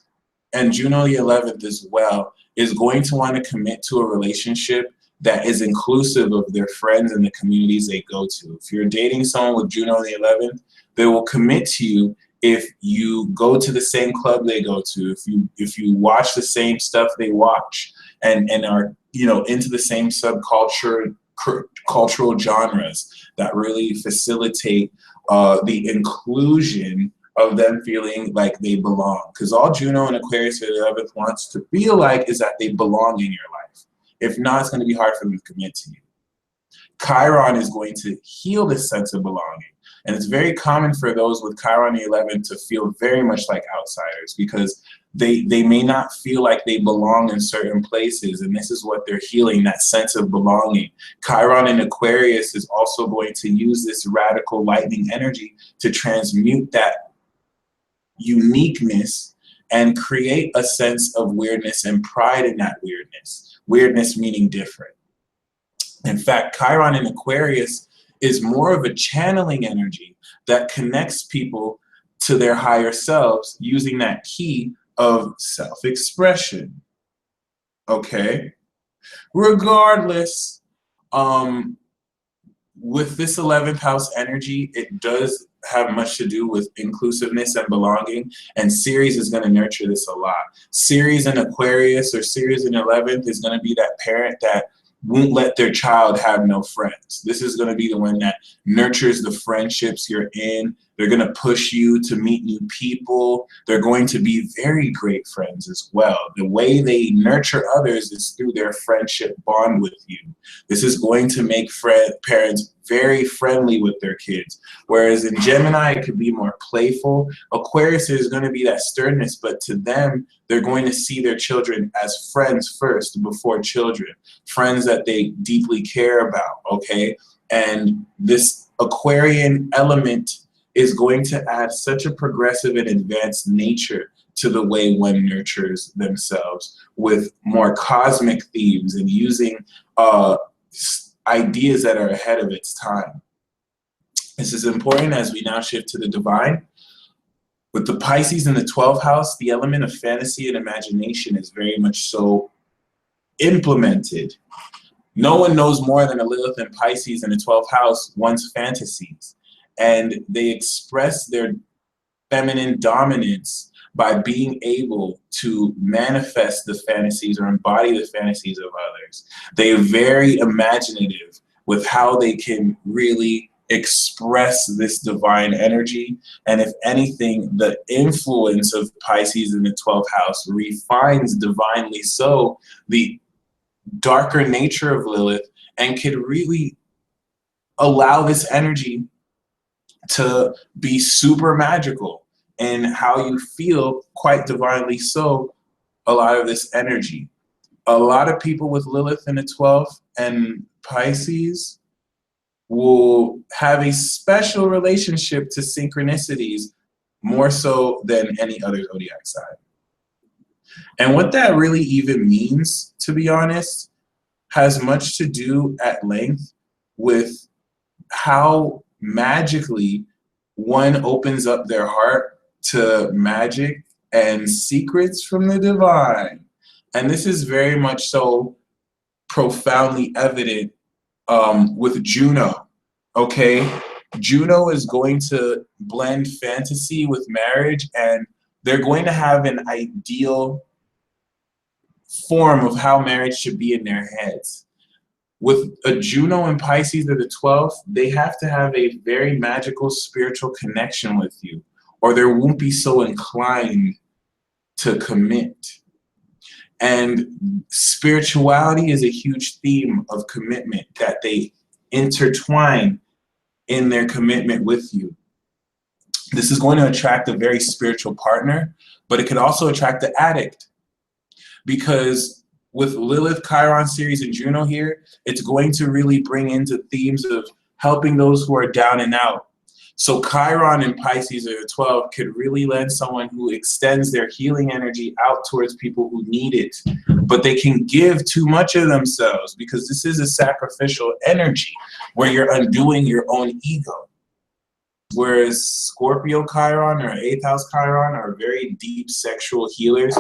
And Juno the 11th as well is going to want to commit to a relationship that is inclusive of their friends and the communities they go to. If you're dating someone with Juno the 11th, they will commit to you if you go to the same club they go to, if you watch the same stuff they watch, and are into the same subculture cultural genres that really facilitate the inclusion of them feeling like they belong. Because all Juno and Aquarius at the 11th wants to feel like is that they belong in your life. If not, it's going to be hard for them to commit to you. Chiron is going to heal this sense of belonging. And it's very common for those with Chiron the 11th to feel very much like outsiders because they may not feel like they belong in certain places, and this is what they're healing, that sense of belonging. Chiron in Aquarius is also going to use this radical lightning energy to transmute that uniqueness and create a sense of weirdness and pride in that weirdness. Weirdness meaning different. In fact, Chiron in Aquarius is more of a channeling energy that connects people to their higher selves using that key of self-expression. Okay? Regardless, with this 11th house energy, it does have much to do with inclusiveness and belonging, and Ceres is going to nurture this a lot. Ceres in Aquarius or Ceres in 11th is going to be that parent that won't let their child have no friends. This is going to be the one that nurtures the friendships you're in. They're going to push you to meet new people. They're going to be very great friends as well. The way they nurture others is through their friendship bond with you. This is going to make parents very friendly with their kids. Whereas in Gemini, it could be more playful. Aquarius is going to be that sternness, but to them, they're going to see their children as friends first before children. Friends that they deeply care about, okay? And this Aquarian element is going to add such a progressive and advanced nature to the way one nurtures themselves, with more cosmic themes and using ideas that are ahead of its time. This is important as we now shift to the divine. With the Pisces in the 12th house, the element of fantasy and imagination is very much so implemented. No one knows more than a Lilith and Pisces in the 12th house one's fantasies. And they express their feminine dominance by being able to manifest the fantasies or embody the fantasies of others. They are very imaginative with how they can really express this divine energy. And if anything, the influence of Pisces in the 12th house refines divinely so the darker nature of Lilith and could really allow this energy to be super magical and how you feel quite divinely so a lot of this energy. A lot of people with Lilith in the 12th and Pisces will have a special relationship to synchronicities more so than any other zodiac sign. And what that really even means, to be honest, has much to do at length with how magically one opens up their heart to magic and secrets from the divine. And this is very much so profoundly evident with Juno, okay? Juno is going to blend fantasy with marriage, and they're going to have an ideal form of how marriage should be in their heads. With a Juno and Pisces at the 12th, they have to have a very magical spiritual connection with you, or they won't be so inclined to commit. And spirituality is a huge theme of commitment that they intertwine in their commitment with you. This is going to attract a very spiritual partner, but it could also attract the addict, because with Lilith, Chiron, Ceres, and Juno here, it's going to really bring into themes of helping those who are down and out. So Chiron and Pisces at the 12 could really lend someone who extends their healing energy out towards people who need it, but they can give too much of themselves because this is a sacrificial energy where you're undoing your own ego. Whereas Scorpio Chiron or 8th house Chiron are very deep sexual healers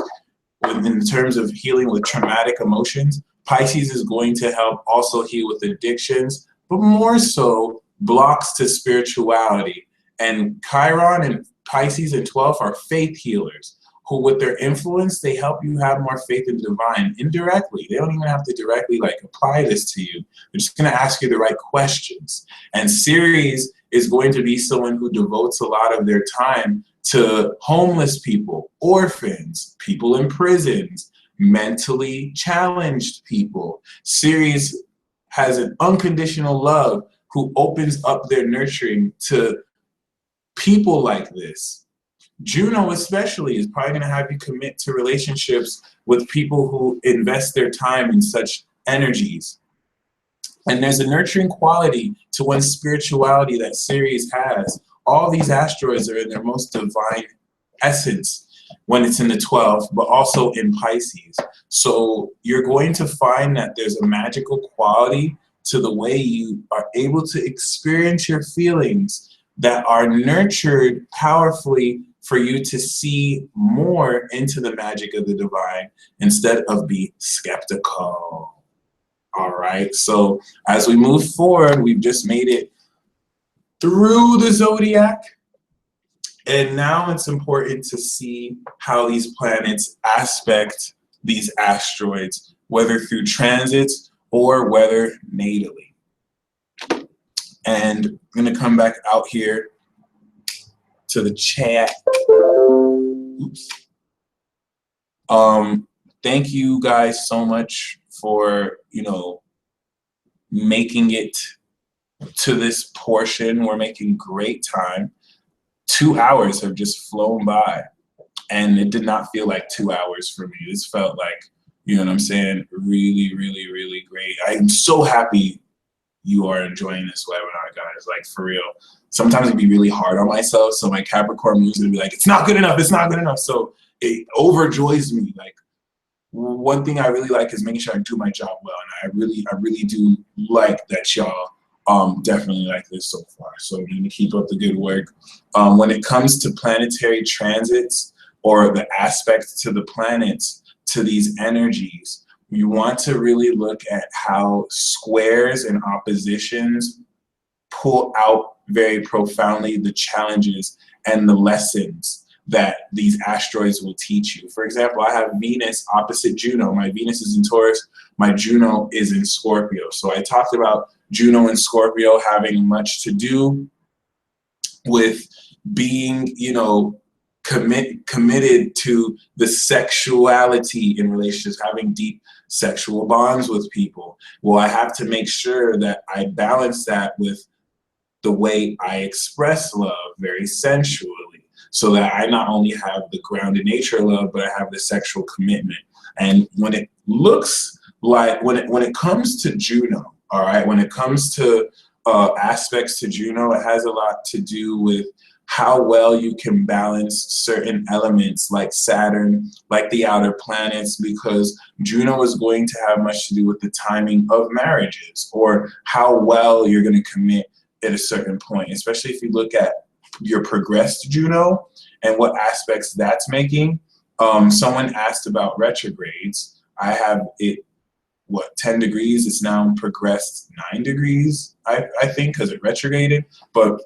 in terms of healing with traumatic emotions. Pisces is going to help also heal with addictions, but more so blocks to spirituality. And Chiron and Pisces and 12 are faith healers who, with their influence, they help you have more faith in the divine indirectly. They don't even have to directly apply this to you. They're just going to ask you the right questions. And Ceres is going to be someone who devotes a lot of their time to homeless people, orphans, people in prisons, mentally challenged people. Ceres has an unconditional love who opens up their nurturing to people like this. Juno especially is probably going to have you commit to relationships with people who invest their time in such energies. And there's a nurturing quality to one's spirituality that Ceres has. All these asteroids are in their most divine essence when it's in the 12th, but also in Pisces. So you're going to find that there's a magical quality to the way you are able to experience your feelings that are nurtured powerfully for you to see more into the magic of the divine instead of be skeptical. All right, so as we move forward, we've just made it through the zodiac, and now it's important to see how these planets aspect these asteroids, whether through transits or whether natally. And I'm gonna come back out here to the chat. Oops. Thank you guys so much for, making it to this portion. We're making great time. 2 hours have just flown by, and it did not feel like 2 hours for me. This felt like, you know what I'm saying, really, really, really great. I'm so happy you are enjoying this webinar, guys, like for real. Sometimes it'd be really hard on myself, so my Capricorn moon's gonna be like, it's not good enough, it's not good enough. So it overjoys me. Like, one thing I really like is making sure I do my job well, and I really do like that y'all definitely like this so far. So I'm gonna keep up the good work. When it comes to planetary transits or the aspects to the planets, to these energies, you want to really look at how squares and oppositions pull out very profoundly the challenges and the lessons that these asteroids will teach you. For example, I have Venus opposite Juno. My Venus is in Taurus, my Juno is in Scorpio. So I talked about Juno and Scorpio having much to do with being, committed to the sexuality in relationships, having deep sexual bonds with people. Well, I have to make sure that I balance that with the way I express love very sensually, so that I not only have the grounded nature love, but I have the sexual commitment. And when it looks like, when it comes to Juno, all right, when it comes to aspects to Juno, it has a lot to do with how well you can balance certain elements like Saturn, like the outer planets, because Juno is going to have much to do with the timing of marriages or how well you're going to commit at a certain point, especially if you look at your progressed Juno and what aspects that's making. Someone asked about retrogrades. I have it, 10 degrees? It's now progressed 9 degrees, I think, because it retrograded. But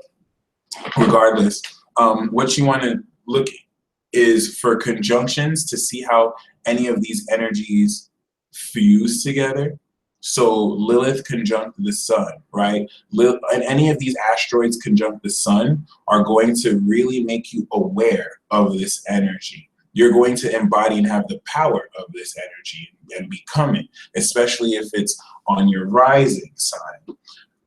regardless, what you want to look is for conjunctions to see how any of these energies fuse together. So Lilith conjunct the sun, right? And any of these asteroids conjunct the sun are going to really make you aware of this energy. You're going to embody and have the power of this energy and become it, especially if it's on your rising sign.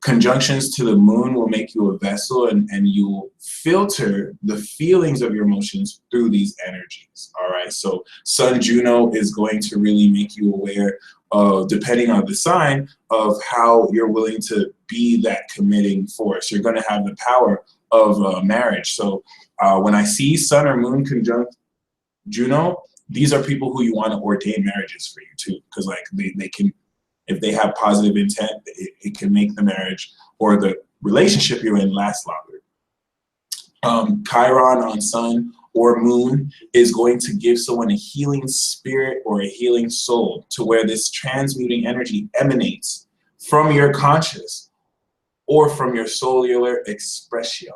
Conjunctions to the moon will make you a vessel, and you'll filter the feelings of your emotions through these energies, all right? So Sun Juno is going to really make you aware of, depending on the sign, of how you're willing to be that committing force. You're going to have the power of marriage. So when I see Sun or Moon conjunct Juno, these are people who you want to ordain marriages for you too, because like they can, if they have positive intent, it can make the marriage or the relationship you're in last longer. Chiron on Sun or Moon is going to give someone a healing spirit or a healing soul, to where this transmuting energy emanates from your conscious or from your cellular expression.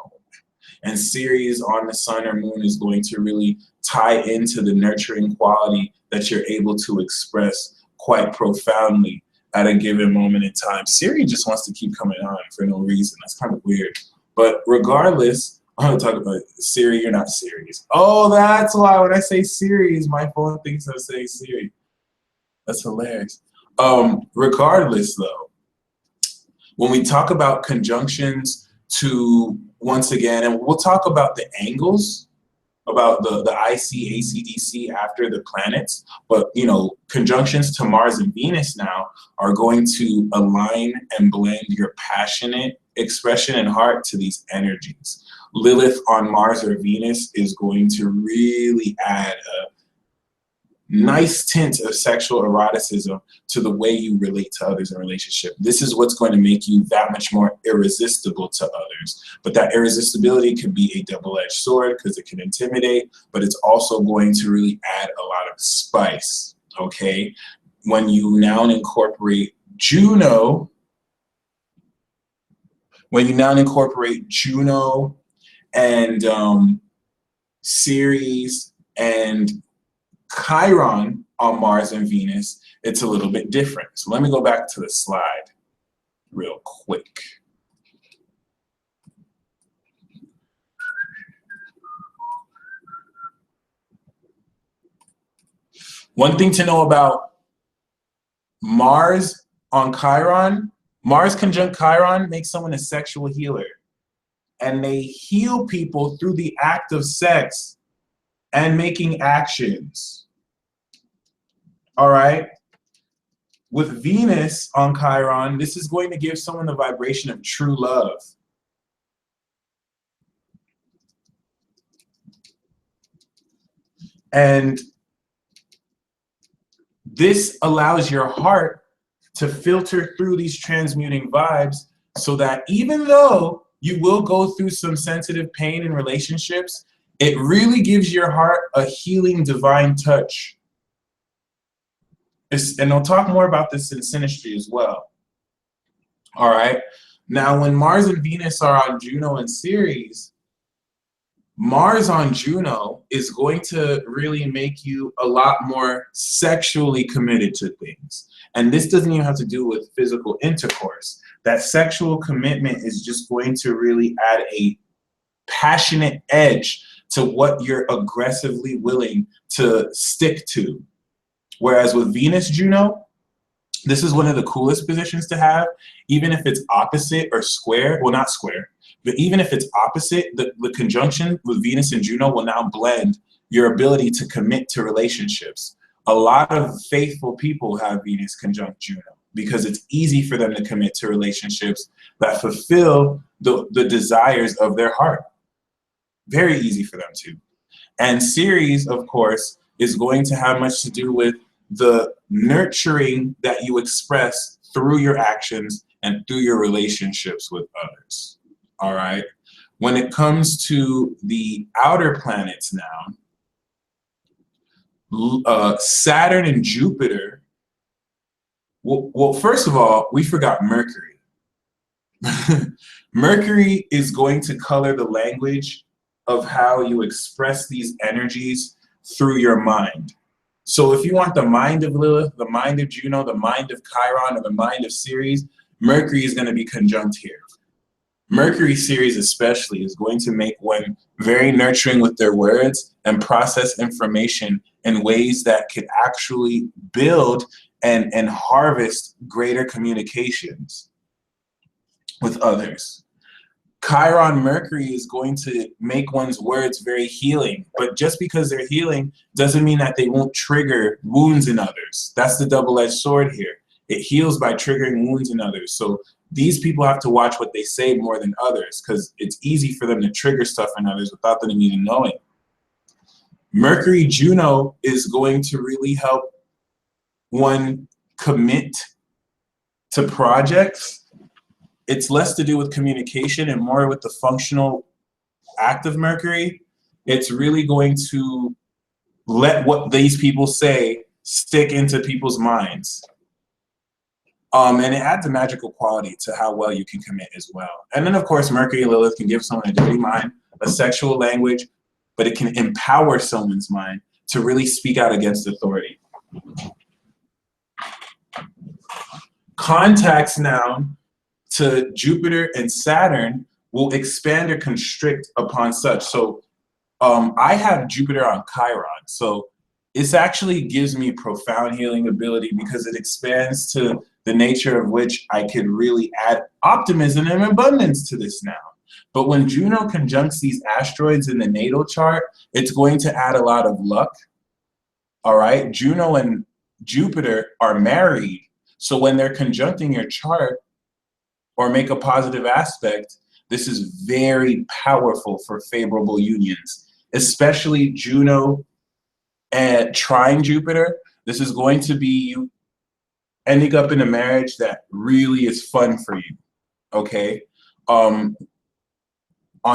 And Ceres on the Sun or Moon is going to really tie into the nurturing quality that you're able to express quite profoundly at a given moment in time. Ceres just wants to keep coming on for no reason. That's kind of weird. But regardless, I'm going to talk about Ceres. You're not Ceres. Oh, that's why when I say Ceres, my phone thinks I'm saying Ceres. That's hilarious. Regardless, though, when we talk about conjunctions to, once again, and we'll talk about the angles, about the IC, ACDC after the planets, but conjunctions to Mars and Venus now are going to align and blend your passionate expression and heart to these energies. Lilith on Mars or Venus is going to really add a nice tint of sexual eroticism to the way you relate to others in a relationship. This is what's going to make you that much more irresistible to others. But that irresistibility could be a double-edged sword because it can intimidate, but it's also going to really add a lot of spice, okay? When you now incorporate Juno, and Ceres and Chiron on Mars and Venus, it's a little bit different. So let me go back to the slide real quick. One thing to know about Mars on Chiron, Mars conjunct Chiron makes someone a sexual healer. And they heal people through the act of sex and making actions. All right? With Venus on Chiron, this is going to give someone the vibration of true love. And this allows your heart to filter through these transmuting vibes so that even though you will go through some sensitive pain in relationships, it really gives your heart a healing divine touch. And I'll talk more about this in synistry as well. All right. Now, when Mars and Venus are on Juno and Ceres, Mars on Juno is going to really make you a lot more sexually committed to things. And this doesn't even have to do with physical intercourse. That sexual commitment is just going to really add a passionate edge to what you're aggressively willing to stick to. Whereas with Venus Juno, this is one of the coolest positions to have, even if it's opposite or square, well, not square, but even if it's opposite, the conjunction with Venus and Juno will now blend your ability to commit to relationships. A lot of faithful people have Venus conjunct Juno because it's easy for them to commit to relationships that fulfill the desires of their heart. Very easy for them to. And Ceres, of course, is going to have much to do with the nurturing that you express through your actions and through your relationships with others. All right. When it comes to the outer planets now, Saturn and Jupiter, well, first of all, we forgot Mercury. Mercury is going to color the language of how you express these energies through your mind. So if you want the mind of Lilith, the mind of Juno, the mind of Chiron, or the mind of Ceres, Mercury is going to be conjunct here. Mercury Ceres especially is going to make one very nurturing with their words and process information in ways that could actually build and harvest greater communications with others. Chiron Mercury is going to make one's words very healing, but just because they're healing doesn't mean that they won't trigger wounds in others. That's the double-edged sword here. It heals by triggering wounds in others. So these people have to watch what they say more than others because it's easy for them to trigger stuff in others without them even knowing. Mercury Juno is going to really help one commit to projects. It's less to do with communication and more with the functional act of Mercury. It's really going to let what these people say stick into people's minds. And it adds a magical quality to how well you can commit as well. And then, of course, Mercury and Lilith can give someone a dirty mind, a sexual language, but it can empower someone's mind to really speak out against authority. Contacts now to Jupiter and Saturn will expand or constrict upon such. So I have Jupiter on Chiron. So this actually gives me profound healing ability because it expands to the nature of which I could really add optimism and abundance to this now. But when Juno conjuncts these asteroids in the natal chart, it's going to add a lot of luck. All right, Juno and Jupiter are married. So when they're conjuncting your chart or make a positive aspect, this is very powerful for favorable unions, especially Juno and trine Jupiter, this is going to be you ending up in a marriage that really is fun for you, okay? On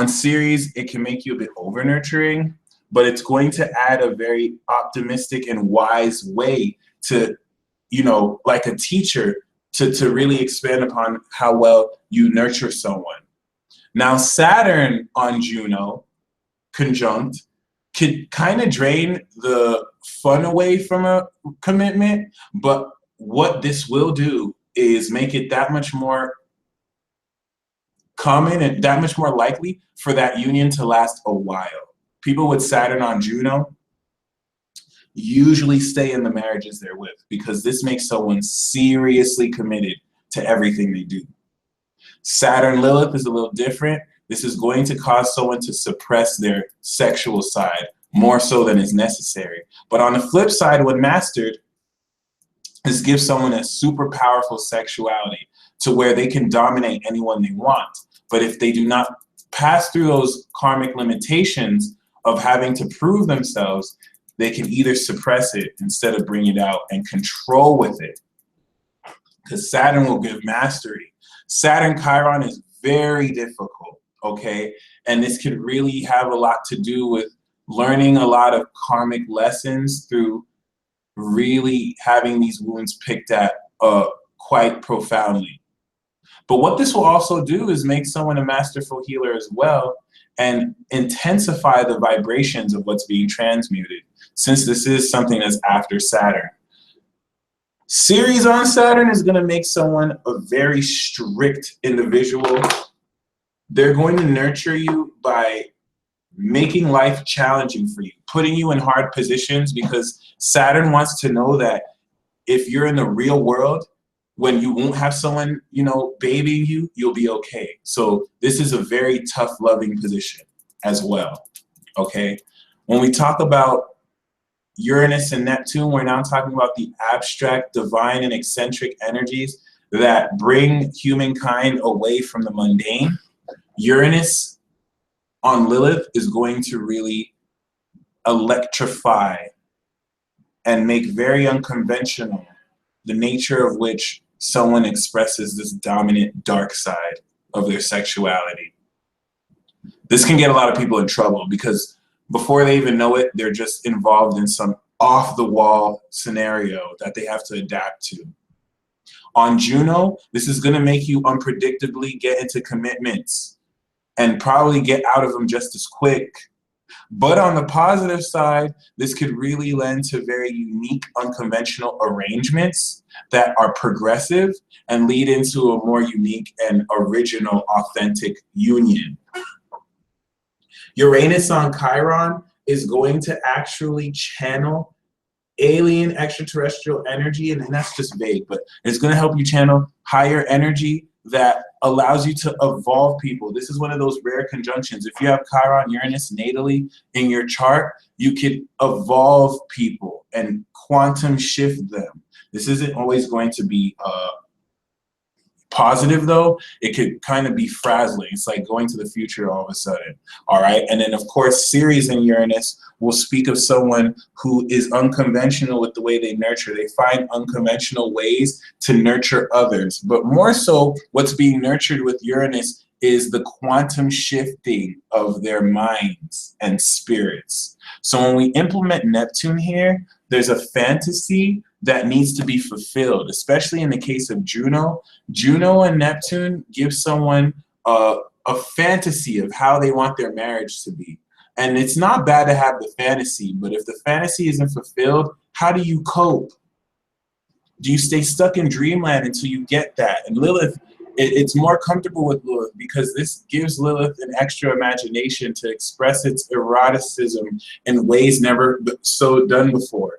Ceres, it can make you a bit over-nurturing, but it's going to add a very optimistic and wise way to, you know, like a teacher, to really expand upon how well you nurture someone. Now, Saturn on Juno, conjunct, could kind of drain the fun away from a commitment, but what this will do is make it that much more common and that much more likely for that union to last a while. People with Saturn on Juno usually stay in the marriages they're with because this makes someone seriously committed to everything they do. Saturn Lilith is a little different. This is going to cause someone to suppress their sexual side more so than is necessary. But on the flip side, when mastered, this gives someone a super powerful sexuality to where they can dominate anyone they want. But if they do not pass through those karmic limitations of having to prove themselves, they can either suppress it instead of bring it out and control with it. Because Saturn will give mastery. Saturn Chiron is very difficult, okay? And this could really have a lot to do with learning a lot of karmic lessons through really having these wounds picked at quite profoundly. But what this will also do is make someone a masterful healer as well and intensify the vibrations of what's being transmuted, since this is something that's after Saturn. Ceres on Saturn is going to make someone a very strict individual. They're going to nurture you by making life challenging for you, putting you in hard positions, because Saturn wants to know that if you're in the real world, when you won't have someone, you know, babying you, you'll be okay. So this is a very tough, loving position as well, okay? When we talk about Uranus and Neptune, we're now talking about the abstract, divine, and eccentric energies that bring humankind away from the mundane. Uranus on Lilith is going to really electrify and make very unconventional the nature of which someone expresses this dominant dark side of their sexuality. This can get a lot of people in trouble because before they even know it, they're just involved in some off-the-wall scenario that they have to adapt to. On Juno, this is going to make you unpredictably get into commitments and probably get out of them just as quick. But on the positive side, this could really lend to very unique, unconventional arrangements that are progressive and lead into a more unique and original, authentic union. Uranus on Chiron is going to actually channel alien extraterrestrial energy, and that's just vague, but it's going to help you channel higher energy that allows you to evolve people. This is one of those rare conjunctions. If you have Chiron, Uranus natally in your chart, you could evolve people and quantum shift them. This isn't always going to be positive though. It could kind of be frazzling. It's like going to the future all of a sudden, all right? And then of course, Ceres and Uranus will speak of someone who is unconventional with the way they nurture. They find unconventional ways to nurture others. But more so, what's being nurtured with Uranus is the quantum shifting of their minds and spirits. So when we implement Neptune here, there's a fantasy that needs to be fulfilled, especially in the case of Juno. Juno and Neptune give someone a fantasy of how they want their marriage to be. And it's not bad to have the fantasy, but if the fantasy isn't fulfilled, how do you cope? Do you stay stuck in dreamland until you get that? And Lilith, it's more comfortable with Lilith because this gives Lilith an extra imagination to express its eroticism in ways never so done before.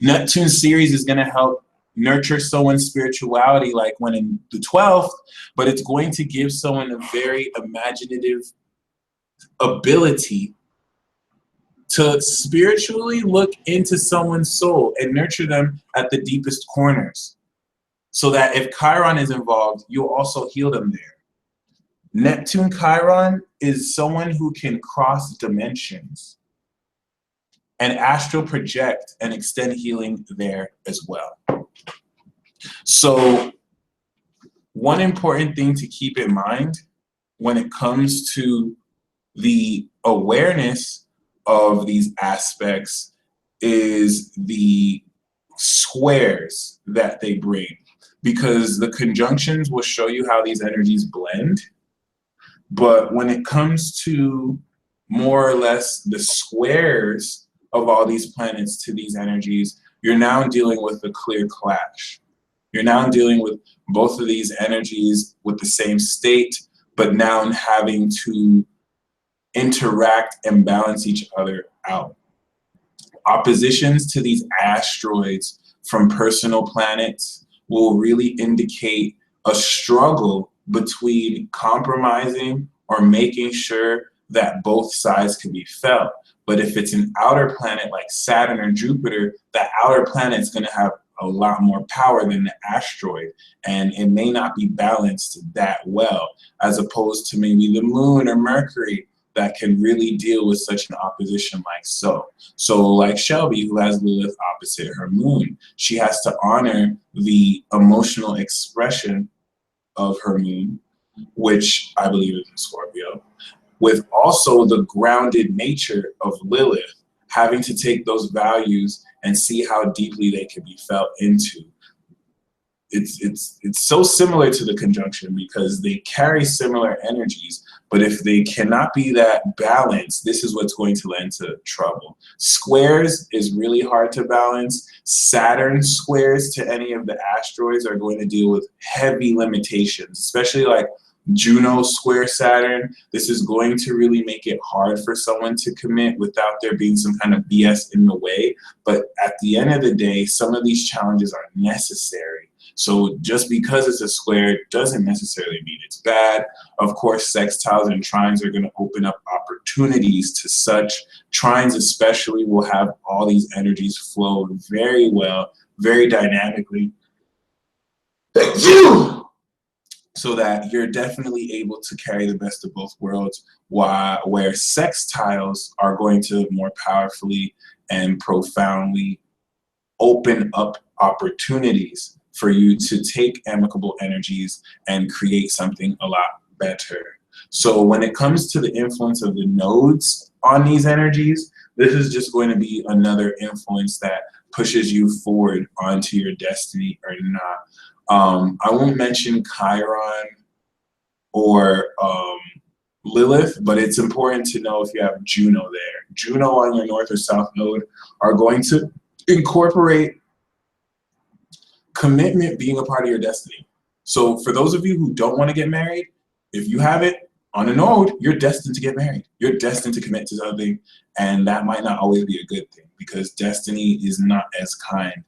Neptune Ceres is going to help nurture someone's spirituality like when in the 12th, but it's going to give someone a very imaginative ability to spiritually look into someone's soul and nurture them at the deepest corners, so that if Chiron is involved, you'll also heal them there. Neptune Chiron is someone who can cross dimensions. and astral project and extend healing there as well. So one important thing to keep in mind when it comes to the awareness of these aspects is the squares that they bring, because the conjunctions will show you how these energies blend. But when it comes to more or less the squares of all these planets to these energies, you're now dealing with a clear clash. You're now dealing with both of these energies with the same state, but now having to interact and balance each other out. Oppositions to these asteroids from personal planets will really indicate a struggle between compromising or making sure that both sides can be felt. But if it's an outer planet like Saturn or Jupiter, that outer planet is going to have a lot more power than the asteroid, and it may not be balanced that well, as opposed to maybe the moon or Mercury that can really deal with such an opposition like so. So like Shelby, who has Lilith opposite her moon, she has to honor the emotional expression of her moon, which I believe is in Scorpio, with also the grounded nature of Lilith, having to take those values and see how deeply they can be felt into. It's so similar to the conjunction because they carry similar energies, but if they cannot be that balanced, this is what's going to lend to trouble. Squares is really hard to balance. Saturn squares to any of the asteroids are going to deal with heavy limitations, especially like Juno square Saturn. This is going to really make it hard for someone to commit without there being some kind of BS in the way. But at the end of the day, some of these challenges are necessary. So just because it's a square doesn't necessarily mean it's bad. Of course, sextiles and trines are going to open up opportunities to such. Trines especially will have all these energies flow very well, very dynamically. So that you're definitely able to carry the best of both worlds, where sextiles are going to more powerfully and profoundly open up opportunities for you to take amicable energies and create something a lot better. So when it comes to the influence of the nodes on these energies, this is just going to be another influence that pushes you forward onto your destiny or not. I won't mention Chiron or Lilith, but it's important to know if you have Juno there. Juno on your north or south node are going to incorporate commitment being a part of your destiny. So for those of you who don't want to get married, if you have it on a node, you're destined to get married. You're destined to commit to something, and that might not always be a good thing because destiny is not as kind.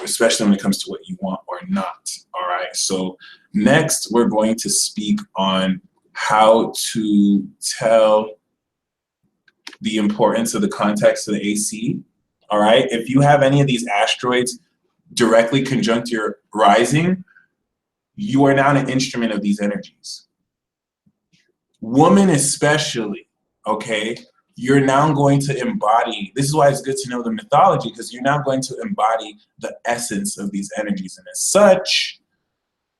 Especially when it comes to what you want or not. All right, so next we're going to speak on how to tell the importance of the context of the AC. All right, if you have any of these asteroids directly conjunct your rising, you are now an instrument of these energies. Women especially, okay? You're now going to embody, this is why it's good to know the mythology, because you're now going to embody the essence of these energies. And as such,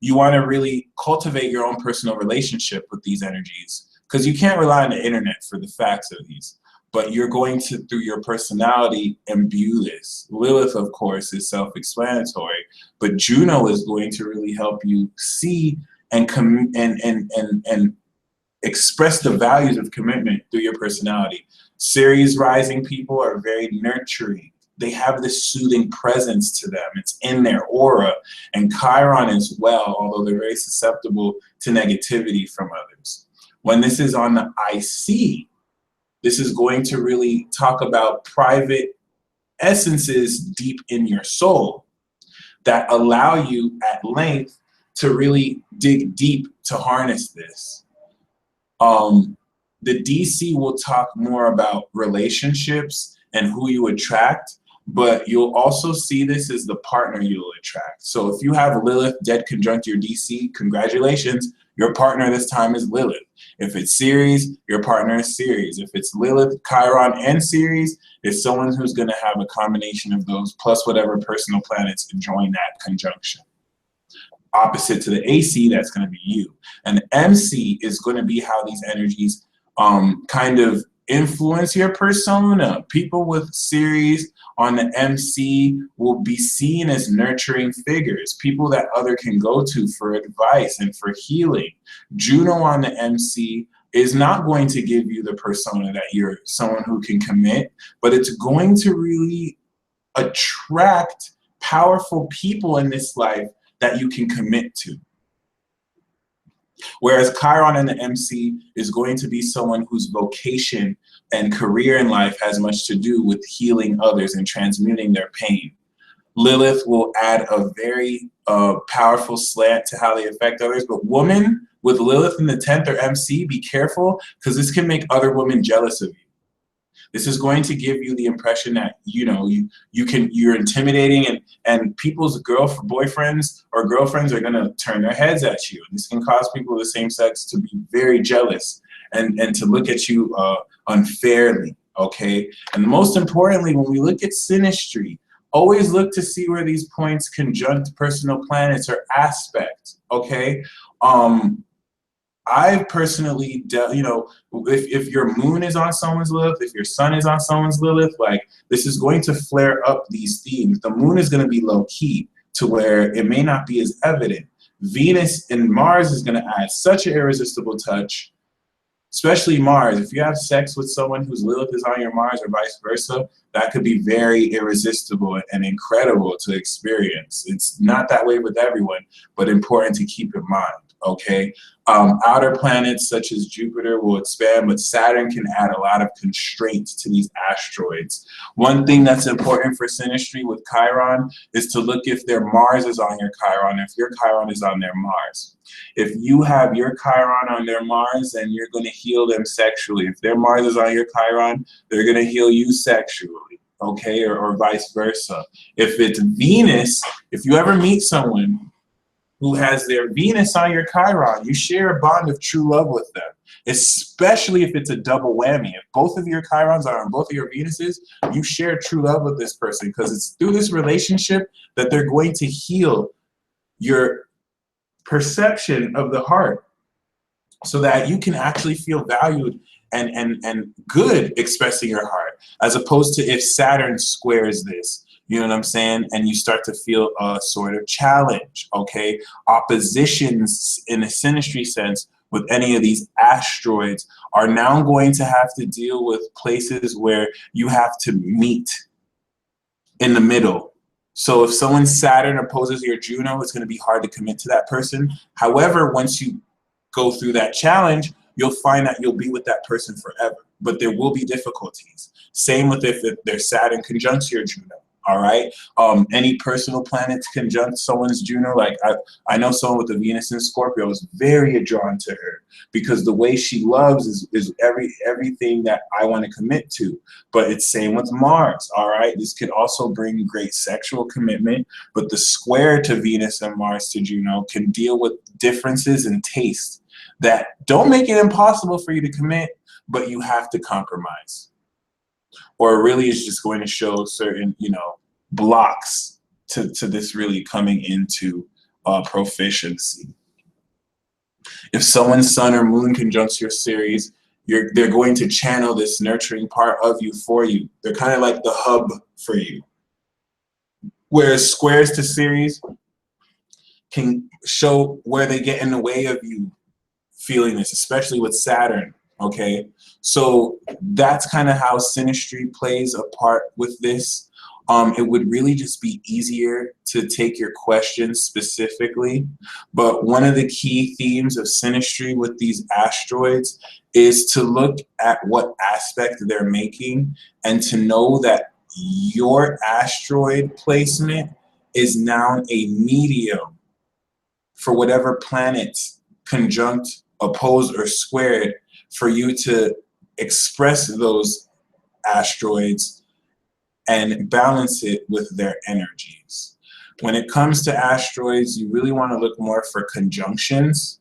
you want to really cultivate your own personal relationship with these energies, because you can't rely on the internet for the facts of these, but you're going to, through your personality, imbue this. Lilith, of course, is self-explanatory, but Juno is going to really help you see and express the values of commitment through your personality. Ceres rising people are very nurturing. They have this soothing presence to them. It's in their aura. And Chiron as well, although they're very susceptible to negativity from others. When this is on the IC, this is going to really talk about private essences deep in your soul that allow you at length to really dig deep to harness this. The DC will talk more about relationships and who you attract, but you'll also see this as the partner you'll attract. So if you have Lilith dead conjunct your DC, congratulations, your partner this time is Lilith. If it's Ceres, your partner is Ceres. If it's Lilith, Chiron, and Ceres, it's someone who's going to have a combination of those plus whatever personal planets enjoying that conjunction. Opposite to the AC, that's going to be you. And the MC is going to be how these energies kind of influence your persona. People with Ceres on the MC will be seen as nurturing figures, people that other can go to for advice and for healing. Juno on the MC is not going to give you the persona that you're someone who can commit, but it's going to really attract powerful people in this life that you can commit to. Whereas Chiron in the MC is going to be someone whose vocation and career in life has much to do with healing others and transmuting their pain. Lilith will add a very powerful slant to how they affect others, but woman with Lilith in the 10th or MC, be careful, because this can make other women jealous of you. This is going to give you the impression that, you know, you're intimidating, and people's boyfriends or girlfriends are going to turn their heads at you. This can cause people of the same sex to be very jealous and to look at you unfairly, okay? And most importantly, when we look at synistry, always look to see where these points conjunct personal planets or aspect, okay? I've personally, you know, if your moon is on someone's Lilith, if your sun is on someone's Lilith, like, this is going to flare up these themes. The moon is going to be low key to where it may not be as evident. Venus and Mars is going to add such an irresistible touch, especially Mars. If you have sex with someone whose Lilith is on your Mars or vice versa, that could be very irresistible and incredible to experience. It's not that way with everyone, but important to keep in mind. Okay, outer planets such as Jupiter will expand, but Saturn can add a lot of constraints to these asteroids. One thing that's important for synistry with Chiron is to look if their Mars is on your Chiron, if your Chiron is on their Mars. If you have your Chiron on their Mars, then you're going to heal them sexually. If their Mars is on your Chiron, they're going to heal you sexually, okay, or vice versa. If it's Venus, if you ever meet someone who has their Venus on your Chiron, you share a bond of true love with them, especially if it's a double whammy. If both of your Chirons are on both of your Venuses, you share true love with this person, because it's through this relationship that they're going to heal your perception of the heart so that you can actually feel valued and good expressing your heart, as opposed to if Saturn squares this. You know what I'm saying? And you start to feel a sort of challenge, okay? Oppositions in a synistry sense with any of these asteroids are now going to have to deal with places where you have to meet in the middle. So if someone's Saturn opposes your Juno, it's going to be hard to commit to that person. However, once you go through that challenge, you'll find that you'll be with that person forever. But there will be difficulties. Same with if their Saturn conjuncts your Juno. All right. Any personal planets conjunct someone's Juno, like I know someone with a Venus in Scorpio is very drawn to her because the way she loves is everything that I want to commit to. But it's same with Mars. All right. This could also bring great sexual commitment, but the square to Venus and Mars to Juno can deal with differences in taste that don't make it impossible for you to commit, but you have to compromise. Or really is just going to show certain, you know, blocks to this really coming into proficiency. If someone's sun or moon conjuncts your Ceres, they're going to channel this nurturing part of you for you. They're kind of like the hub for you. Whereas squares to Ceres can show where they get in the way of you feeling this, especially with Saturn. Okay, so that's kind of how synistry plays a part with this. It would really just be easier to take your questions specifically, but one of the key themes of synistry with these asteroids is to look at what aspect they're making and to know that your asteroid placement is now a medium for whatever planets conjunct, opposed, or squared for you to express those asteroids and balance it with their energies. When it comes to asteroids, you really want to look more for conjunctions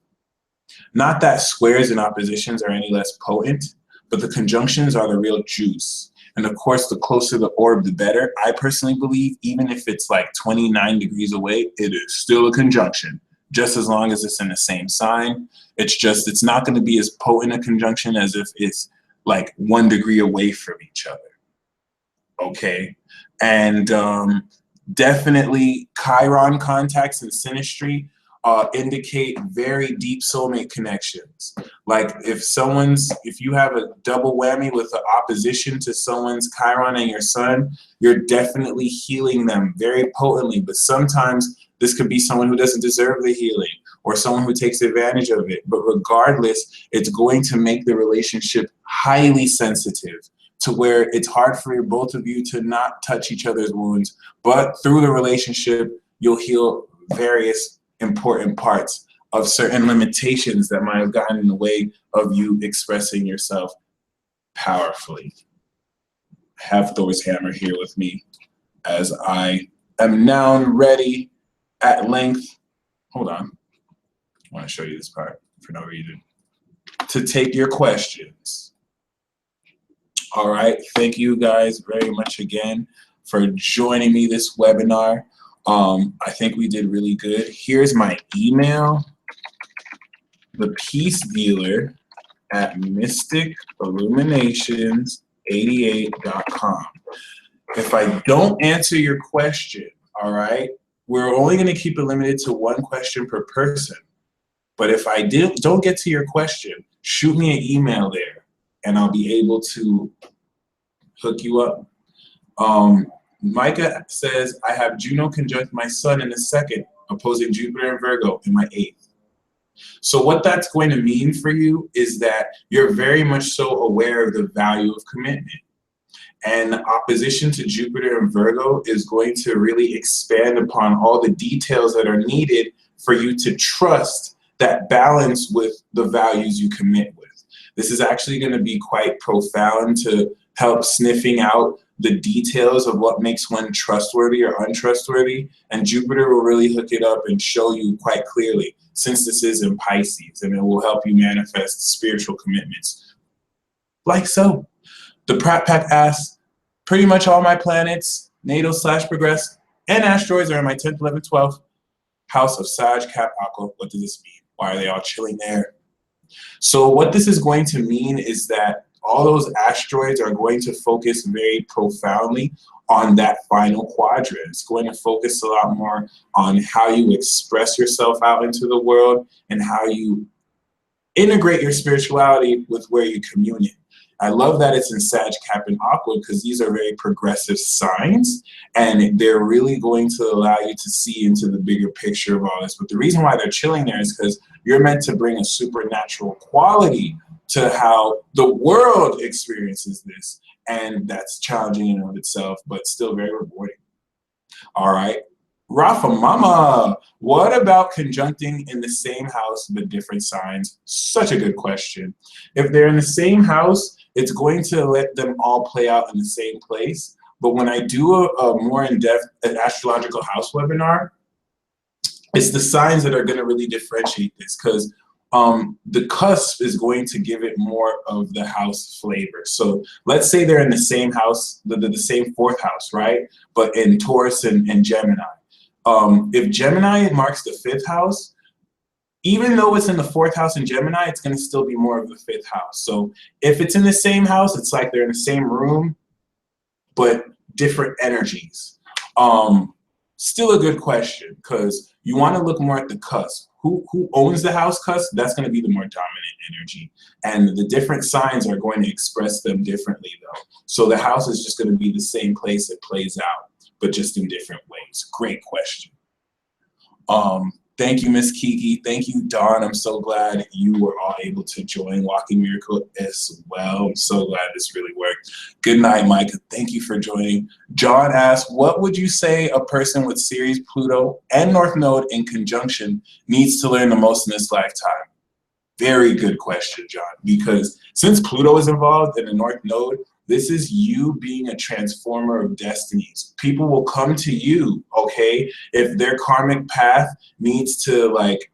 Not that squares and oppositions are any less potent, but the conjunctions are the real juice. And of course, the closer the orb, the better. I personally believe even if it's like 29 degrees away, it is still a conjunction, just as long as it's in the same sign. It's not going to be as potent a conjunction as if it's like 1 degree away from each other. Okay. And definitely Chiron contacts and synistry indicate very deep soulmate connections. Like if you have a double whammy with the opposition to someone's Chiron and your sun, you're definitely healing them very potently. But sometimes this could be someone who doesn't deserve the healing or someone who takes advantage of it. But regardless, it's going to make the relationship highly sensitive to where it's hard for both of you to not touch each other's wounds. But through the relationship, you'll heal various important parts of certain limitations that might have gotten in the way of you expressing yourself powerfully. I have Thor's hammer here with me as I am now ready at length. Hold on. I want to show you this part for no reason. To take your questions. All right. Thank you guys very much again for joining me this webinar. I think we did really good. Here's my email, thepeacedealer@mysticilluminations88.com. If I don't answer your question, all right, we're only going to keep it limited to 1 question per person. But if I don't get to your question, shoot me an email there, and I'll be able to hook you up. Micah says, I have Juno conjunct my sun in the 2nd, opposing Jupiter and Virgo in my 8th. So what that's going to mean for you is that you're very much so aware of the value of commitment. And opposition to Jupiter and Virgo is going to really expand upon all the details that are needed for you to trust that balance with the values you commit with. This is actually going to be quite profound to help sniffing out the details of what makes one trustworthy or untrustworthy, and Jupiter will really hook it up and show you quite clearly, since this is in Pisces, and it will help you manifest spiritual commitments. Like so. The Pratt Pack asks, pretty much all my planets, natal/progress, and asteroids are in my 10th, 11th, 12th house of Sag, Cap, Aqua. What does this mean? Why are they all chilling there? So what this is going to mean is that all those asteroids are going to focus very profoundly on that final quadrant. It's going to focus a lot more on how you express yourself out into the world and how you integrate your spirituality with where you commune. I love that it's in Sag, Cap, and Aqua because these are very progressive signs, and they're really going to allow you to see into the bigger picture of all this. But the reason why they're chilling there is because you're meant to bring a supernatural quality to how the world experiences this, and that's challenging in and of itself, but still very rewarding. All right. Rafa Mama, what about conjuncting in the same house but different signs? Such a good question. If they're in the same house, it's going to let them all play out in the same place. But when I do a more in-depth astrological house webinar, it's the signs that are going to really differentiate this, because the cusp is going to give it more of the house flavor. So let's say they're in the same house, the same 4th house, right? But in Taurus and Gemini. If Gemini marks the 5th house, even though it's in the 4th house in Gemini, it's going to still be more of the 5th house. So if it's in the same house, it's like they're in the same room, but different energies. Still a good question, because you want to look more at the cusp. Who owns the house cusp? That's going to be the more dominant energy. And the different signs are going to express them differently, though. So the house is just going to be the same place it plays out, but just in different ways. Great question. Thank you, Miss Kiki. Thank you, Dawn. I'm so glad you were all able to join Walking Miracle as well. I'm so glad this really worked. Good night, Micah. Thank you for joining. John asked, what would you say a person with Ceres, Pluto, and North Node in conjunction needs to learn the most in this lifetime? Very good question, John, because since Pluto is involved in the North Node, this is you being a transformer of destinies. People will come to you, okay, if their karmic path needs to like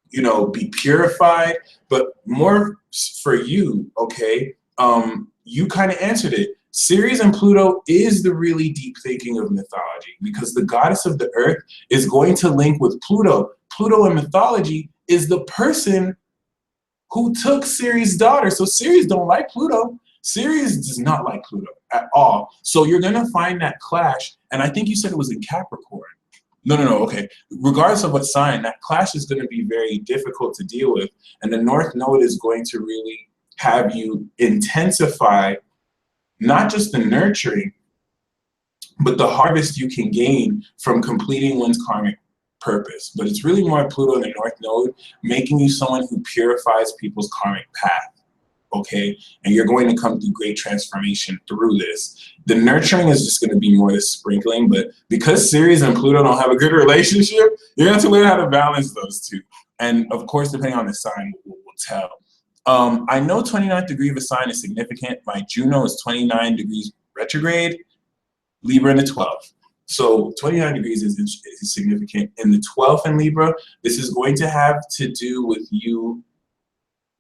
you know, be purified, but more for you, okay? You kind of answered it. Ceres and Pluto is the really deep thinking of mythology, because the goddess of the earth is going to link with Pluto. Pluto in mythology is the person who took Ceres' daughter. So Ceres don't like Pluto. Ceres does not like Pluto at all. So you're gonna find that clash, and I think you said it was in Capricorn. No, okay. Regardless of what sign, that clash is gonna be very difficult to deal with, and the North Node is going to really have you intensify not just the nurturing, but the harvest you can gain from completing one's karmic purpose. But it's really more Pluto in the North Node, making you someone who purifies people's karmic path, okay? And you're going to come through great transformation through this. The nurturing is just going to be more the sprinkling, but because Ceres and Pluto don't have a good relationship, you're going to have to learn how to balance those two. And of course, depending on the sign, we'll tell. I know 29th degree of a sign is significant. My Juno is 29 degrees retrograde, Libra in the 12th. So 29 degrees is significant. In the 12th in Libra, this is going to have to do with you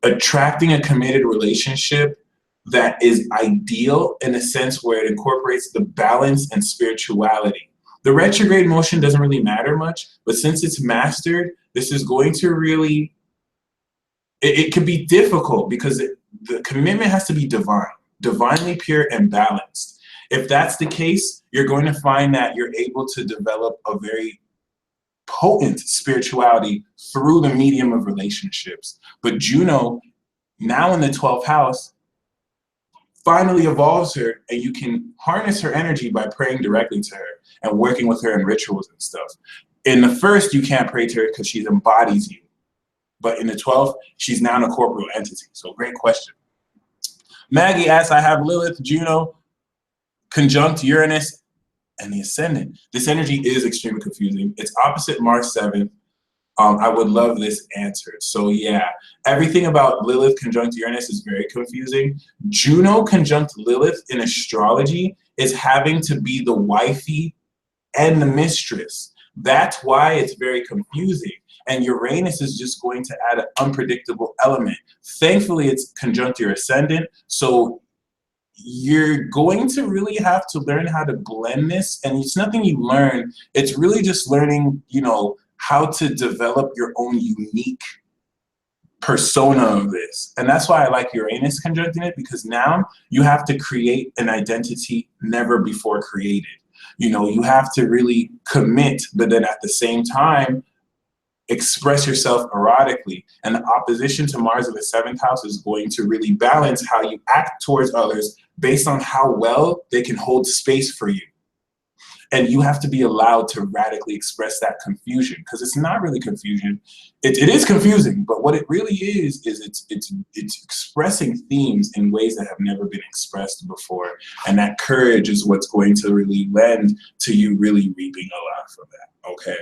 attracting a committed relationship that is ideal in a sense where it incorporates the balance and spirituality. The retrograde motion doesn't really matter much, but since it's mastered, this is going to really, it can be difficult because the commitment has to be divine, divinely pure and balanced. If that's the case, you're going to find that you're able to develop a very potent spirituality through the medium of relationships. But Juno, now in the 12th house, finally evolves her, and you can harness her energy by praying directly to her and working with her in rituals and stuff. In the first, you can't pray to her because she embodies you. But in the 12th, she's now a corporeal entity. So great question. Maggie asks, I have Lilith, Juno, conjunct Uranus, and the ascendant. This energy is extremely confusing. It's opposite Mars 7th. I would love this answer. So yeah, everything about Lilith conjunct Uranus is very confusing. Juno conjunct Lilith in astrology is having to be the wifey and the mistress. That's why it's very confusing. And Uranus is just going to add an unpredictable element. Thankfully, it's conjunct your ascendant. So you're going to really have to learn how to blend this. And it's nothing you learn. It's really just learning, you know, how to develop your own unique persona of this. And that's why I like Uranus conjuncting it, because now you have to create an identity never before created. You know, you have to really commit, but then at the same time, express yourself erotically. And the opposition to Mars in the 7th house is going to really balance how you act towards others based on how well they can hold space for you. And you have to be allowed to radically express that confusion, because it's not really confusion. It is confusing, but what it really is it's expressing themes in ways that have never been expressed before. And that courage is what's going to really lend to you really reaping a lot from that, okay?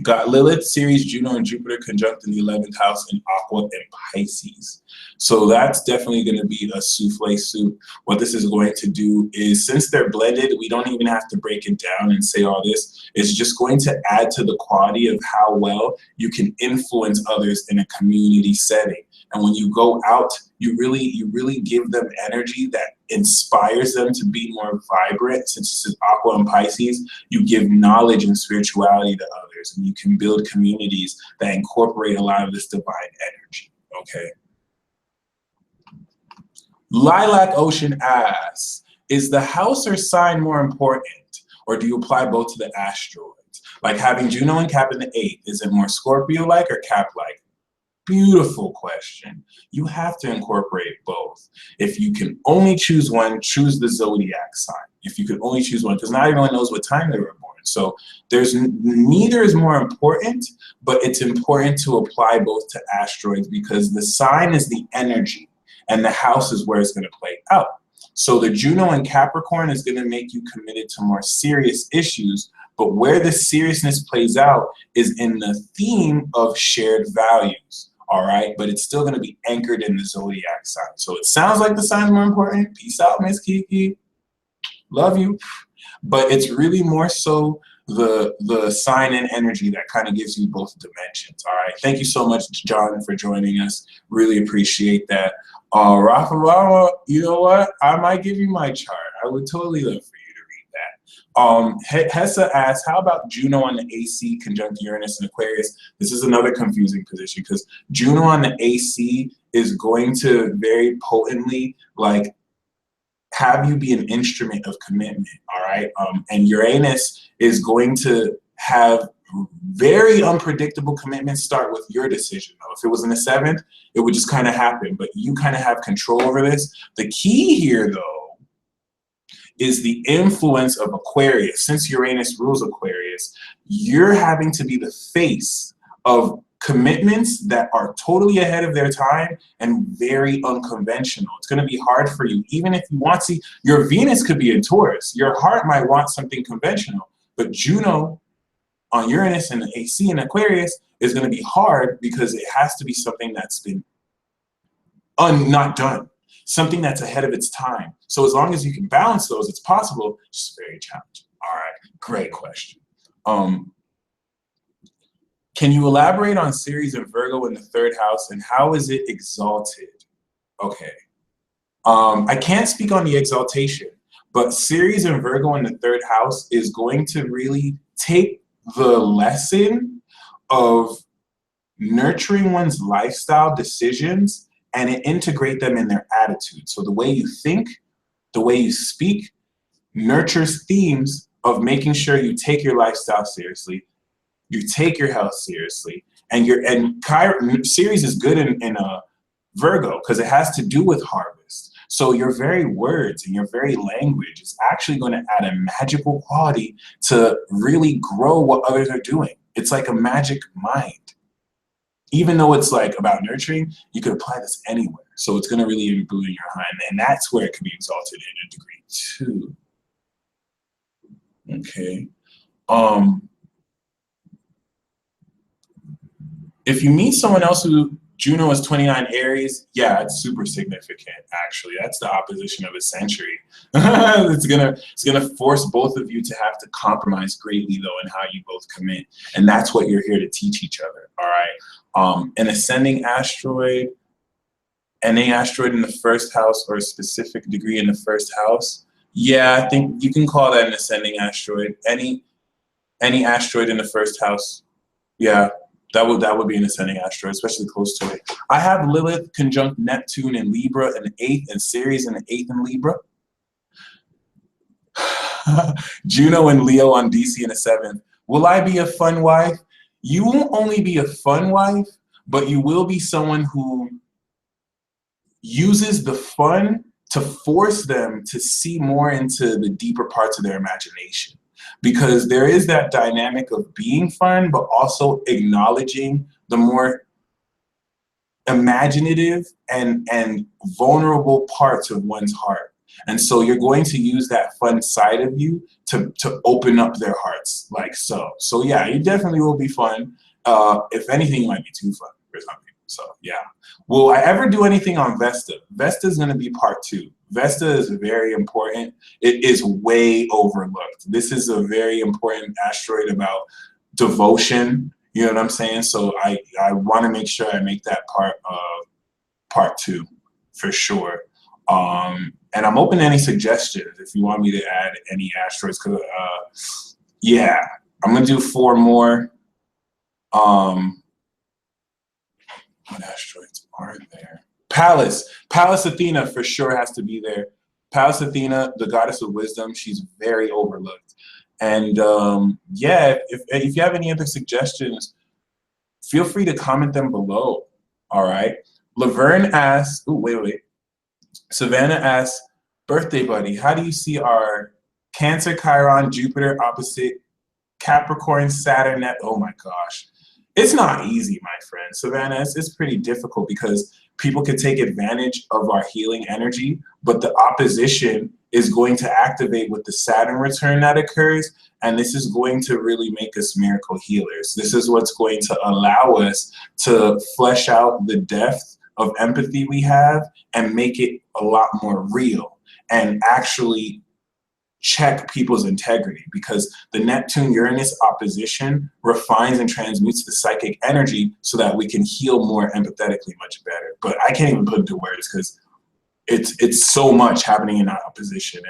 Got Lilith, Ceres, Juno, and Jupiter conjunct in the 11th house in Aqua and Pisces. So that's definitely going to be a souffle soup. What this is going to do is, since they're blended, we don't even have to break it down and say all this. It's just going to add to the quality of how well you can influence others in a community setting. And when you go out, you really give them energy that inspires them to be more vibrant. Since it's Aqua and Pisces, you give knowledge and spirituality to others, and you can build communities that incorporate a lot of this divine energy, okay? Lilac Ocean asks, is the house or sign more important, or do you apply both to the asteroids? Like having Juno and Cap in the 8th, is it more Scorpio-like or Cap-like? Beautiful question. You have to incorporate both. If you can only choose one, choose the zodiac sign. If you can only choose one, because not everyone knows what time they were born. So there's neither is more important, but it's important to apply both to asteroids, because the sign is the energy and the house is where it's going to play out. So the Juno and Capricorn is going to make you committed to more serious issues, but where the seriousness plays out is in the theme of shared values. All right, but it's still going to be anchored in the zodiac sign. So it sounds like the sign's more important. Peace out, Miss Kiki. Love you. But it's really more so the sign and energy that kind of gives you both dimensions. All right. Thank you so much, John, for joining us. Really appreciate that. Rafa, you know what? I might give you my chart. I would totally love for you to read that. Hessa asks, how about Juno on the AC conjunct Uranus and Aquarius? This is another confusing position because Juno on the AC is going to very potently like have you be an instrument of commitment, all right? And Uranus is going to have very unpredictable commitments start with your decision, though. If it was in the 7th, it would just kind of happen, but you kind of have control over this. The key here, though, is the influence of Aquarius. Since Uranus rules Aquarius, you're having to be the face of commitments that are totally ahead of their time and very unconventional. It's going to be hard for you, even if you want to. Your Venus could be in Taurus. Your heart might want something conventional, but Juno on Uranus and the AC in Aquarius is going to be hard because it has to be something that's been not done, something that's ahead of its time. So as long as you can balance those, it's possible. It's just very challenging. All right, great question. Can you elaborate on Ceres and Virgo in the 3rd house and how is it exalted? Okay. I can't speak on the exaltation, but Ceres and Virgo in the 3rd house is going to really take the lesson of nurturing one's lifestyle decisions and integrate them in their attitude. So the way you think, the way you speak, nurtures themes of making sure you take your lifestyle seriously, you take your health seriously, and Chiron, Ceres is good in Virgo because it has to do with harvest. So your very words and your very language is actually going to add a magical quality to really grow what others are doing. It's like a magic mind. Even though it's like about nurturing, you could apply this anywhere. So it's going to really improve your mind, and that's where it can be exalted in a degree too. Okay. If you meet someone else who Juno is 29 Aries, yeah, it's super significant, actually. That's the opposition of a century. It's gonna force both of you to have to compromise greatly, though, in how you both commit. And that's what you're here to teach each other, all right? An ascending asteroid, any asteroid in the 1st house or a specific degree in the 1st house, yeah, I think you can call that an ascending asteroid. Any asteroid in the 1st house, yeah. That would be an ascending asteroid, especially close to it. I have Lilith conjunct Neptune in Libra in the 8th and Ceres in the 8th in Libra. Juno and Leo on DC in the 7th. Will I be a fun wife? You won't only be a fun wife, but you will be someone who uses the fun to force them to see more into the deeper parts of their imagination. Because there is that dynamic of being fun, but also acknowledging the more imaginative and vulnerable parts of one's heart. And so you're going to use that fun side of you to open up their hearts like so. So yeah, you definitely will be fun. If anything, it might be too fun for some people. So yeah. Will I ever do anything on Vesta? Vesta is going to be part 2. Vesta is very important. It is way overlooked. This is a very important asteroid about devotion. You know what I'm saying? So I want to make sure I make that part 2 for sure. And I'm open to any suggestions if you want me to add any asteroids. Cause yeah, I'm gonna do 4 more. What asteroids are there? Pallas Athena for sure has to be there. Pallas Athena, the goddess of wisdom, she's very overlooked. And yeah, if you have any other suggestions, feel free to comment them below. All right. Laverne asks, oh, wait. Savannah asks, birthday buddy, how do you see our Cancer, Chiron, Jupiter opposite Capricorn, Saturn, oh my gosh. It's not easy, my friend. Savannah, it's pretty difficult because people can take advantage of our healing energy, but the opposition is going to activate with the Saturn return that occurs, and this is going to really make us miracle healers. This is what's going to allow us to flesh out the depth of empathy we have and make it a lot more real and actually check people's integrity, because the Neptune-Uranus opposition refines and transmutes the psychic energy so that we can heal more empathetically much better. But I can't even put into words because it's so much happening in that opposition,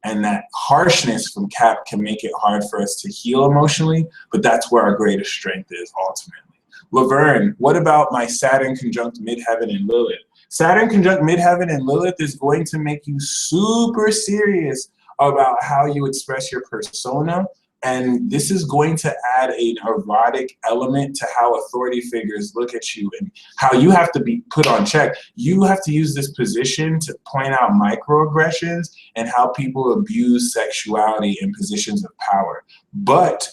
and that harshness from Cap can make it hard for us to heal emotionally, but that's where our greatest strength is ultimately. Laverne, what about my Saturn conjunct midheaven and Lilith? Saturn conjunct midheaven and Lilith is going to make you super serious about how you express your persona, and this is going to add an erotic element to how authority figures look at you and how you have to be put on check. You have to use this position to point out microaggressions and how people abuse sexuality in positions of power. But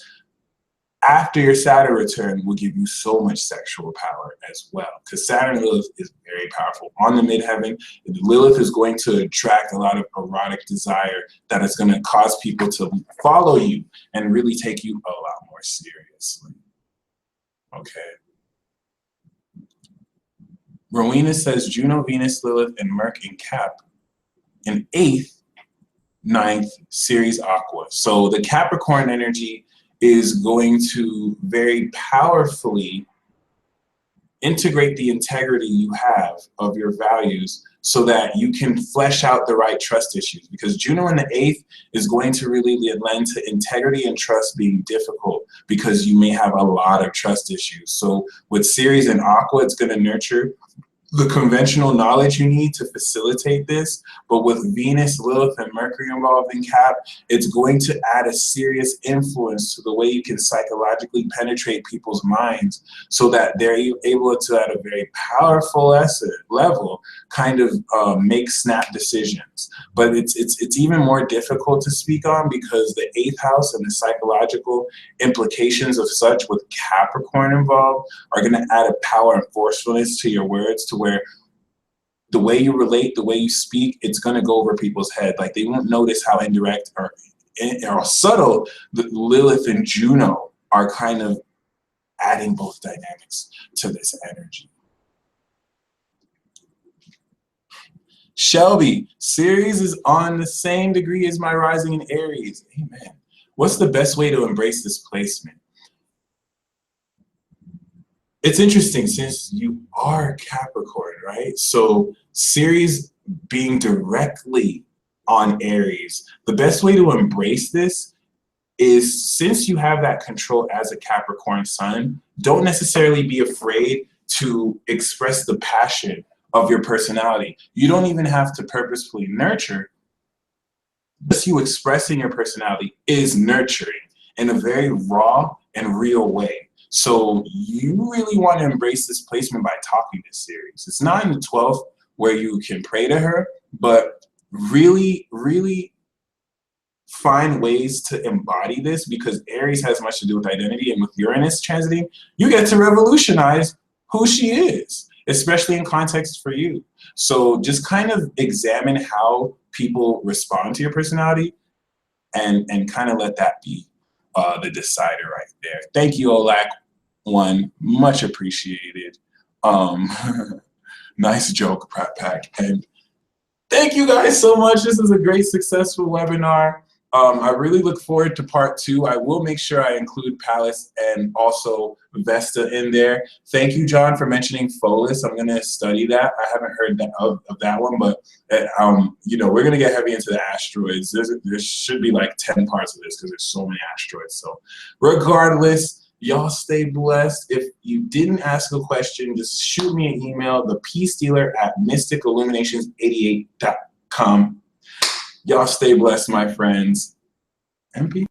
after your Saturn return will give you so much sexual power as well, because Saturn and Lilith is very powerful. On the midheaven, Lilith is going to attract a lot of erotic desire that is going to cause people to follow you and really take you a lot more seriously. Okay. Rowena says Juno, Venus, Lilith, and Merc in Cap in 8th, 9th, Ceres Aqua. So the Capricorn energy is going to very powerfully integrate the integrity you have of your values so that you can flesh out the right trust issues, because Juno in the 8th is going to really lend to integrity and trust being difficult because you may have a lot of trust issues. So with Ceres and Aqua, it's going to nurture the conventional knowledge you need to facilitate this, but with Venus, Lilith, and Mercury involved in Cap, it's going to add a serious influence to the way you can psychologically penetrate people's minds so that they're able to, at a very powerful level, kind of make snap decisions. But it's even more difficult to speak on because the 8th house and the psychological implications of such with Capricorn involved are going to add a power and forcefulness to your words, to where the way you relate, the way you speak, it's going to go over people's head. Like, they won't notice how indirect or subtle the Lilith and Juno are kind of adding both dynamics to this energy. Shelby, Ceres is on the same degree as my rising in Aries. Amen. What's the best way to embrace this placement? It's interesting since you are Capricorn, right? So Ceres being directly on Aries, the best way to embrace this is, since you have that control as a Capricorn sun, don't necessarily be afraid to express the passion of your personality. You don't even have to purposefully nurture. Just you expressing your personality is nurturing in a very raw and real way. So you really want to embrace this placement by talking to Ceres. It's not in the 12th where you can pray to her, but really, really find ways to embody this, because Aries has much to do with identity, and with Uranus transiting, you get to revolutionize who she is, especially in context for you. So just kind of examine how people respond to your personality and kind of let that be the decider right there. Thank you, Olak One, much appreciated. Nice joke, Pratt Pack. And thank you guys so much. This is a great, successful webinar. I really look forward to part 2. I will make sure I include Palace and also Vesta in there. Thank you, John, for mentioning Pholis. I'm going to study that. I haven't heard of that one, but you know, we're going to get heavy into the asteroids. There should be like 10 parts of this because there's so many asteroids. So regardless, y'all stay blessed. If you didn't ask a question, just shoot me an email, thepeacedealer@mysticilluminations88.com. Y'all stay blessed, my friends. MP.